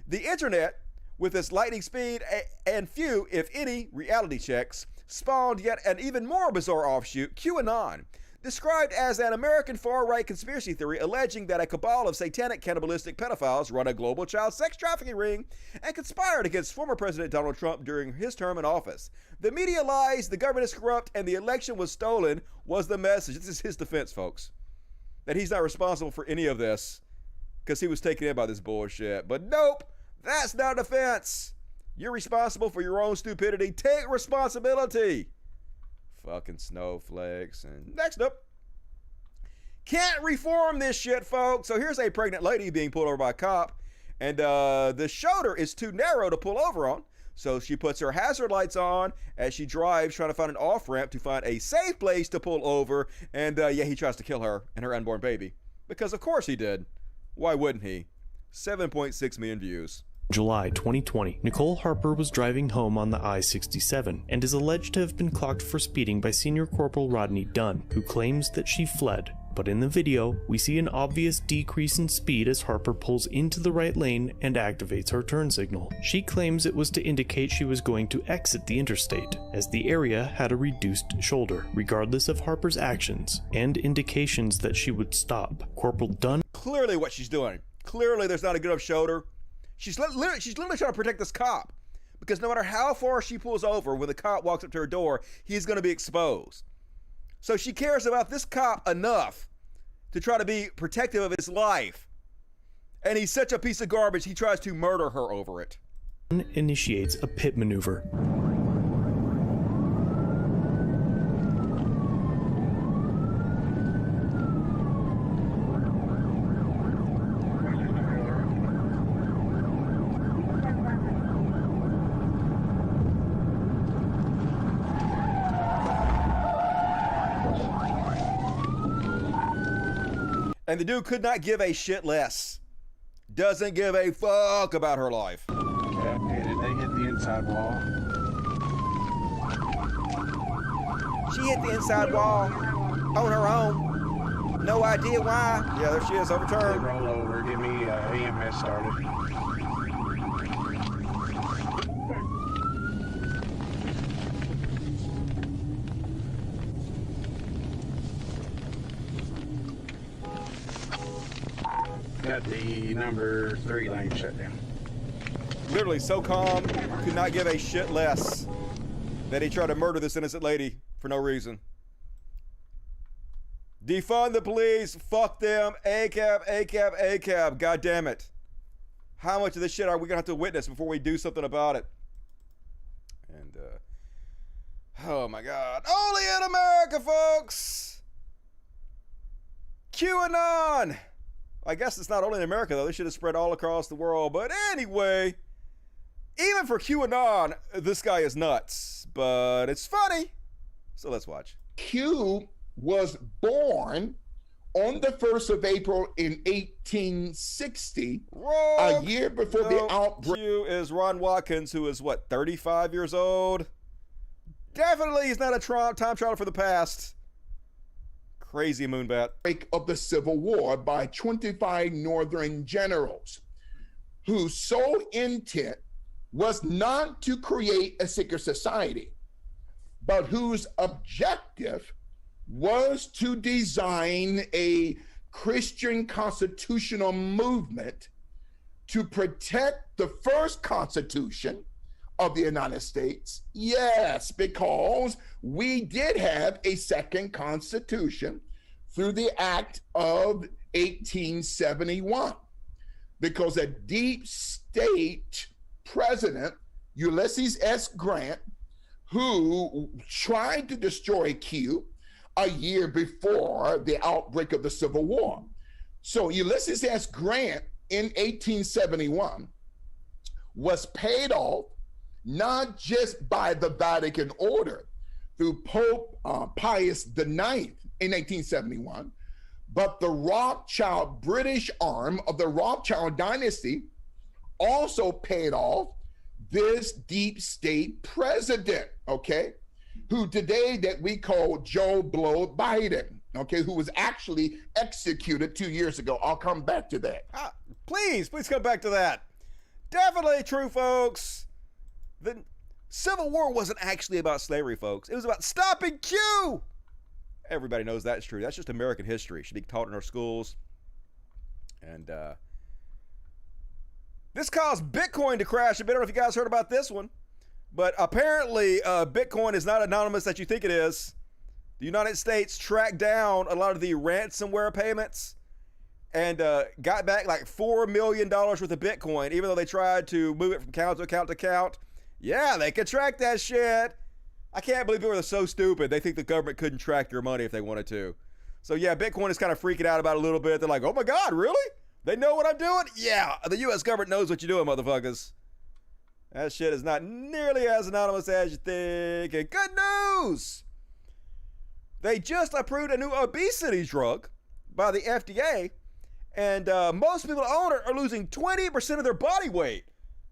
The internet, with its lightning speed and few, if any, reality checks, spawned yet an even more bizarre offshoot, QAnon, described as an American far-right conspiracy theory alleging that a cabal of satanic cannibalistic pedophiles run a global child sex trafficking ring and conspired against former President Donald Trump during his term in office. The media lies, the government is corrupt, and the election was stolen was the message. This is his defense, folks, that he's not responsible for any of this because he was taken in by this bullshit. But nope, that's not a defense. You're responsible for your own stupidity. Take responsibility. Fucking snowflakes. And next up, can't reform this shit, folks. So here's a pregnant lady being pulled over by a cop, and the shoulder is too narrow to pull over on. So she puts her hazard lights on as she drives, trying to find an off-ramp to find a safe place to pull over. And he tries to kill her and her unborn baby. Because of course he did. Why wouldn't he? 7.6 million views. July 2020, Nicole Harper was driving home on the I-67 and is alleged to have been clocked for speeding by Senior Corporal Rodney Dunn, who claims that she fled. But in the video, we see an obvious decrease in speed as Harper pulls into the right lane and activates her turn signal. She claims it was to indicate she was going to exit the interstate, as the area had a reduced shoulder, regardless of Harper's actions, and indications that she would stop. Corporal Dunn... Clearly what she's doing. Clearly there's not a good enough shoulder. She's literally trying to protect this cop, because no matter how far she pulls over, when the cop walks up to her door, he's going to be exposed. So she cares about this cop enough to try to be protective of his life. And he's such a piece of garbage, he tries to murder her over it. Initiates a pit maneuver. And the dude could not give a shit less. Doesn't give a fuck about her life. Okay, did they hit the inside wall? She hit the inside wall on her own. No idea why. Yeah, there she is, overturned. Roll over, get me EMS started. Got the number 3 lane shut down. Literally so calm, could not give a shit less that he tried to murder this innocent lady for no reason. Defund the police, fuck them, ACAB, ACAB, ACAB, god damn it. How much of this shit are we gonna have to witness before we do something about it? And, oh my god. Only in America, folks! QAnon! I guess it's not only in America, though. This shit has spread all across the world. But anyway, even for was born on the 1st of April in 1860, a year before the outbreak. Q is Ron Watkins, who is, what, 35 years old? Definitely he's not a time traveler for the past. Crazy moonbat. Of the Civil War by 25 Northern generals, whose sole intent was not to create a secret society, but whose objective was to design a Christian constitutional movement to protect the first Constitution of the United States. Yes, because we did have a second Constitution through the Act of 1871, because a deep state president, Ulysses S. Grant, who tried to destroy Q a year before the outbreak of the Civil War. So Ulysses S. Grant in 1871 was paid off not just by the Vatican order through Pope Pius IX in 1871, but the Rothschild British arm of the Rothschild dynasty also paid off this deep state president, okay, who today that we call Joe Blow Biden, okay, who was actually executed 2 years ago. I'll come back to that. Please come back to that. Definitely true, folks. The Civil War wasn't actually about slavery, folks. It was about stopping Q. Everybody knows that's true. That's just American history. It should be taught in our schools. And this caused Bitcoin to crash a bit. I don't know if you guys heard about this one. But apparently, Bitcoin is not anonymous that you think it is. The United States tracked down a lot of the ransomware payments and got back like $4 million worth of Bitcoin, even though they tried to move it from account to account to account. Yeah, they could track that shit. I can't believe people are so stupid. They think the government couldn't track your money if they wanted to. So yeah, Bitcoin is kind of freaking out about it a little bit. They're like, oh my God, really? They know what I'm doing? Yeah, the U.S. government knows what you're doing, motherfuckers. That shit is not nearly as anonymous as you think. And good news! They just approved a new obesity drug by the FDA, and most people who own it are losing 20% of their body weight.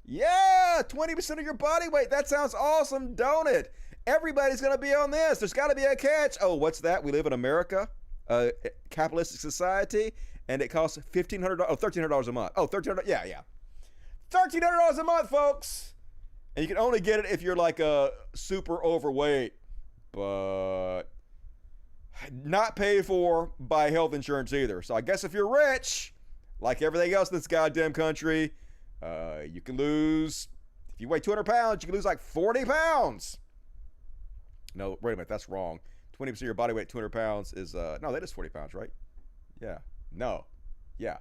Yeah, 20% of your body weight. That sounds awesome, don't it? Everybody's going to be on this. There's got to be a catch. Oh, what's that? We live in America, a capitalistic society, and it costs $1,300 a month. Oh, $1,300. Yeah. $1,300 a month, folks. And you can only get it if you're like a super overweight, but not paid for by health insurance either. So I guess if you're rich, like everything else in this goddamn country, you can lose, if you weigh 200 pounds, you can lose like 40 pounds. No, wait a minute, that's wrong. 20% of your body weight, 200 pounds is, no, that is 40 pounds, right? Yeah, no, yeah,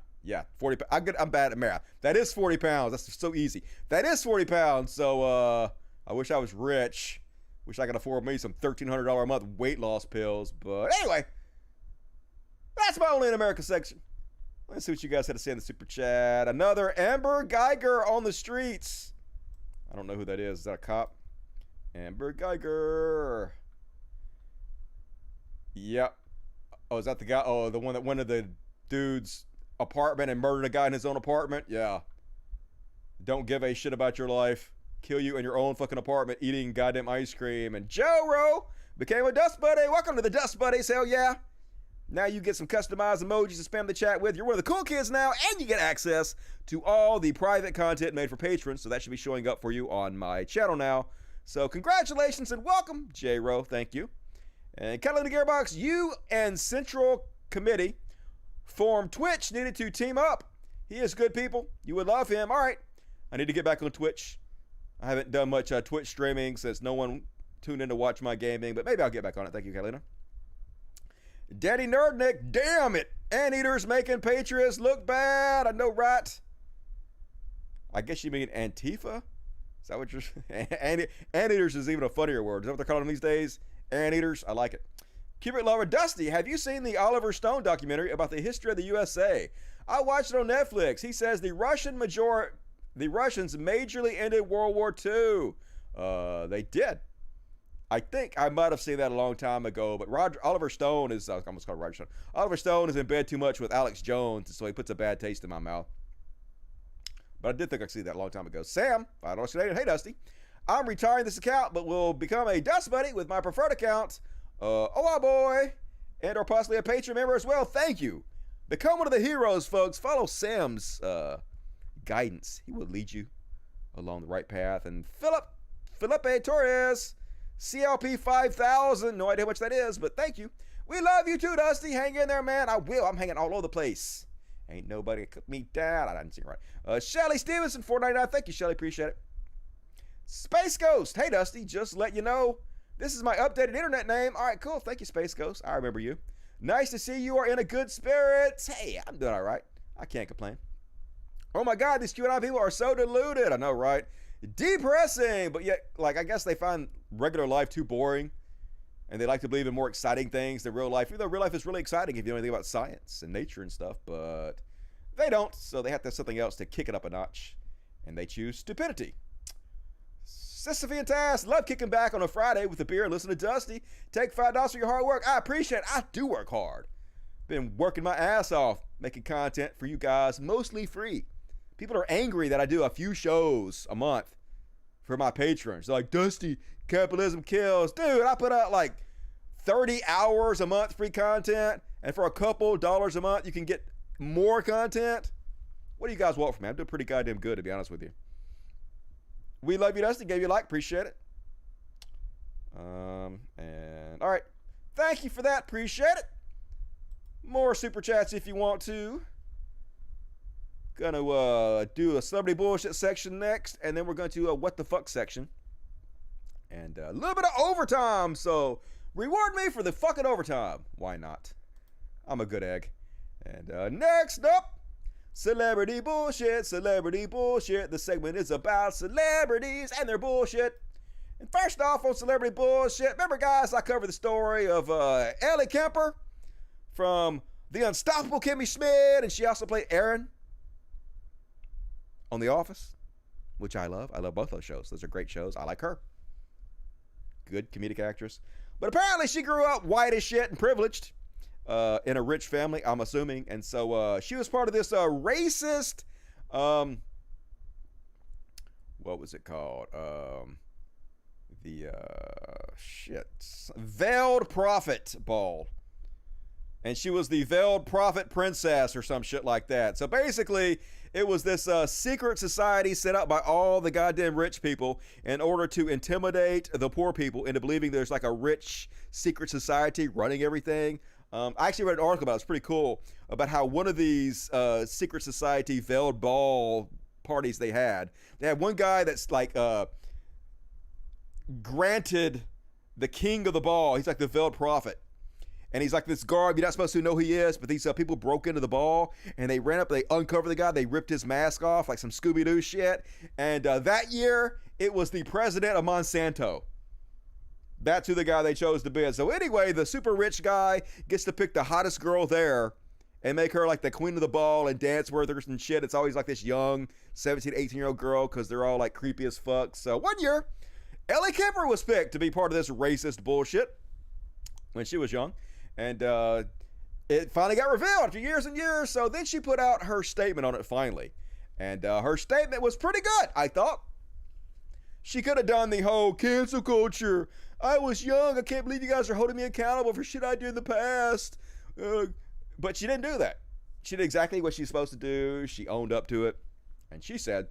40 pounds. I'm bad at math. That is 40 pounds. That's so easy. That is 40 pounds. So I wish I was rich. Wish I could afford me some $1,300 a month weight loss pills. But anyway, that's my Only in America section. Let's see what you guys had to say in the super chat. Another Amber Geiger on the streets. I don't know who that is. Is that a cop? Amber Geiger. Yep. Oh, is that the guy? Oh, the one that went to the dude's apartment and murdered a guy in his own apartment? Yeah. Don't give a shit about your life. Kill you in your own fucking apartment eating goddamn ice cream. And Joe Rowe became a Dust Buddy. Welcome to the Dust Buddies. Hell yeah. Now you get some customized emojis to spam the chat with. You're one of the cool kids now, and you get access to all the private content made for patrons. So that should be showing up for you on my channel now. So congratulations and welcome, J. Rowe. Thank you. And Caitlyn Gearbox, you and Central Committee formed Twitch needed to team up. He is good people. You would love him. All right. I need to get back on Twitch. I haven't done much Twitch streaming since no one tuned in to watch my gaming, but maybe I'll get back on it. Thank you, Catalina. Daddy Nerdnick, damn it. Anteaters making Patriots look bad. I know, right? I guess you mean Antifa? Is that what you're saying? Anteaters is even a funnier word. Is that what they're calling them these days? Anteaters? I like it. Cubit Lover Dusty, have you seen the Oliver Stone documentary about the history of the USA? I watched it on Netflix. He says the Russians majorly ended World War II. They did. I think I might have seen that a long time ago, but Oliver Stone is, I almost called Roger Stone. Oliver Stone is in bed too much with Alex Jones, so he puts a bad taste in my mouth. But I did think I see that a long time ago. Sam, $5 Canadian. Hey, Dusty. I'm retiring this account, but will become a Dust Buddy with my preferred account. Oh, boy. And or possibly a Patreon member as well. Thank you. Become one of the heroes, folks. Follow Sam's guidance. He will lead you along the right path. And Felipe Torres, CLP 5000. No idea how much that is, but thank you. We love you too, Dusty. Hang in there, man. I will. I'm hanging all over the place. Ain't nobody cook me down. I didn't see it right. Shelly Stevenson, $4.99. Thank you, Shelly. Appreciate it. Space Ghost. Hey, Dusty. Just let you know, this is my updated internet name. All right, cool. Thank you, Space Ghost. I remember you. Nice to see you are in a good spirits. Hey, I'm doing all right. I can't complain. Oh, my God. These QAnon people are so deluded. I know, right? Depressing. But yet, like, I guess they find regular life too boring. And they like to believe in more exciting things than real life. Even though real life is really exciting if you know anything about science and nature and stuff. But they don't. So they have to have something else to kick it up a notch. And they choose stupidity. Sisyphe and Tass, love kicking back on a Friday with a beer and listen to Dusty. Take $5 for your hard work. I appreciate it. I do work hard. Been working my ass off making content for you guys, mostly free. People are angry that I do a few shows a month for my patrons. They're like, Dusty, capitalism kills. Dude, I put out like 30 hours a month free content, and for a couple dollars a month, you can get more content. What do you guys want from me? I'm doing pretty goddamn good, to be honest with you. We love you, Dusty. Gave you a like. Appreciate it. And all right. Thank you for that. Appreciate it. More super chats if you want to. Gonna do a celebrity bullshit section next, and then we're going to what the fuck section. And a little bit of overtime, so reward me for the fucking overtime. Why not? I'm a good egg. And next up, celebrity bullshit, celebrity bullshit. The segment is about celebrities and their bullshit. And first off on celebrity bullshit, remember guys, I covered the story of Ellie Kemper from The Unstoppable Kimmy Schmidt, and she also played Erin on The Office, which I love. I love both those shows. Those are great shows. I like her. Good comedic actress. But apparently she grew up white as shit and privileged in a rich family, I'm assuming. And so she was part of this racist, what was it called? Veiled Prophet Ball. And she was the Veiled Prophet Princess or some shit like that. So basically, it was this secret society set up by all the goddamn rich people in order to intimidate the poor people into believing there's like a rich secret society running everything. I actually read an article about it. It's pretty cool about how one of these secret society veiled ball parties they had one guy that's like granted the king of the ball. He's like the veiled prophet. And he's like this guard. You're not supposed to know who he is, but these people broke into the ball and they ran up, they uncovered the guy, they ripped his mask off like some Scooby-Doo shit. And that year, it was the president of Monsanto. That's who the guy they chose to be. So anyway, the super rich guy gets to pick the hottest girl there and make her like the queen of the ball and dance with her and shit. It's always like this young 17, 18-year-old girl because they're all like creepy as fuck. So one year, Ellie Kemper was picked to be part of this racist bullshit when she was young. And it finally got revealed after years and years. So then she put out her statement on it finally. And her statement was pretty good, I thought. She could have done the whole cancel culture. I was young. I can't believe you guys are holding me accountable for shit I did in the past. But she didn't do that. She did exactly what she's supposed to do. She owned up to it. And she said,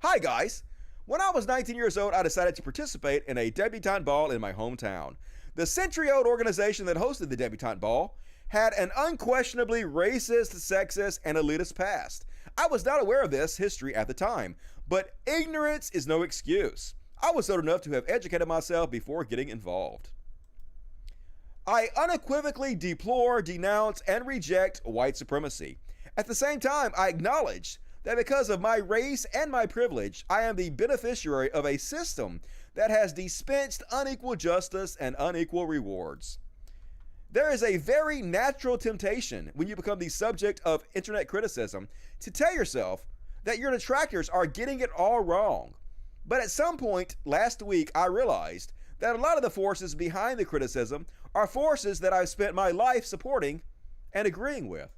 "Hi, guys. When I was 19 years old, I decided to participate in a debutante ball in my hometown. The century-old organization that hosted the debutante ball had an unquestionably racist, sexist, and elitist past. I was not aware of this history at the time, but ignorance is no excuse. I was old enough to have educated myself before getting involved. I unequivocally deplore, denounce, and reject white supremacy. At the same time, I acknowledge that because of my race and my privilege, I am the beneficiary of a system that has dispensed unequal justice and unequal rewards. There is a very natural temptation when you become the subject of internet criticism to tell yourself that your detractors are getting it all wrong. But at some point last week, I realized that a lot of the forces behind the criticism are forces that I've spent my life supporting and agreeing with.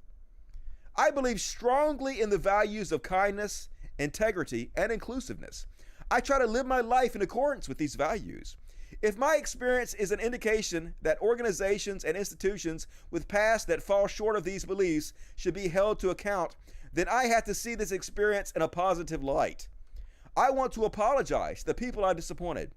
I believe strongly in the values of kindness, integrity, and inclusiveness. I try to live my life in accordance with these values. If my experience is an indication that organizations and institutions with past that fall short of these beliefs should be held to account, then I have to see this experience in a positive light. I want to apologize to the people I disappointed,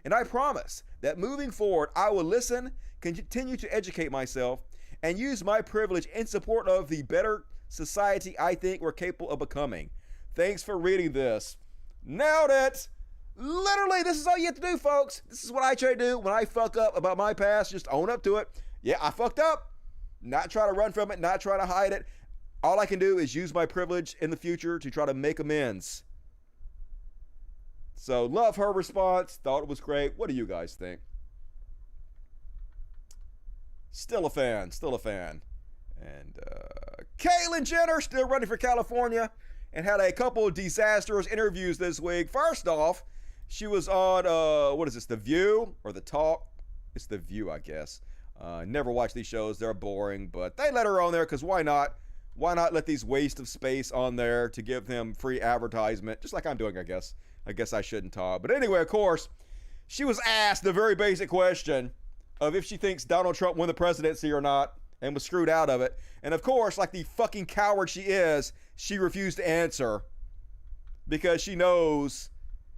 and I promise that moving forward, I will listen, continue to educate myself, and use my privilege in support of the better society I think we're capable of becoming. Thanks for reading this. Nailed it! Literally, this is all you have to do, folks. This is what I try to do when I fuck up about my past. Just own up to it. Yeah, I fucked up. Not try to run from it, not try to hide it. All I can do is use my privilege in the future to try to make amends. So, love her response. Thought it was great. What do you guys think? Still a fan. Still a fan. And Caitlyn Jenner still running for California and had a couple of disastrous interviews this week. First off, she was on, what is this, The View or The Talk? It's The View, I guess. Never watched these shows. They're boring, but they let her on there because why not? Why not let these waste of space on there to give them free advertisement? Just like I'm doing, I guess. I guess I shouldn't talk. But anyway, of course, she was asked the very basic question of if she thinks Donald Trump won the presidency or not and was screwed out of it. And of course, like the fucking coward she is, she refused to answer because she knows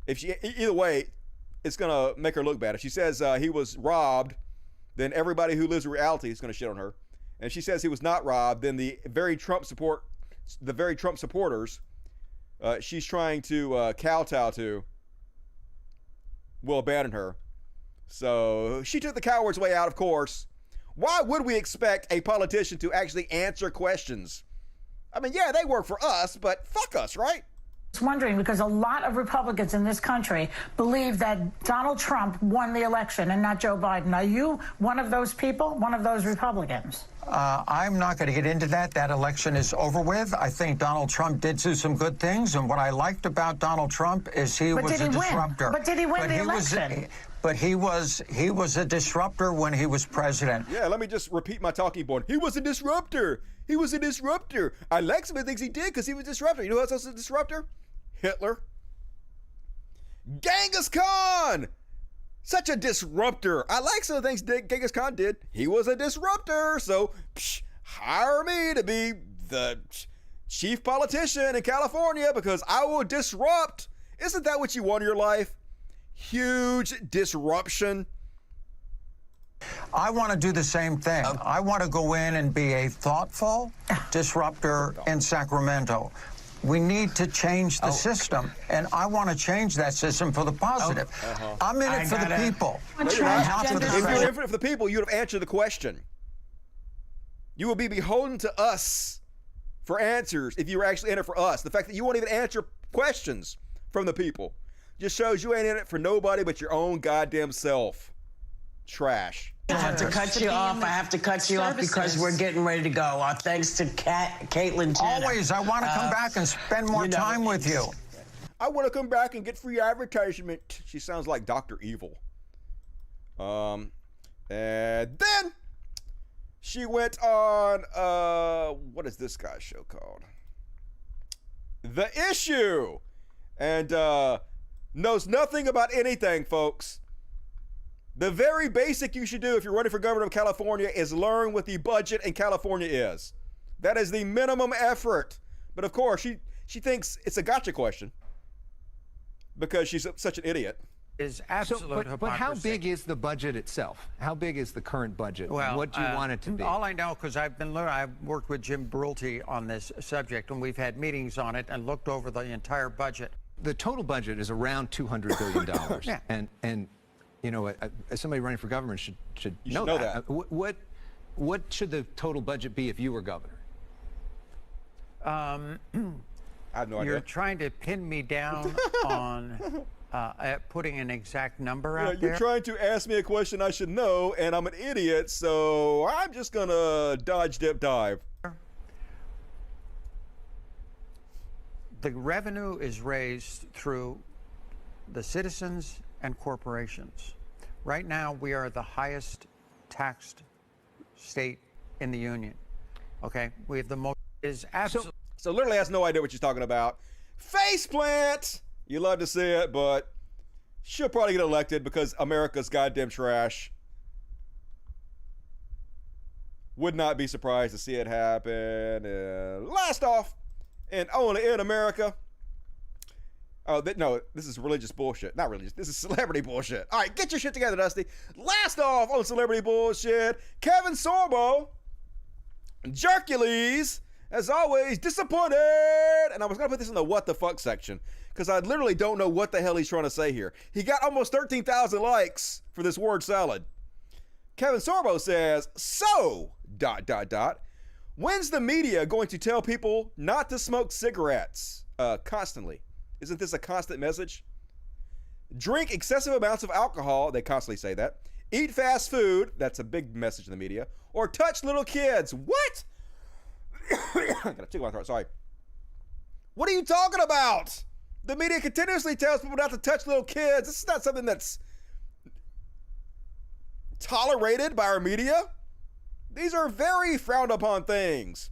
if she, either way, it's going to make her look bad. If she says he was robbed, then everybody who lives in reality is going to shit on her. And she says he was not robbed, then the very Trump supporters she's trying to kowtow to will abandon her. So she took the coward's way out, of course. Why would we expect a politician to actually answer questions? I mean, yeah, they work for us, but fuck us, right? I was wondering because a lot of Republicans in this country believe that Donald Trump won the election and not Joe Biden. Are you one of those people, one of those Republicans? I'm not going to get into that. That election is over with. I think Donald Trump did do some good things, and what I liked about Donald Trump is he was a disruptor. But did he win the election? But he was a disruptor when he was president. Yeah, let me just repeat my talking point. He was a disruptor. He was a disruptor. I like some of the things he did because he was a disruptor. You know who else was a disruptor? Hitler. Genghis Khan. Such a disruptor. I like some of the things Genghis Khan did. He was a disruptor. So hire me to be the chief politician in California because I will disrupt. Isn't that what you want in your life? Huge disruption. I want to do the same thing. I want to go in and be a thoughtful disruptor in Sacramento. We need to change the system, and I want to change that system for the positive. I'm in it for the people. If you're in it for the people, you would have answered the question. You will be beholden to us for answers if you were actually in it for us. The fact that you won't even answer questions from the people just shows you ain't in it for nobody but your own goddamn self. Trash. I have to cut you off. I have to cut you off because we're getting ready to go. Thanks to Caitlyn Jenner. Always. I want to come back and spend more time with you. I want to come back and get free advertisement. She sounds like Dr. Evil. And then she went on, what is this guy's show called? The Issue. And knows nothing about anything, folks. The very basic you should do if you're running for governor of California is learn what the budget in California is. That is the minimum effort. But of course, she thinks it's a gotcha question because she's such an idiot. Is absolute hypocrisy. But how big is the budget itself? How big is the current budget? Well, what do you want it to be? All I know, because I've worked with Jim Brulte on this subject, and we've had meetings on it and looked over the entire budget. The total budget is around $200 billion. Yeah. And you know, as somebody running for government should know that. What should the total budget be if you were governor? I have no idea. You're trying to pin me down on putting an exact number out there. You're trying to ask me a question I should know, and I'm an idiot, so I'm just gonna dodge, dip, dive. The revenue is raised through the citizens and corporations. Right now, we are the highest taxed state in the union. Okay, we have the most. Is absolutely. So literally has no idea what you're talking about. Faceplant. You love to see it, but she'll probably get elected because America's goddamn trash. Would not be surprised to see it happen. Last off, and only in America. Oh, no, this is religious bullshit. Not religious. This is celebrity bullshit. All right, get your shit together, Dusty. Last off on celebrity bullshit, Kevin Sorbo, Jercules, as always, disappointed. And I was going to put this in the what the fuck section because I literally don't know what the hell he's trying to say here. He got almost 13,000 likes for this word salad. Kevin Sorbo says, so, ... when's the media going to tell people not to smoke cigarettes constantly? Isn't this a constant message? Drink excessive amounts of alcohol. They constantly say that. Eat fast food. That's a big message in the media. Or touch little kids. What? I gotta tickle my throat. Sorry. What are you talking about? The media continuously tells people not to touch little kids. This is not something that's tolerated by our media. These are very frowned upon things.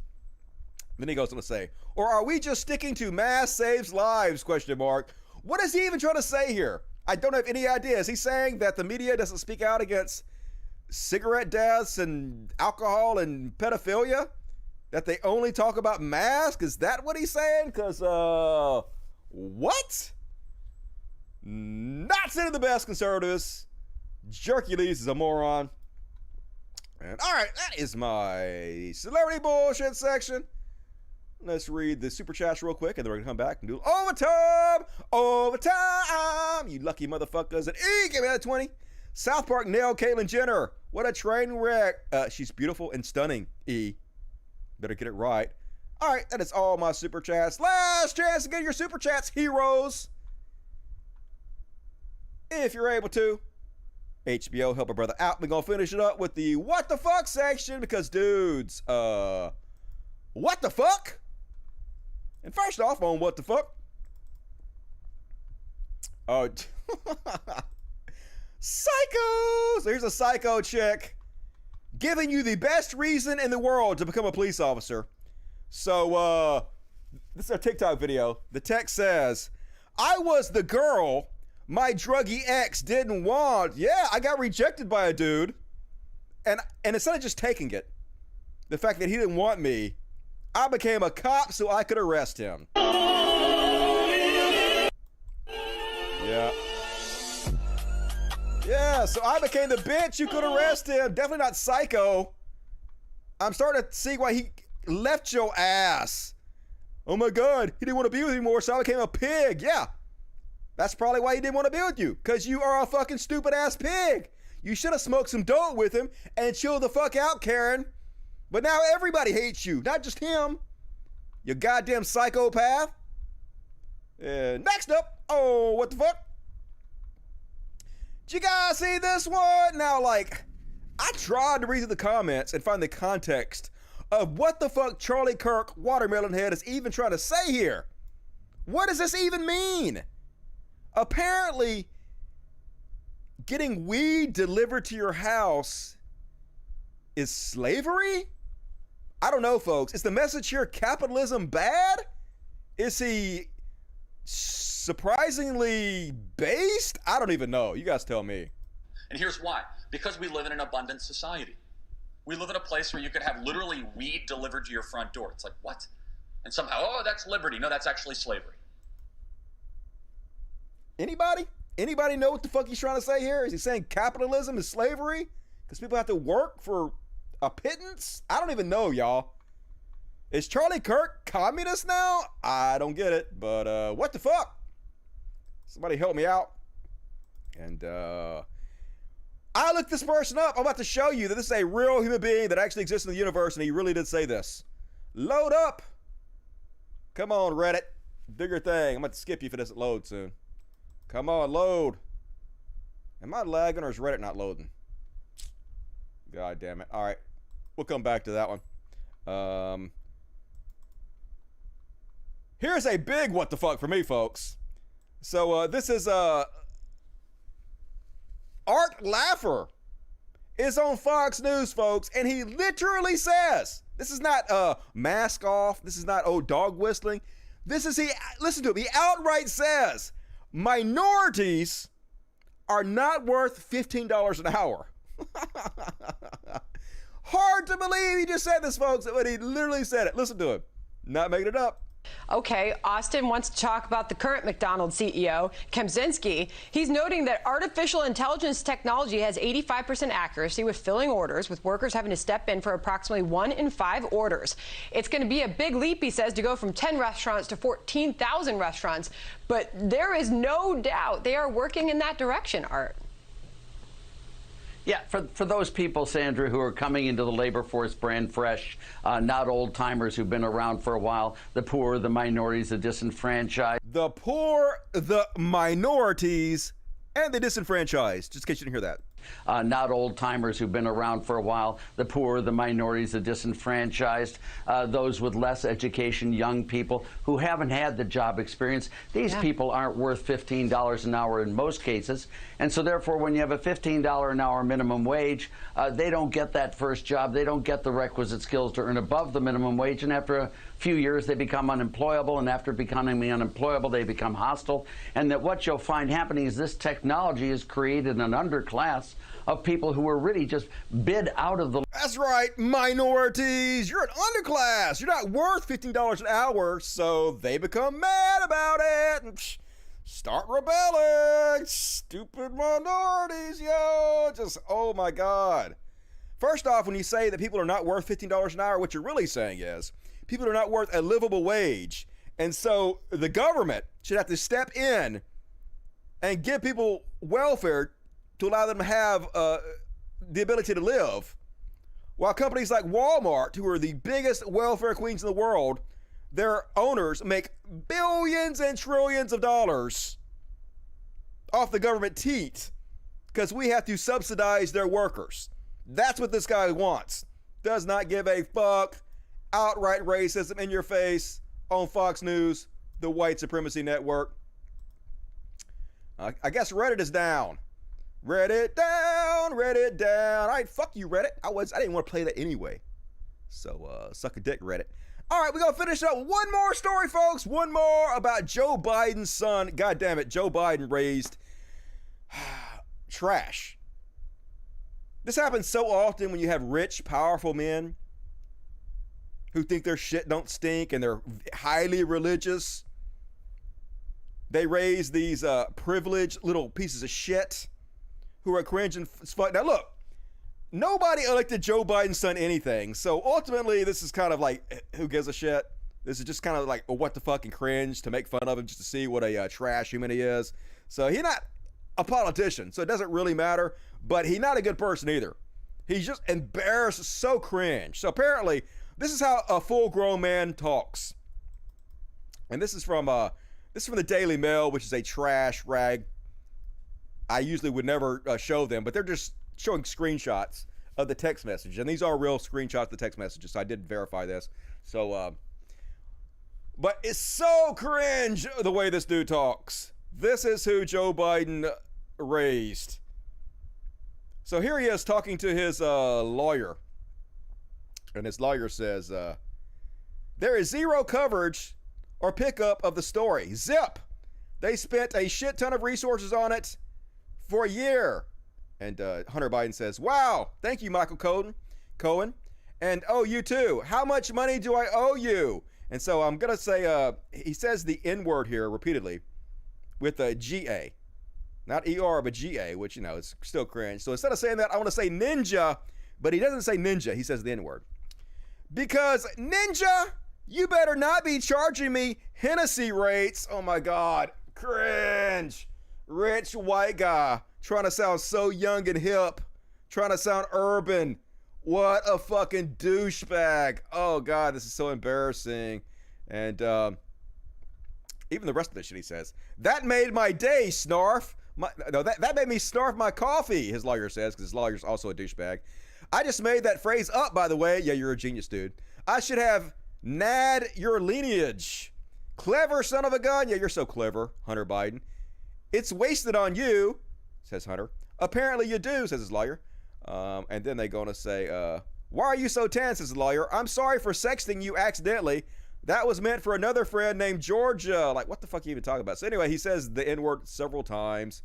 Then he goes on to say, or are we just sticking to mass saves lives, ? What is he even trying to say here? I don't have any idea. Is he saying that the media doesn't speak out against cigarette deaths and alcohol and pedophilia? That they only talk about masks? Is that what he's saying? Because, what? Not sending the best, conservatives. Jercules is a moron. And all right, that is my celebrity bullshit section. Let's read the super chats real quick, and then we're gonna come back and do overtime. You lucky motherfuckers. And E, give me that 20. South Park nailed Caitlyn Jenner. What a train wreck. She's beautiful and stunning. E, better get it right. All right, that is all my super chats. Last chance to get your super chats, heroes. If you're able to. HBO, help a brother out. We're gonna finish it up with the what the fuck section because dudes, what the fuck? And first off on what the fuck? Oh, psycho! So here's a psycho chick giving you the best reason in the world to become a police officer. So, this is a TikTok video. The text says, I was the girl my druggy ex didn't want. Yeah, I got rejected by a dude. And instead of just taking it, the fact that he didn't want me, I became a cop so I could arrest him. Yeah. Yeah, so I became the bitch who could arrest him. Definitely not psycho. I'm starting to see why he left your ass. Oh my God, he didn't want to be with me anymore, so I became a pig. Yeah. That's probably why he didn't want to be with you. Because you are a fucking stupid ass pig. You should have smoked some dope with him and chilled the fuck out, Karen. But now everybody hates you, not just him. You goddamn psychopath. Next up, oh, what the fuck? Did you guys see this one? Now, like, I tried to read through the comments and find the context of what the fuck Charlie Kirk, Watermelon Head, is even trying to say here. What does this even mean? Apparently, getting weed delivered to your house is slavery? I don't know, folks. Is the message here capitalism bad? Is he surprisingly based? I don't even know. You guys tell me. And here's why. Because we live in an abundant society. We live in a place where you could have literally weed delivered to your front door. It's like, what? And somehow, oh, that's liberty. No, that's actually slavery. Anybody? Anybody know what the fuck he's trying to say here? Is he saying capitalism is slavery? Because people have to work for a pittance? I don't even know, y'all. Is Charlie Kirk communist now? I don't get it, but what the fuck? Somebody help me out. And I looked this person up. I'm about to show you that this is a real human being that actually exists in the universe, and he really did say this. Load up. Come on, Reddit. Do your thing. I'm about to skip you if it doesn't load soon. Come on, load. Am I lagging or is Reddit not loading? God damn it. All right. We'll come back to that one. Here's a big what the fuck for me, folks. So this is Art Laffer is on Fox News, folks, and he literally says, this is not mask off, this is not dog whistling. This is, listen to him, he outright says, minorities are not worth $15 an hour. Hard to believe he just said this, folks, but he literally said it. Listen to him. Not making it up. Okay, Austin wants to talk about the current MacDonald CEO, Kemczynski. He's noting that artificial intelligence technology has 85% accuracy with filling orders, with workers having to step in for approximately 1 in 5 orders. It's going to be a big leap, he says, to go from 10 restaurants to 14,000 restaurants. But there is no doubt they are working in that direction, Art. Yeah, for those people, Sandra, who are coming into the labor force brand fresh, not old-timers who've been around for a while, the poor, the minorities, the disenfranchised. The poor, the minorities, and the disenfranchised, just in case you didn't hear that. Not old-timers who've been around for a while, the poor, the minorities, the disenfranchised, those with less education, young people who haven't had the job experience. These people aren't worth $15 an hour in most cases. And so therefore, when you have a $15 an hour minimum wage, they don't get that first job. They don't get the requisite skills to earn above the minimum wage. And after a few years, they become unemployable. And after becoming unemployable, they become hostile. And that what you'll find happening is this technology has created an underclass of people who were really just bid out of the... That's right, minorities. You're an underclass. You're not worth $15 an hour, so they become mad about it and start rebelling. Stupid minorities, yo. Just, oh my God. First off, when you say that people are not worth $15 an hour, what you're really saying is people are not worth a livable wage. And so the government should have to step in and give people welfare to allow them to have the ability to live, while companies like Walmart, who are the biggest welfare queens in the world, their owners make billions and trillions of dollars off the government teat because we have to subsidize their workers. That's what this guy wants. Does not give a fuck. Outright racism in your face on Fox News, the white supremacy network. I guess Reddit is down. Reddit down, Reddit down. All right, fuck you, Reddit. I didn't want to play that anyway. So, suck a dick, Reddit. All right, we're going to finish up one more story, folks. One more about Joe Biden's son. God damn it, Joe Biden raised trash. This happens so often when you have rich, powerful men who think their shit don't stink and they're highly religious. They raise these privileged little pieces of shit who are cringing as fuck. Now look, nobody elected Joe Biden's son anything. So ultimately, this is kind of like, who gives a shit? This is just kind of like a what the fuck and cringe to make fun of him just to see what a trash human he is. So he's not a politician, so it doesn't really matter. But he's not a good person either. He's just embarrassed, so cringe. So apparently, this is how a full-grown man talks. And this is from the Daily Mail, which is a trash rag. I usually would never show them, but they're just showing screenshots of the text message. And these are real screenshots of the text messages, so I did verify this. So, but it's so cringe the way this dude talks. This is who Joe Biden raised. So here he is talking to his lawyer. And his lawyer says, there is zero coverage or pickup of the story. Zip. They spent a shit ton of resources on it for a year. And Hunter Biden says, wow, thank you, Michael Cohen. And oh, you too. How much money do I owe you? And so I'm going to say, he says the N-word here repeatedly with a G-A. Not E-R, but G-A, which, you know, it's still cringe. So instead of saying that, I want to say ninja, but he doesn't say ninja. He says the N-word. Because ninja, you better not be charging me Hennessy rates. Oh my God, cringe. Rich white guy trying to sound so young and hip, trying to sound urban. What a fucking douchebag. Oh God, this is so embarrassing. And even the rest of the shit he says. That made my day, snarf. That made me snarf my coffee, his lawyer says, because his lawyer's also a douchebag. I just made that phrase up, by the way. Yeah, you're a genius, dude. I should have nad your lineage. Clever son of a gun. Yeah, you're so clever, Hunter Biden. It's wasted on you, says Hunter. Apparently you do, says his lawyer. And then they're going to say, why are you so tense, says the lawyer? I'm sorry for sexting you accidentally. That was meant for another friend named Georgia. Like, what the fuck are you even talking about? So anyway, he says the N-word several times.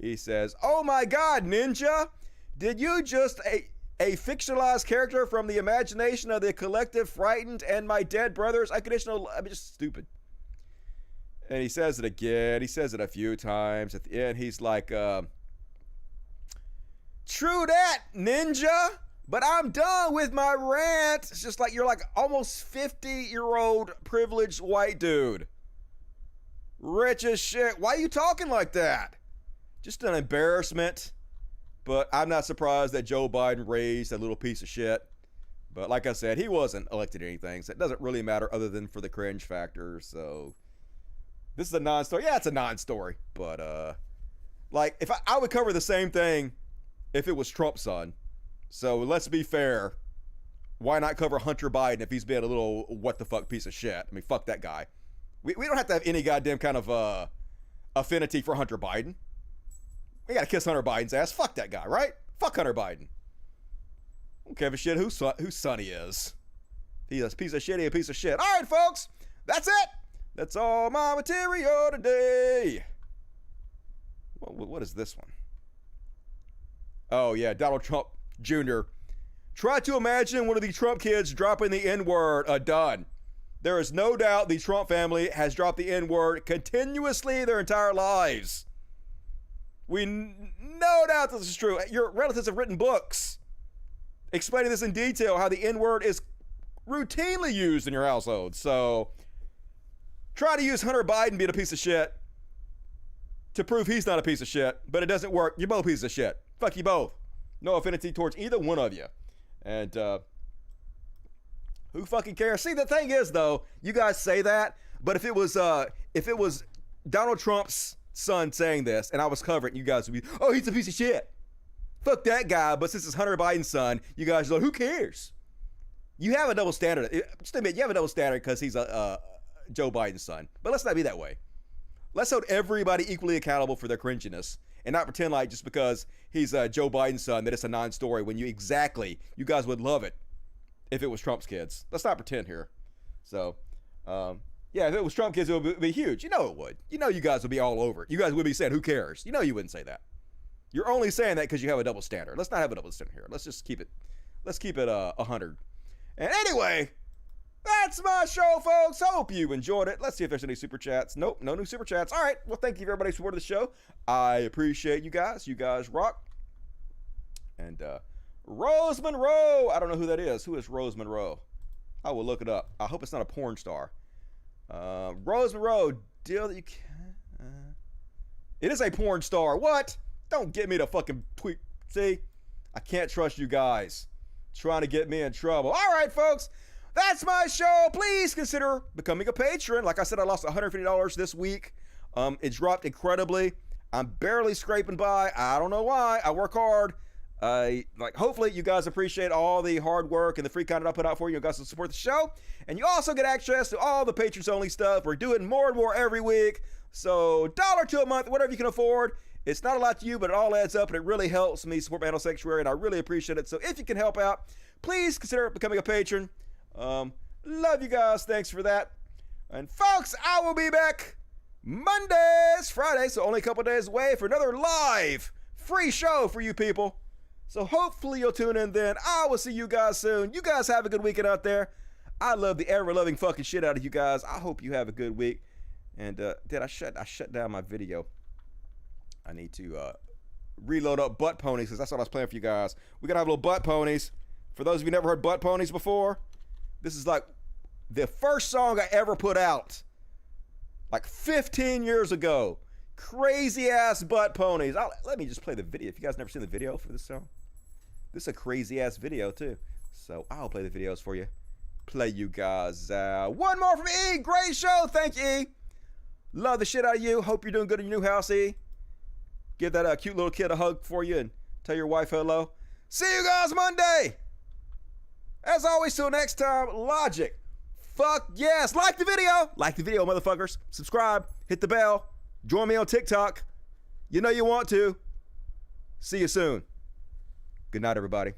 He says, oh my God, Ninja, did you just a fictionalized character from the imagination of the collective frightened and my dead brothers? Unconditional, I mean, just stupid. And he says it again. He says it a few times. At the end, he's like, true that, Ninja, but I'm done with my rant. It's just like you're like almost 50-year-old privileged white dude. Rich as shit. Why are you talking like that? Just an embarrassment. But I'm not surprised that Joe Biden raised a little piece of shit. But like I said, he wasn't elected or anything, so it doesn't really matter other than for the cringe factor. So this is a non-story. Yeah, it's a non-story. But like if I would cover the same thing if it was Trump's son. So let's be fair. Why not cover Hunter Biden if he's being a little what the fuck piece of shit? I mean, fuck that guy. We don't have to have any goddamn kind of affinity for Hunter Biden. We gotta kiss Hunter Biden's ass. Fuck that guy, right? Fuck Hunter Biden. I don't give a shit whose son he is. He's a piece of shit, he a piece of shit. All right, folks. That's it. That's all my material today. What is this one? Oh, yeah, Donald Trump Jr. Try to imagine one of the Trump kids dropping the N-word. Done. There is no doubt the Trump family has dropped the N-word continuously their entire lives. No doubt this is true. Your relatives have written books explaining this in detail, how the N-word is routinely used in your household. So try to use Hunter Biden being a piece of shit to prove he's not a piece of shit, but it doesn't work. You're both pieces of shit. Fuck you both. No affinity towards either one of you. And who fucking cares? See, the thing is, though, you guys say that, but if it was Donald Trump's son saying this, and I was covering, you guys would be, oh, he's a piece of shit. Fuck that guy. But since it's Hunter Biden's son, you guys are like, who cares? You have a double standard. Just admit, you have a double standard because he's a Joe Biden's son. But let's not be that way. Let's hold everybody equally accountable for their cringiness and not pretend like just because he's Joe Biden's son that it's a non-story when you guys would love it if it was Trump's kids. Let's not pretend here. So, yeah, if it was Trump kids, it would be huge. You know it would. You know you guys would be all over it. You guys would be saying, who cares? You know you wouldn't say that. You're only saying that because you have a double standard. Let's not have a double standard here. Let's just keep it 100. And anyway, that's my show, folks. Hope you enjoyed it. Let's see if there's any super chats. Nope, no new super chats. All right, well, thank you for everybody who supported the show. I appreciate you guys. You guys rock. And Rose Monroe. I don't know who that is. Who is Rose Monroe? I will look it up. I hope it's not a porn star. Rose Monroe, deal that you can. It is a porn star. What? Don't get me to fucking tweet. See? I can't trust you guys. Trying to get me in trouble. All right, folks. That's my show. Please consider becoming a patron. Like I said, I lost $150 this week. It dropped incredibly. I'm barely scraping by. I don't know why. I work hard. Hopefully you guys appreciate all the hard work and the free content I put out for you. You guys will support the show. And you also get access to all the patrons only stuff. We're doing more and more every week. So $1 a month, whatever you can afford. It's not a lot to you, but it all adds up and it really helps me support my animal sanctuary and I really appreciate it. So if you can help out, please consider becoming a patron. Love you guys. Thanks for that. And folks, I will be back Mondays, Fridays, so only a couple days away for another live free show for you people. So hopefully you'll tune in then. I will see you guys soon. You guys have a good weekend out there. I love the ever-loving fucking shit out of you guys. I hope you have a good week. And I shut down my video. I need to reload up butt ponies because that's what I was playing for you guys. We gotta have little butt ponies. For those of you who never heard butt ponies before, this is like the first song I ever put out, like 15 years ago. Crazy ass butt ponies. Let me just play the video. If you guys never seen the video for this song, this is a crazy ass video too. So I'll play the videos for you. Play you guys out. One more from E. Great show. Thank you, E. Love the shit out of you. Hope you're doing good in your new house, E. Give that cute little kid a hug for you and tell your wife hello. See you guys Monday. As always, till next time, Logic. Fuck yes. Like the video. Like the video, motherfuckers. Subscribe. Hit the bell. Join me on TikTok. You know you want to. See you soon. Good night, everybody.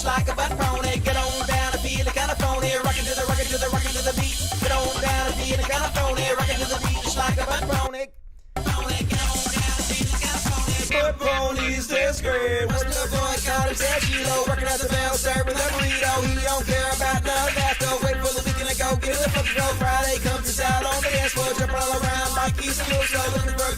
Like a butt pony, get on down and feel kind of phony, rockin' to the beat. Get on down and feel kind of phony, rockin' to the beat just like a butt pony. Butt ponies, that's great. What's the boy called him? Said Kilo, working at the bell, serving the burrito. He don't care about none of that though. Wait for the weekend to go get it. Fucking go Friday comes out on the dance floor, jumping all around like he's a little slow looking for a